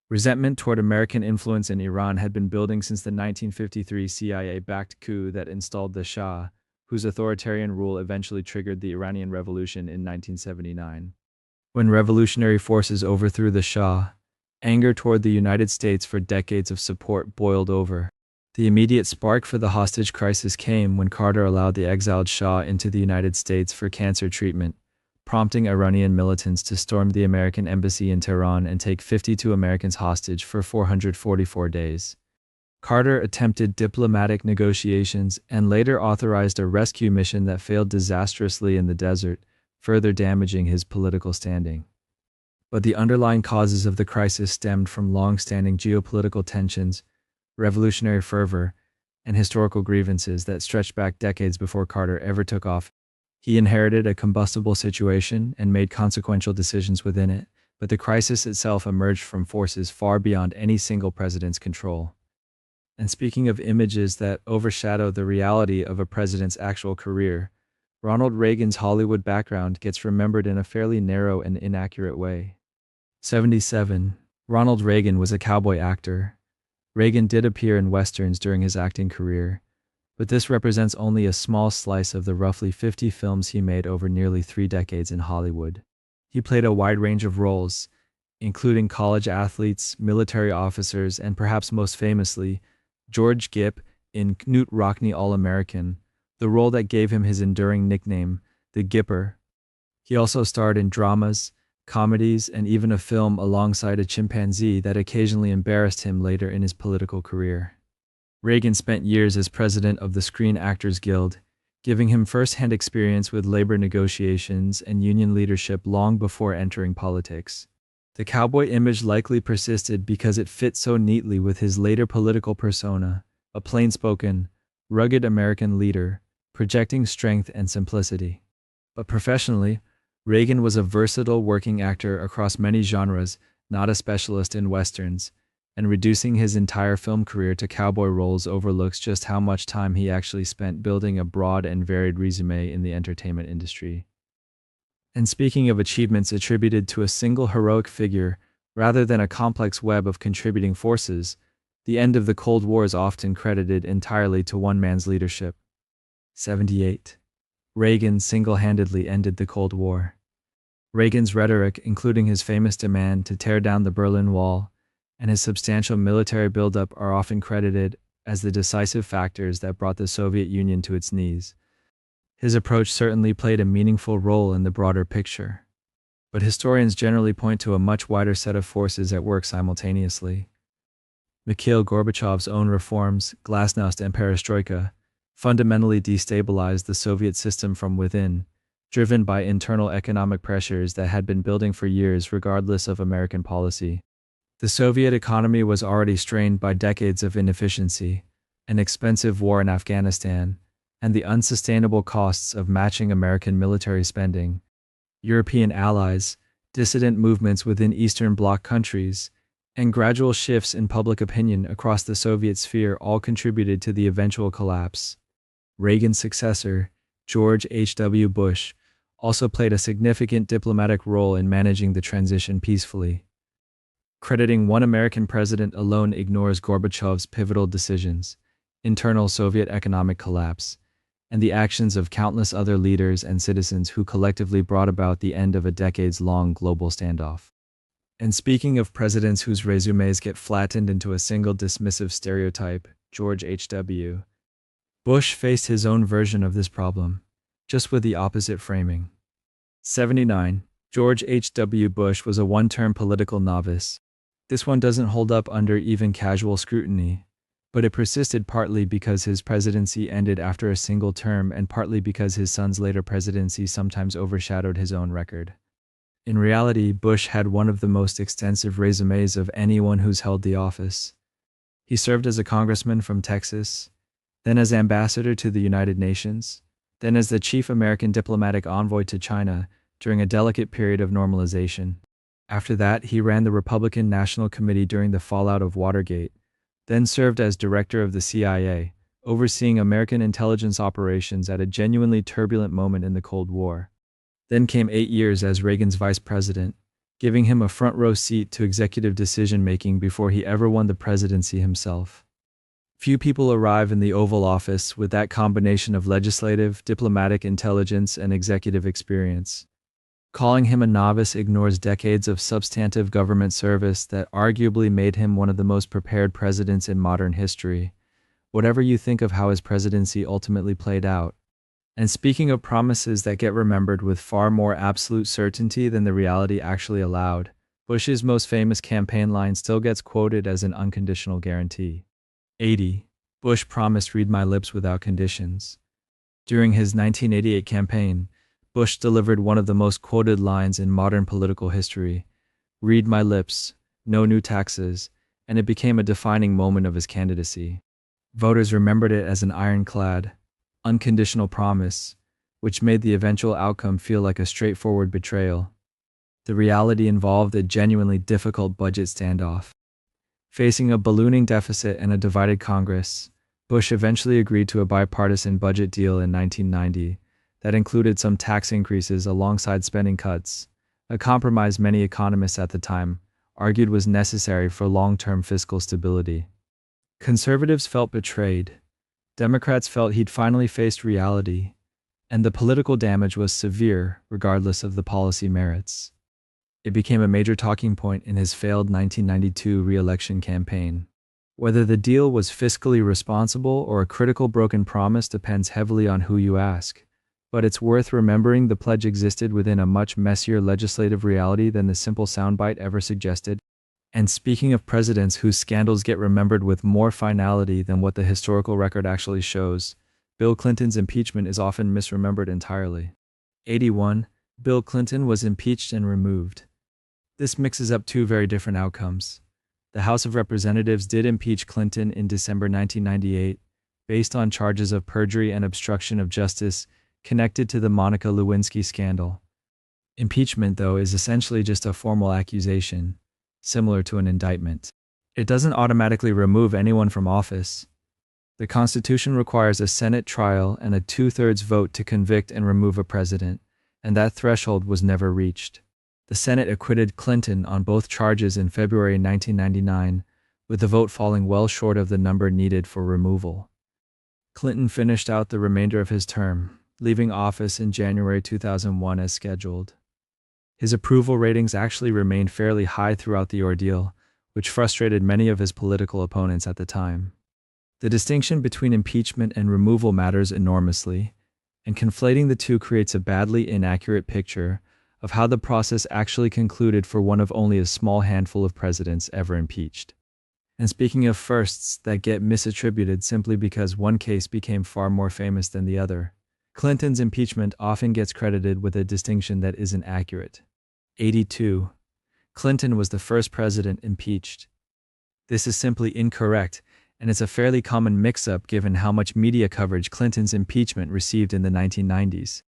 Resentment toward American influence in Iran had been building since the 1953 CIA-backed coup that installed the Shah, whose authoritarian rule eventually triggered the Iranian Revolution in 1979. When revolutionary forces overthrew the Shah, anger toward the United States for decades of support boiled over. The immediate spark for the hostage crisis came when Carter allowed the exiled Shah into the United States for cancer treatment, prompting Iranian militants to storm the American embassy in Tehran and take 52 Americans hostage for 444 days. Carter attempted diplomatic negotiations and later authorized a rescue mission that failed disastrously in the desert, further damaging his political standing. But the underlying causes of the crisis stemmed from long-standing geopolitical tensions, revolutionary fervor, and historical grievances that stretched back decades before Carter ever took office. He inherited a combustible situation and made consequential decisions within it, but the crisis itself emerged from forces far beyond any single president's control. And speaking of images that overshadow the reality of a president's actual career, Ronald Reagan's Hollywood background gets remembered in a fairly narrow and inaccurate way. 77. Ronald Reagan was a cowboy actor. Reagan did appear in westerns during his acting career, but this represents only a small slice of the roughly 50 films he made over nearly 3 decades in Hollywood. He played a wide range of roles, including college athletes, military officers, and perhaps most famously, George Gipp in Knute Rockne All-American, the role that gave him his enduring nickname, the Gipper. He also starred in dramas, comedies, and even a film alongside a chimpanzee that occasionally embarrassed him later in his political career. Reagan spent years as president of the Screen Actors Guild, giving him first-hand experience with labor negotiations and union leadership long before entering politics. The cowboy image likely persisted because it fit so neatly with his later political persona, a plain-spoken, rugged American leader, projecting strength and simplicity. But professionally, Reagan was a versatile working actor across many genres, not a specialist in westerns, and reducing his entire film career to cowboy roles overlooks just how much time he actually spent building a broad and varied resume in the entertainment industry. And speaking of achievements attributed to a single heroic figure rather than a complex web of contributing forces, the end of the Cold War is often credited entirely to one man's leadership. 78. Reagan single-handedly ended the Cold War. Reagan's rhetoric, including his famous demand to tear down the Berlin Wall, and his substantial military buildup are often credited as the decisive factors that brought the Soviet Union to its knees. His approach certainly played a meaningful role in the broader picture, but historians generally point to a much wider set of forces at work simultaneously. Mikhail Gorbachev's own reforms, glasnost and perestroika, fundamentally destabilized the Soviet system from within, driven by internal economic pressures that had been building for years regardless of American policy. The Soviet economy was already strained by decades of inefficiency, an expensive war in Afghanistan, and the unsustainable costs of matching American military spending. European allies, dissident movements within Eastern Bloc countries, and gradual shifts in public opinion across the Soviet sphere all contributed to the eventual collapse. Reagan's successor, George H.W. Bush, also played a significant diplomatic role in managing the transition peacefully. Crediting one American president alone ignores Gorbachev's pivotal decisions, internal Soviet economic collapse, and the actions of countless other leaders and citizens who collectively brought about the end of a decades-long global standoff. And speaking of presidents whose resumes get flattened into a single dismissive stereotype, George H.W. Bush faced his own version of this problem, just with the opposite framing. 79. George H.W. Bush was a one-term political novice. This one doesn't hold up under even casual scrutiny, but it persisted partly because his presidency ended after a single term and partly because his son's later presidency sometimes overshadowed his own record. In reality, Bush had one of the most extensive resumes of anyone who's held the office. He served as a congressman from Texas, then as ambassador to the United Nations, then as the chief American diplomatic envoy to China during a delicate period of normalization. After that, he ran the Republican National Committee during the fallout of Watergate, then served as director of the CIA, overseeing American intelligence operations at a genuinely turbulent moment in the Cold War. Then came 8 years as Reagan's vice president, giving him a front row seat to executive decision-making before he ever won the presidency himself. Few people arrive in the Oval Office with that combination of legislative, diplomatic intelligence, and executive experience. Calling him a novice ignores decades of substantive government service that arguably made him one of the most prepared presidents in modern history, whatever you think of how his presidency ultimately played out. And speaking of promises that get remembered with far more absolute certainty than the reality actually allowed, Bush's most famous campaign line still gets quoted as an unconditional guarantee. 80. Bush promised "read my lips without conditions." During his 1988 campaign, Bush delivered one of the most quoted lines in modern political history: "Read my lips, no new taxes," and it became a defining moment of his candidacy. Voters remembered it as an ironclad, unconditional promise, which made the eventual outcome feel like a straightforward betrayal. The reality involved a genuinely difficult budget standoff. Facing a ballooning deficit and a divided Congress, Bush eventually agreed to a bipartisan budget deal in 1990 that included some tax increases alongside spending cuts, a compromise many economists at the time argued was necessary for long-term fiscal stability. Conservatives felt betrayed. Democrats felt he'd finally faced reality, and the political damage was severe regardless of the policy merits. It became a major talking point in his failed 1992 re-election campaign. Whether the deal was fiscally responsible or a critical broken promise depends heavily on who you ask, but it's worth remembering the pledge existed within a much messier legislative reality than the simple soundbite ever suggested. And speaking of presidents whose scandals get remembered with more finality than what the historical record actually shows, Bill Clinton's impeachment is often misremembered entirely. 81. Bill Clinton was impeached and removed. This mixes up two very different outcomes. The House of Representatives did impeach Clinton in December 1998, based on charges of perjury and obstruction of justice connected to the Monica Lewinsky scandal. Impeachment, though, is essentially just a formal accusation, similar to an indictment. It doesn't automatically remove anyone from office. The Constitution requires a Senate trial and a 2/3 vote to convict and remove a president, and that threshold was never reached. The Senate acquitted Clinton on both charges in February 1999, with the vote falling well short of the number needed for removal. Clinton finished out the remainder of his term, leaving office in January 2001 as scheduled. His approval ratings actually remained fairly high throughout the ordeal, which frustrated many of his political opponents at the time. The distinction between impeachment and removal matters enormously, and conflating the two creates a badly inaccurate picture of how the process actually concluded for one of only a small handful of presidents ever impeached. And speaking of firsts that get misattributed simply because one case became far more famous than the other, Clinton's impeachment often gets credited with a distinction that isn't accurate. 82. Clinton was the first president impeached. This is simply incorrect, and it's a fairly common mix-up given how much media coverage Clinton's impeachment received in the 1990s.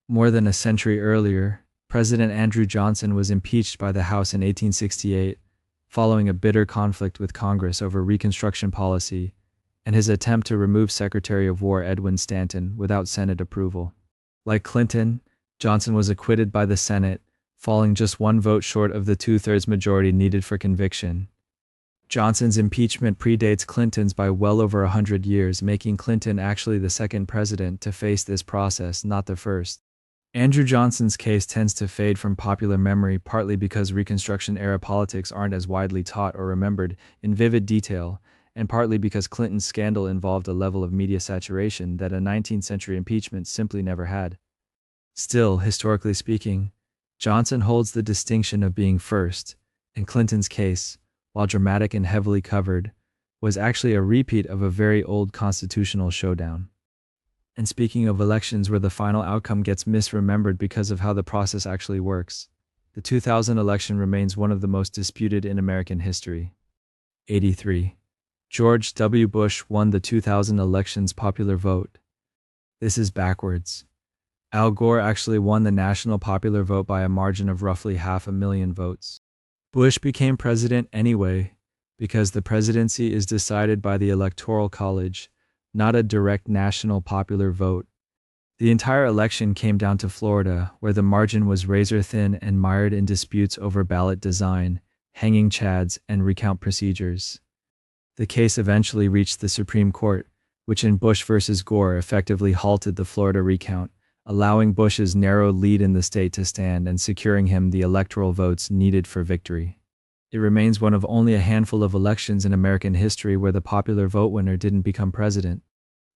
More than a century earlier, President Andrew Johnson was impeached by the House in 1868, following a bitter conflict with Congress over Reconstruction policy and his attempt to remove Secretary of War Edwin Stanton without Senate approval. Like Clinton, Johnson was acquitted by the Senate, falling just one vote short of the 2/3 majority needed for conviction. Johnson's impeachment predates Clinton's by well over 100 years, making Clinton actually the second president to face this process, not the first. Andrew Johnson's case tends to fade from popular memory partly because Reconstruction-era politics aren't as widely taught or remembered in vivid detail, and partly because Clinton's scandal involved a level of media saturation that a 19th century impeachment simply never had. Still, historically speaking, Johnson holds the distinction of being first, and Clinton's case, while dramatic and heavily covered, was actually a repeat of a very old constitutional showdown. And speaking of elections where the final outcome gets misremembered because of how the process actually works, The 2000 election remains one of the most disputed in American history. 83. George W. Bush won the 2000 election's popular vote. This is backwards. Al Gore actually won the national popular vote by a margin of roughly 500,000 votes. Bush became president anyway, because the presidency is decided by the Electoral College, not a direct national popular vote. The entire election came down to Florida, where the margin was razor thin and mired in disputes over ballot design, hanging chads, and recount procedures. The case eventually reached the Supreme Court, which in Bush versus Gore effectively halted the Florida recount, allowing Bush's narrow lead in the state to stand and securing him the electoral votes needed for victory. It remains one of only a handful of elections in American history where the popular vote winner didn't become president.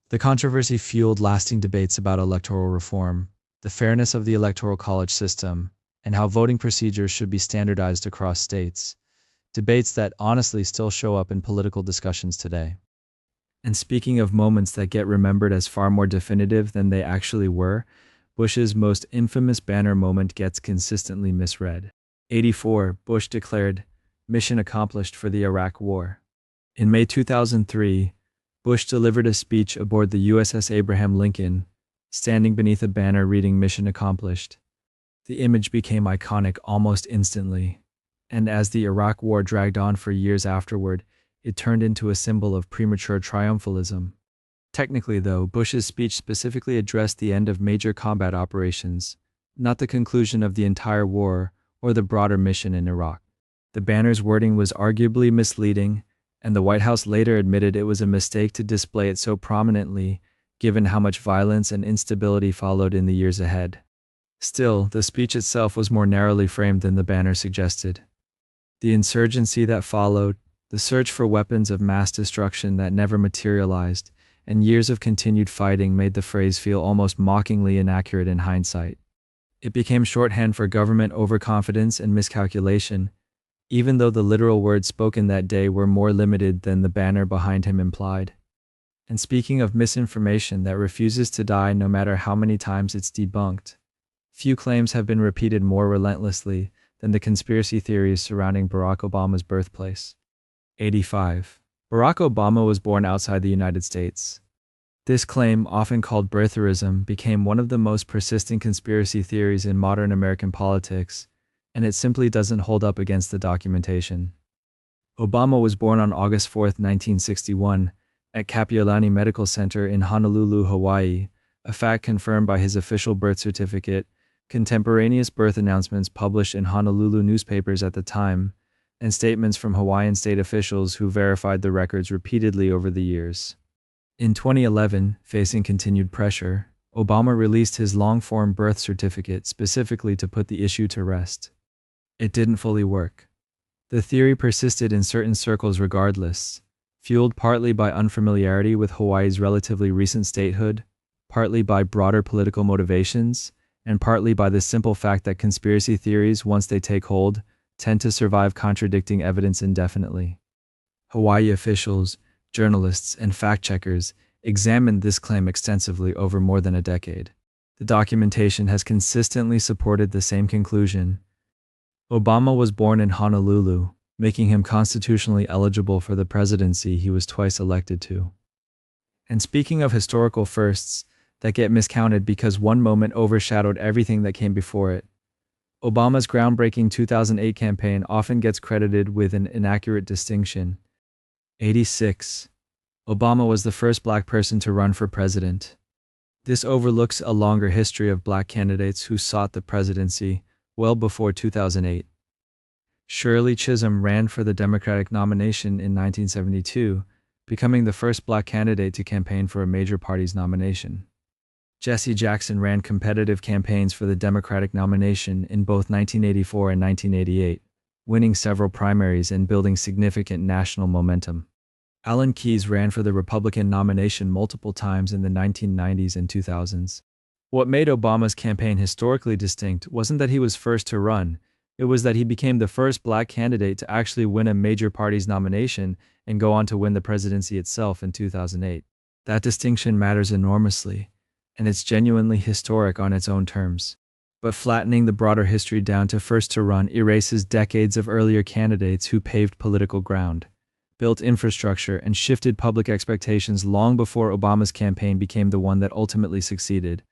The controversy fueled lasting debates about electoral reform, the fairness of the Electoral College system, and how voting procedures should be standardized across states. Debates that honestly still show up in political discussions today. And speaking of moments that get remembered as far more definitive than they actually were, Bush's most infamous banner moment gets consistently misread. 84. Bush declared, "Mission accomplished for the Iraq War." In May 2003, Bush delivered a speech aboard the USS Abraham Lincoln, standing beneath a banner reading "Mission accomplished." The image became iconic almost instantly, and as the Iraq War dragged on for years afterward, it turned into a symbol of premature triumphalism. Technically, though, Bush's speech specifically addressed the end of major combat operations, not the conclusion of the entire war or the broader mission in Iraq. The banner's wording was arguably misleading, and the White House later admitted it was a mistake to display it so prominently, given how much violence and instability followed in the years ahead. Still, the speech itself was more narrowly framed than the banner suggested. The insurgency that followed, the search for weapons of mass destruction that never materialized, and years of continued fighting made the phrase feel almost mockingly inaccurate in hindsight. It became shorthand for government overconfidence and miscalculation, even though the literal words spoken that day were more limited than the banner behind him implied. And speaking of misinformation that refuses to die no matter how many times it's debunked, few claims have been repeated more relentlessly than the conspiracy theories surrounding Barack Obama's birthplace. 85. Barack Obama was born outside the United States. This claim, often called birtherism, became one of the most persistent conspiracy theories in modern American politics, and it simply doesn't hold up against the documentation. Obama was born on August 4, 1961, at Kapiolani Medical Center in Honolulu, Hawaii, a fact confirmed by his official birth certificate, contemporaneous birth announcements published in Honolulu newspapers at the time, and statements from Hawaiian state officials who verified the records repeatedly over the years. In 2011, facing continued pressure, Obama released his long-form birth certificate specifically to put the issue to rest. It didn't fully work. The theory persisted in certain circles regardless, fueled partly by unfamiliarity with Hawaii's relatively recent statehood, partly by broader political motivations, and partly by the simple fact that conspiracy theories, once they take hold, tend to survive contradicting evidence indefinitely. Hawaii officials, journalists, and fact-checkers examined this claim extensively over more than a decade. The documentation has consistently supported the same conclusion. Obama was born in Honolulu, making him constitutionally eligible for the presidency he was twice elected to. And speaking of historical firsts that get miscounted because one moment overshadowed everything that came before it, Obama's groundbreaking 2008 campaign often gets credited with an inaccurate distinction. 86. Obama was the first black person to run for president. This overlooks a longer history of black candidates who sought the presidency well before 2008. Shirley Chisholm ran for the Democratic nomination in 1972, becoming the first black candidate to campaign for a major party's nomination. Jesse Jackson ran competitive campaigns for the Democratic nomination in both 1984 and 1988, winning several primaries and building significant national momentum. Alan Keyes ran for the Republican nomination multiple times in the 1990s and 2000s. What made Obama's campaign historically distinct wasn't that he was first to run, it was that he became the first black candidate to actually win a major party's nomination and go on to win the presidency itself in 2008. That distinction matters enormously, and it's genuinely historic on its own terms. But flattening the broader history down to first to run erases decades of earlier candidates who paved political ground, built infrastructure, and shifted public expectations long before Obama's campaign became the one that ultimately succeeded.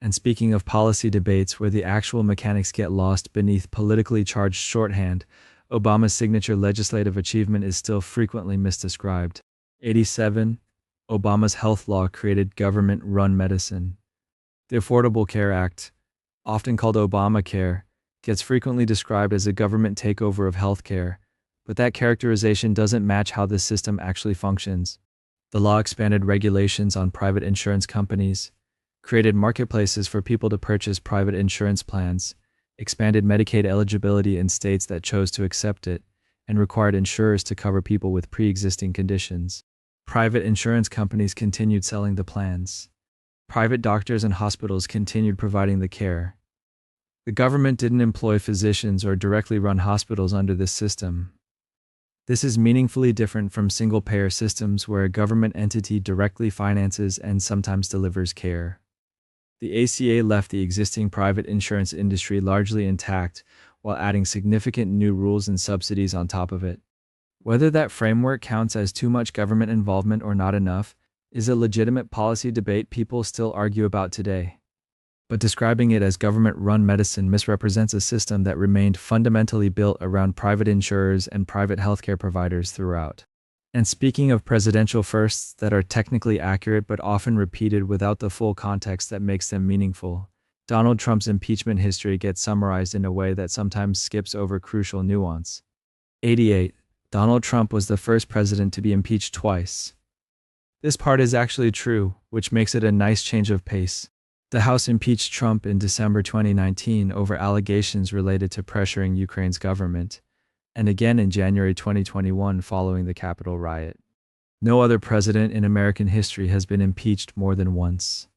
And speaking of policy debates where the actual mechanics get lost beneath politically charged shorthand, Obama's signature legislative achievement is still frequently misdescribed. 87. Obama's health law created government-run medicine. The Affordable Care Act, often called Obamacare, gets frequently described as a government takeover of healthcare, but that characterization doesn't match how the system actually functions. The law expanded regulations on private insurance companies, created marketplaces for people to purchase private insurance plans, expanded Medicaid eligibility in states that chose to accept it, and required insurers to cover people with pre-existing conditions. Private insurance companies continued selling the plans. Private doctors and hospitals continued providing the care. The government didn't employ physicians or directly run hospitals under this system. This is meaningfully different from single-payer systems where a government entity directly finances and sometimes delivers care. The ACA left the existing private insurance industry largely intact while adding significant new rules and subsidies on top of it. Whether that framework counts as too much government involvement or not enough is a legitimate policy debate people still argue about today. But describing it as government-run medicine misrepresents a system that remained fundamentally built around private insurers and private healthcare providers throughout. And speaking of presidential firsts that are technically accurate but often repeated without the full context that makes them meaningful, Donald Trump's impeachment history gets summarized in a way that sometimes skips over crucial nuance. 88. Donald Trump was the first president to be impeached twice. This part is actually true, which makes it a nice change of pace. The House impeached Trump in December 2019 over allegations related to pressuring Ukraine's government, and again in January 2021 following the Capitol riot. No other president in American history has been impeached more than once.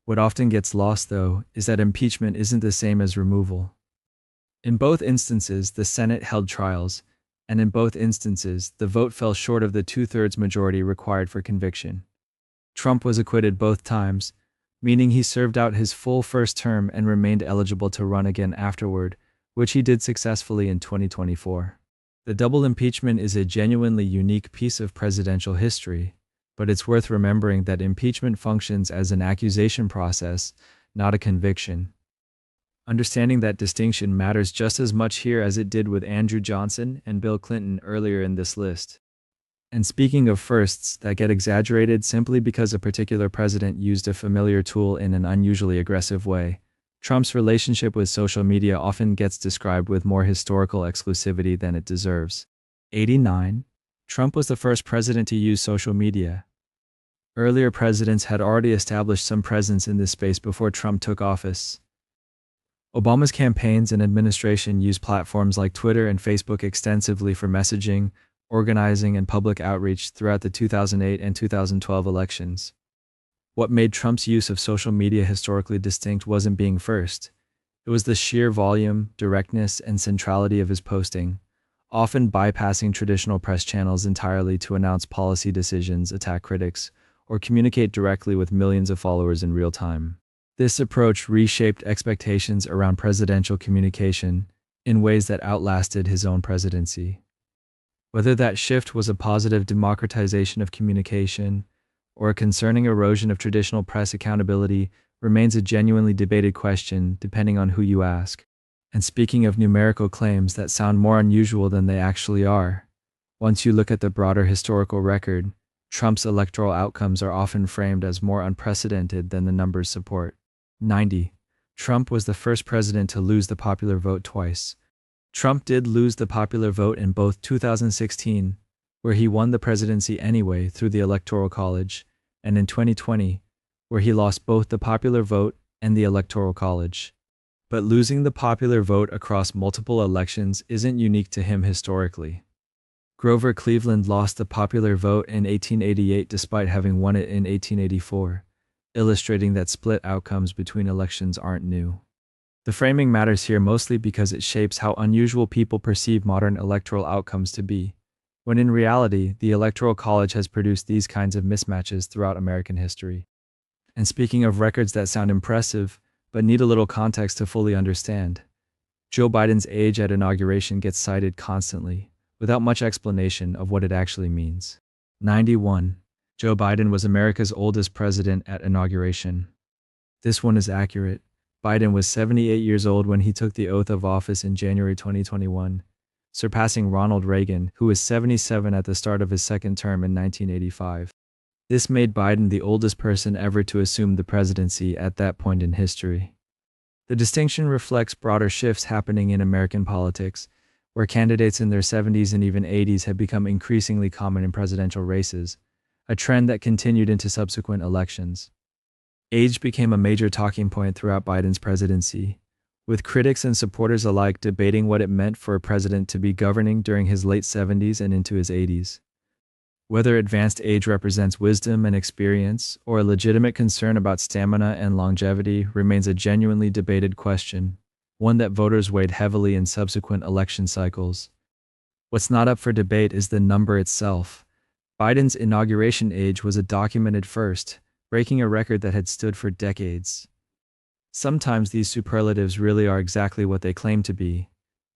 What often gets lost, though, is that impeachment isn't the same as removal. In both instances, the Senate held trials, and in both instances, the vote fell short of the two-thirds majority required for conviction. Trump was acquitted both times, meaning he served out his full first term and remained eligible to run again afterward, which he did successfully in 2024. The double impeachment is a genuinely unique piece of presidential history, but it's worth remembering that impeachment functions as an accusation process, not a conviction. Understanding that distinction matters just as much here as it did with Andrew Johnson and Bill Clinton earlier in this list. And speaking of firsts that get exaggerated simply because a particular president used a familiar tool in an unusually aggressive way, Trump's relationship with social media often gets described with more historical exclusivity than it deserves. 89. Trump was the first president to use social media. Earlier presidents had already established some presence in this space before Trump took office. Obama's campaigns and administration used platforms like Twitter and Facebook extensively for messaging, organizing, and public outreach throughout the 2008 and 2012 elections. What made Trump's use of social media historically distinct wasn't being first. It was the sheer volume, directness, and centrality of his posting, often bypassing traditional press channels entirely to announce policy decisions, attack critics, or communicate directly with millions of followers in real time. This approach reshaped expectations around presidential communication in ways that outlasted his own presidency. Whether that shift was a positive democratization of communication or a concerning erosion of traditional press accountability remains a genuinely debated question depending on who you ask. And speaking of numerical claims that sound more unusual than they actually are, once you look at the broader historical record, Trump's electoral outcomes are often framed as more unprecedented than the numbers support. 90. Trump was the first president to lose the popular vote twice. Trump did lose the popular vote in both 2016, where he won the presidency anyway through the Electoral College, and in 2020, where he lost both the popular vote and the Electoral College. But losing the popular vote across multiple elections isn't unique to him historically. Grover Cleveland lost the popular vote in 1888 despite having won it in 1884, illustrating that split outcomes between elections aren't new. The framing matters here mostly because it shapes how unusual people perceive modern electoral outcomes to be, when in reality, the Electoral College has produced these kinds of mismatches throughout American history. And speaking of records that sound impressive, but need a little context to fully understand. Joe Biden's age at inauguration gets cited constantly, without much explanation of what it actually means. 91. Joe Biden was America's oldest president at inauguration. This one is accurate. Biden was 78 years old when he took the oath of office in January 2021, surpassing Ronald Reagan, who was 77 at the start of his second term in 1985. This made Biden the oldest person ever to assume the presidency at that point in history. The distinction reflects broader shifts happening in American politics, where candidates in their 70s and even 80s have become increasingly common in presidential races, a trend that continued into subsequent elections. Age became a major talking point throughout Biden's presidency, with critics and supporters alike debating what it meant for a president to be governing during his late 70s and into his 80s. Whether advanced age represents wisdom and experience, or a legitimate concern about stamina and longevity, remains a genuinely debated question, one that voters weighed heavily in subsequent election cycles. What's not up for debate is the number itself. Biden's inauguration age was a documented first, breaking a record that had stood for decades. Sometimes these superlatives really are exactly what they claim to be,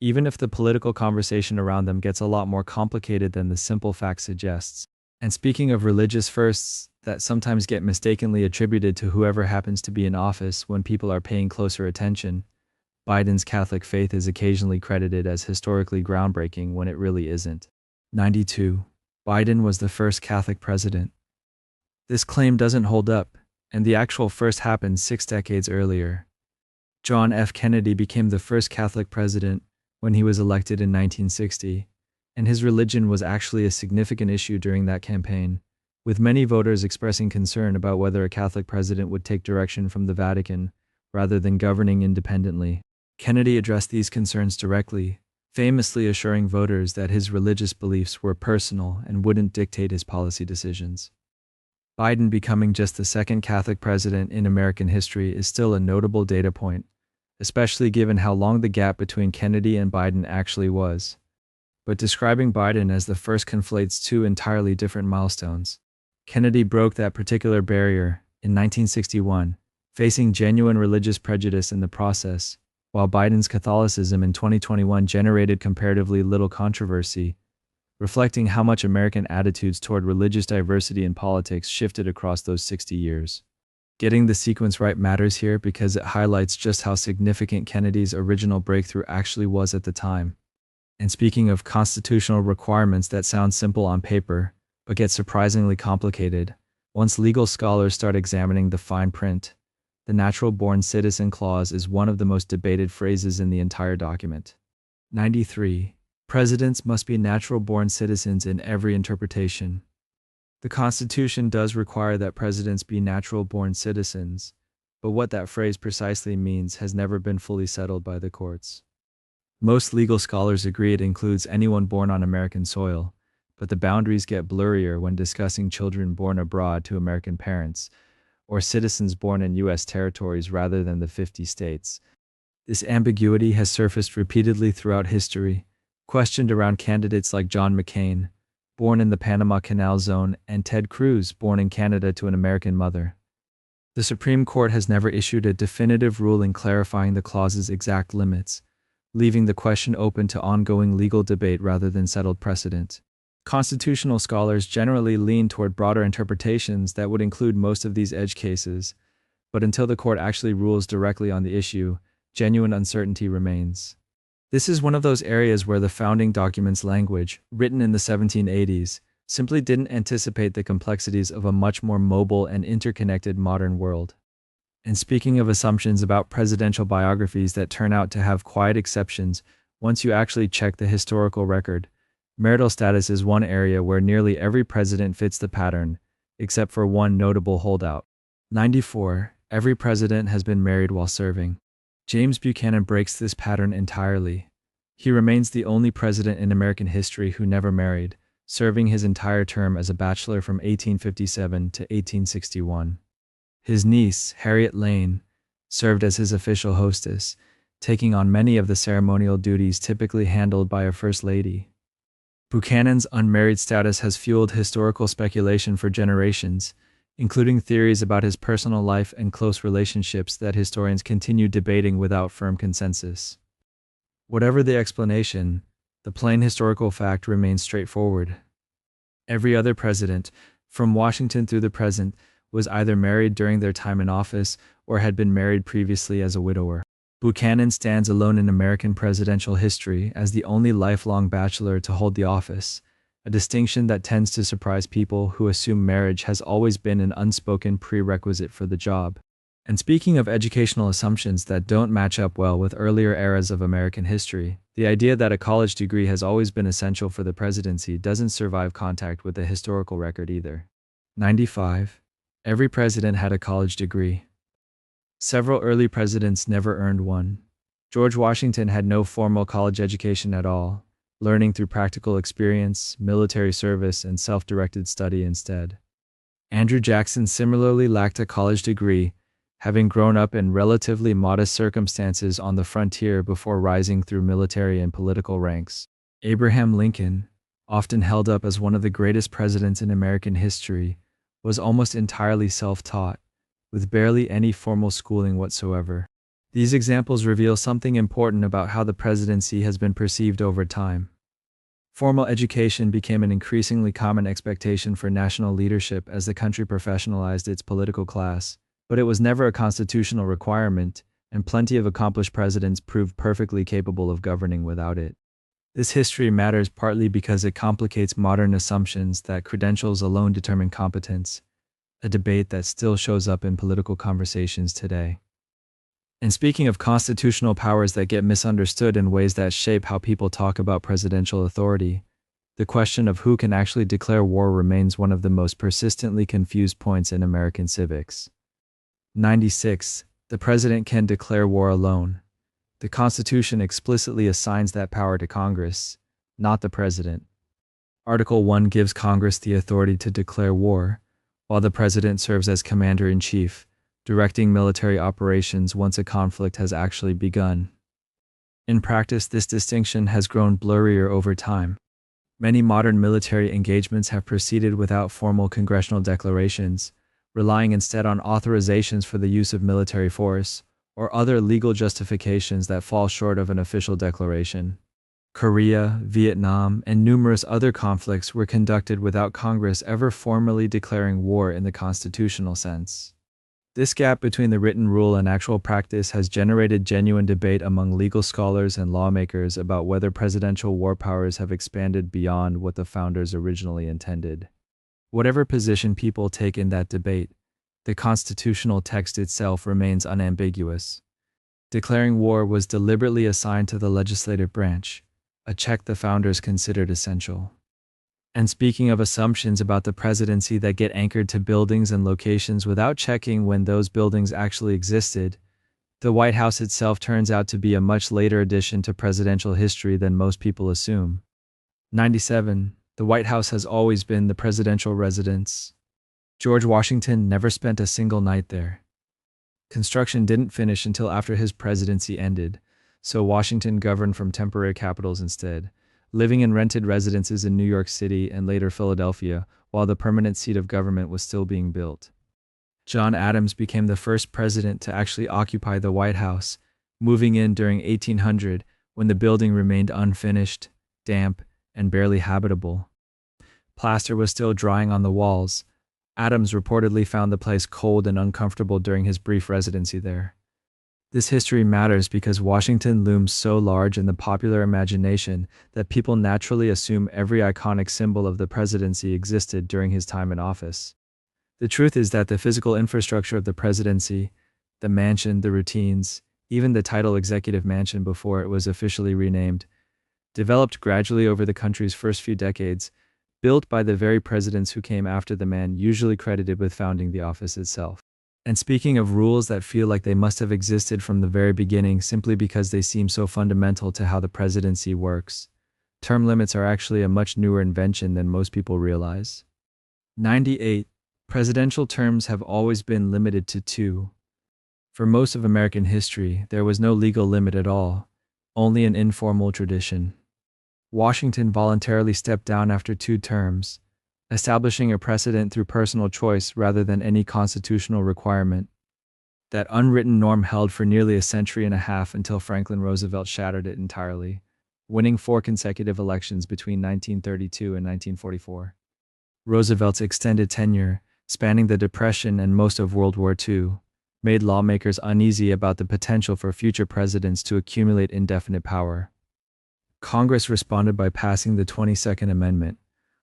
even if the political conversation around them gets a lot more complicated than the simple fact suggests. And speaking of religious firsts that sometimes get mistakenly attributed to whoever happens to be in office when people are paying closer attention, Biden's Catholic faith is occasionally credited as historically groundbreaking when it really isn't. 92. Biden was the first Catholic president. This claim doesn't hold up, and the actual first happened 6 decades earlier. John F. Kennedy became the first Catholic president when he was elected in 1960, and his religion was actually a significant issue during that campaign, with many voters expressing concern about whether a Catholic president would take direction from the Vatican rather than governing independently. Kennedy addressed these concerns directly, famously assuring voters that his religious beliefs were personal and wouldn't dictate his policy decisions. Biden becoming just the second Catholic president in American history is still a notable data point, especially given how long the gap between Kennedy and Biden actually was. But describing Biden as the first conflates two entirely different milestones. Kennedy broke that particular barrier in 1961, facing genuine religious prejudice in the process, while Biden's Catholicism in 2021 generated comparatively little controversy, reflecting how much American attitudes toward religious diversity in politics shifted across those 60 years. Getting the sequence right matters here because it highlights just how significant Kennedy's original breakthrough actually was at the time. And speaking of constitutional requirements that sound simple on paper, but get surprisingly complicated, once legal scholars start examining the fine print, the natural-born citizen clause is one of the most debated phrases in the entire document. 93. Presidents must be natural-born citizens in every interpretation. The Constitution does require that presidents be natural-born citizens, but what that phrase precisely means has never been fully settled by the courts. Most legal scholars agree it includes anyone born on American soil, but the boundaries get blurrier when discussing children born abroad to American parents, or citizens born in U.S. territories rather than the 50 states. This ambiguity has surfaced repeatedly throughout history, questioned around candidates like John McCain, born in the Panama Canal Zone, and Ted Cruz, born in Canada to an American mother. The Supreme Court has never issued a definitive ruling clarifying the clause's exact limits, leaving the question open to ongoing legal debate rather than settled precedent. Constitutional scholars generally lean toward broader interpretations that would include most of these edge cases, but until the court actually rules directly on the issue, genuine uncertainty remains. This is one of those areas where the founding documents' language, written in the 1780s, simply didn't anticipate the complexities of a much more mobile and interconnected modern world. And speaking of assumptions about presidential biographies that turn out to have quiet exceptions once you actually check the historical record, marital status is one area where nearly every president fits the pattern, except for one notable holdout. 94. Every president has been married while serving. James Buchanan breaks this pattern entirely. He remains the only president in American history who never married, serving his entire term as a bachelor from 1857 to 1861. His niece, Harriet Lane, served as his official hostess, taking on many of the ceremonial duties typically handled by a first lady. Buchanan's unmarried status has fueled historical speculation for generations, including theories about his personal life and close relationships that historians continue debating without firm consensus. Whatever the explanation, the plain historical fact remains straightforward. Every other president, from Washington through the present, was either married during their time in office or had been married previously as a widower. Buchanan stands alone in American presidential history as the only lifelong bachelor to hold the office, a distinction that tends to surprise people who assume marriage has always been an unspoken prerequisite for the job. And speaking of educational assumptions that don't match up well with earlier eras of American history, the idea that a college degree has always been essential for the presidency doesn't survive contact with the historical record either. 95. Every president had a college degree. Several early presidents never earned one. George Washington had no formal college education at all, learning through practical experience, military service, and self-directed study instead. Andrew Jackson similarly lacked a college degree, having grown up in relatively modest circumstances on the frontier before rising through military and political ranks. Abraham Lincoln, often held up as one of the greatest presidents in American history, was almost entirely self-taught, with barely any formal schooling whatsoever. These examples reveal something important about how the presidency has been perceived over time. Formal education became an increasingly common expectation for national leadership as the country professionalized its political class, but it was never a constitutional requirement, and plenty of accomplished presidents proved perfectly capable of governing without it. This history matters partly because it complicates modern assumptions that credentials alone determine competence, a debate that still shows up in political conversations today. And speaking of constitutional powers that get misunderstood in ways that shape how people talk about presidential authority, the question of who can actually declare war remains one of the most persistently confused points in American civics. 96. The president can declare war alone. The Constitution explicitly assigns that power to Congress, not the president. Article 1 gives Congress the authority to declare war, while the president serves as commander-in-chief, directing military operations once a conflict has actually begun. In practice, this distinction has grown blurrier over time. Many modern military engagements have proceeded without formal congressional declarations, relying instead on authorizations for the use of military force, or other legal justifications that fall short of an official declaration. Korea, Vietnam, and numerous other conflicts were conducted without Congress ever formally declaring war in the constitutional sense. This gap between the written rule and actual practice has generated genuine debate among legal scholars and lawmakers about whether presidential war powers have expanded beyond what the founders originally intended. Whatever position people take in that debate, the constitutional text itself remains unambiguous. Declaring war was deliberately assigned to the legislative branch, a check the founders considered essential. And speaking of assumptions about the presidency that get anchored to buildings and locations without checking when those buildings actually existed, the White House itself turns out to be a much later addition to presidential history than most people assume. 97. The White House has always been the presidential residence. George Washington never spent a single night there. Construction didn't finish until after his presidency ended, so Washington governed from temporary capitals instead, living in rented residences in New York City and later Philadelphia, while the permanent seat of government was still being built. John Adams became the first president to actually occupy the White House, moving in during 1800 when the building remained unfinished, damp, and barely habitable. Plaster was still drying on the walls. Adams reportedly found the place cold and uncomfortable during his brief residency there. This history matters because Washington looms so large in the popular imagination that people naturally assume every iconic symbol of the presidency existed during his time in office. The truth is that the physical infrastructure of the presidency, the mansion, the routines, even the title Executive Mansion before it was officially renamed, developed gradually over the country's first few decades, built by the very presidents who came after the man usually credited with founding the office itself. And speaking of rules that feel like they must have existed from the very beginning simply because they seem so fundamental to how the presidency works, term limits are actually a much newer invention than most people realize. 98. Presidential terms have always been limited to 2. For most of American history, there was no legal limit at all, only an informal tradition. Washington voluntarily stepped down after 2 terms, establishing a precedent through personal choice rather than any constitutional requirement. That unwritten norm held for nearly a century and a half until Franklin Roosevelt shattered it entirely, winning 4 consecutive elections between 1932 and 1944. Roosevelt's extended tenure, spanning the Depression and most of World War II, made lawmakers uneasy about the potential for future presidents to accumulate indefinite power. Congress responded by passing the 22nd Amendment,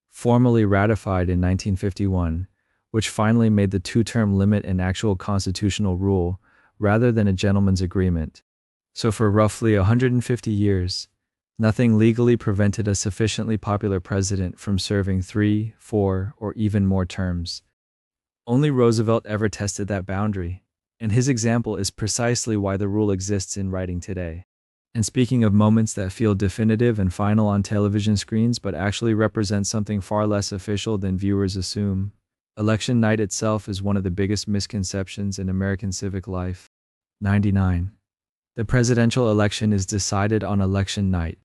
formally ratified in 1951, which finally made the two-term limit an actual constitutional rule rather than a gentleman's agreement. So for roughly 150 years, nothing legally prevented a sufficiently popular president from serving 3, 4, or even more terms. Only Roosevelt ever tested that boundary, and his example is precisely why the rule exists in writing today. And speaking of moments that feel definitive and final on television screens but actually represent something far less official than viewers assume, election night itself is one of the biggest misconceptions in American civic life. 99. The presidential election is decided on election night.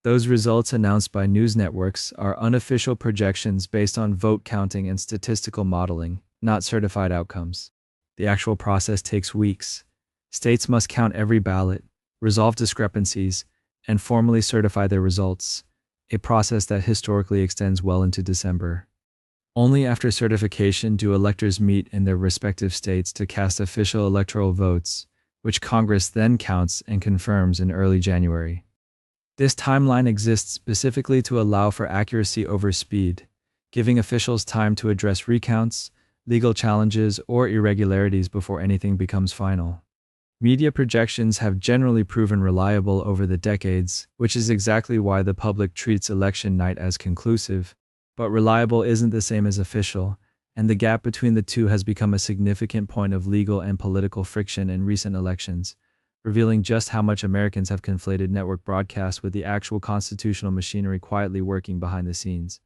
Those results announced by news networks are unofficial projections based on vote counting and statistical modeling, not certified outcomes. The actual process takes weeks. States must count every ballot, resolve discrepancies, and formally certify their results, a process that historically extends well into December. Only after certification do electors meet in their respective states to cast official electoral votes, which Congress then counts and confirms in early January. This timeline exists specifically to allow for accuracy over speed, giving officials time to address recounts, legal challenges, or irregularities before anything becomes final. Media projections have generally proven reliable over the decades, which is exactly why the public treats election night as conclusive. But reliable isn't the same as official, and the gap between the two has become a significant point of legal and political friction in recent elections, revealing just how much Americans have conflated network broadcasts with the actual constitutional machinery quietly working behind the scenes.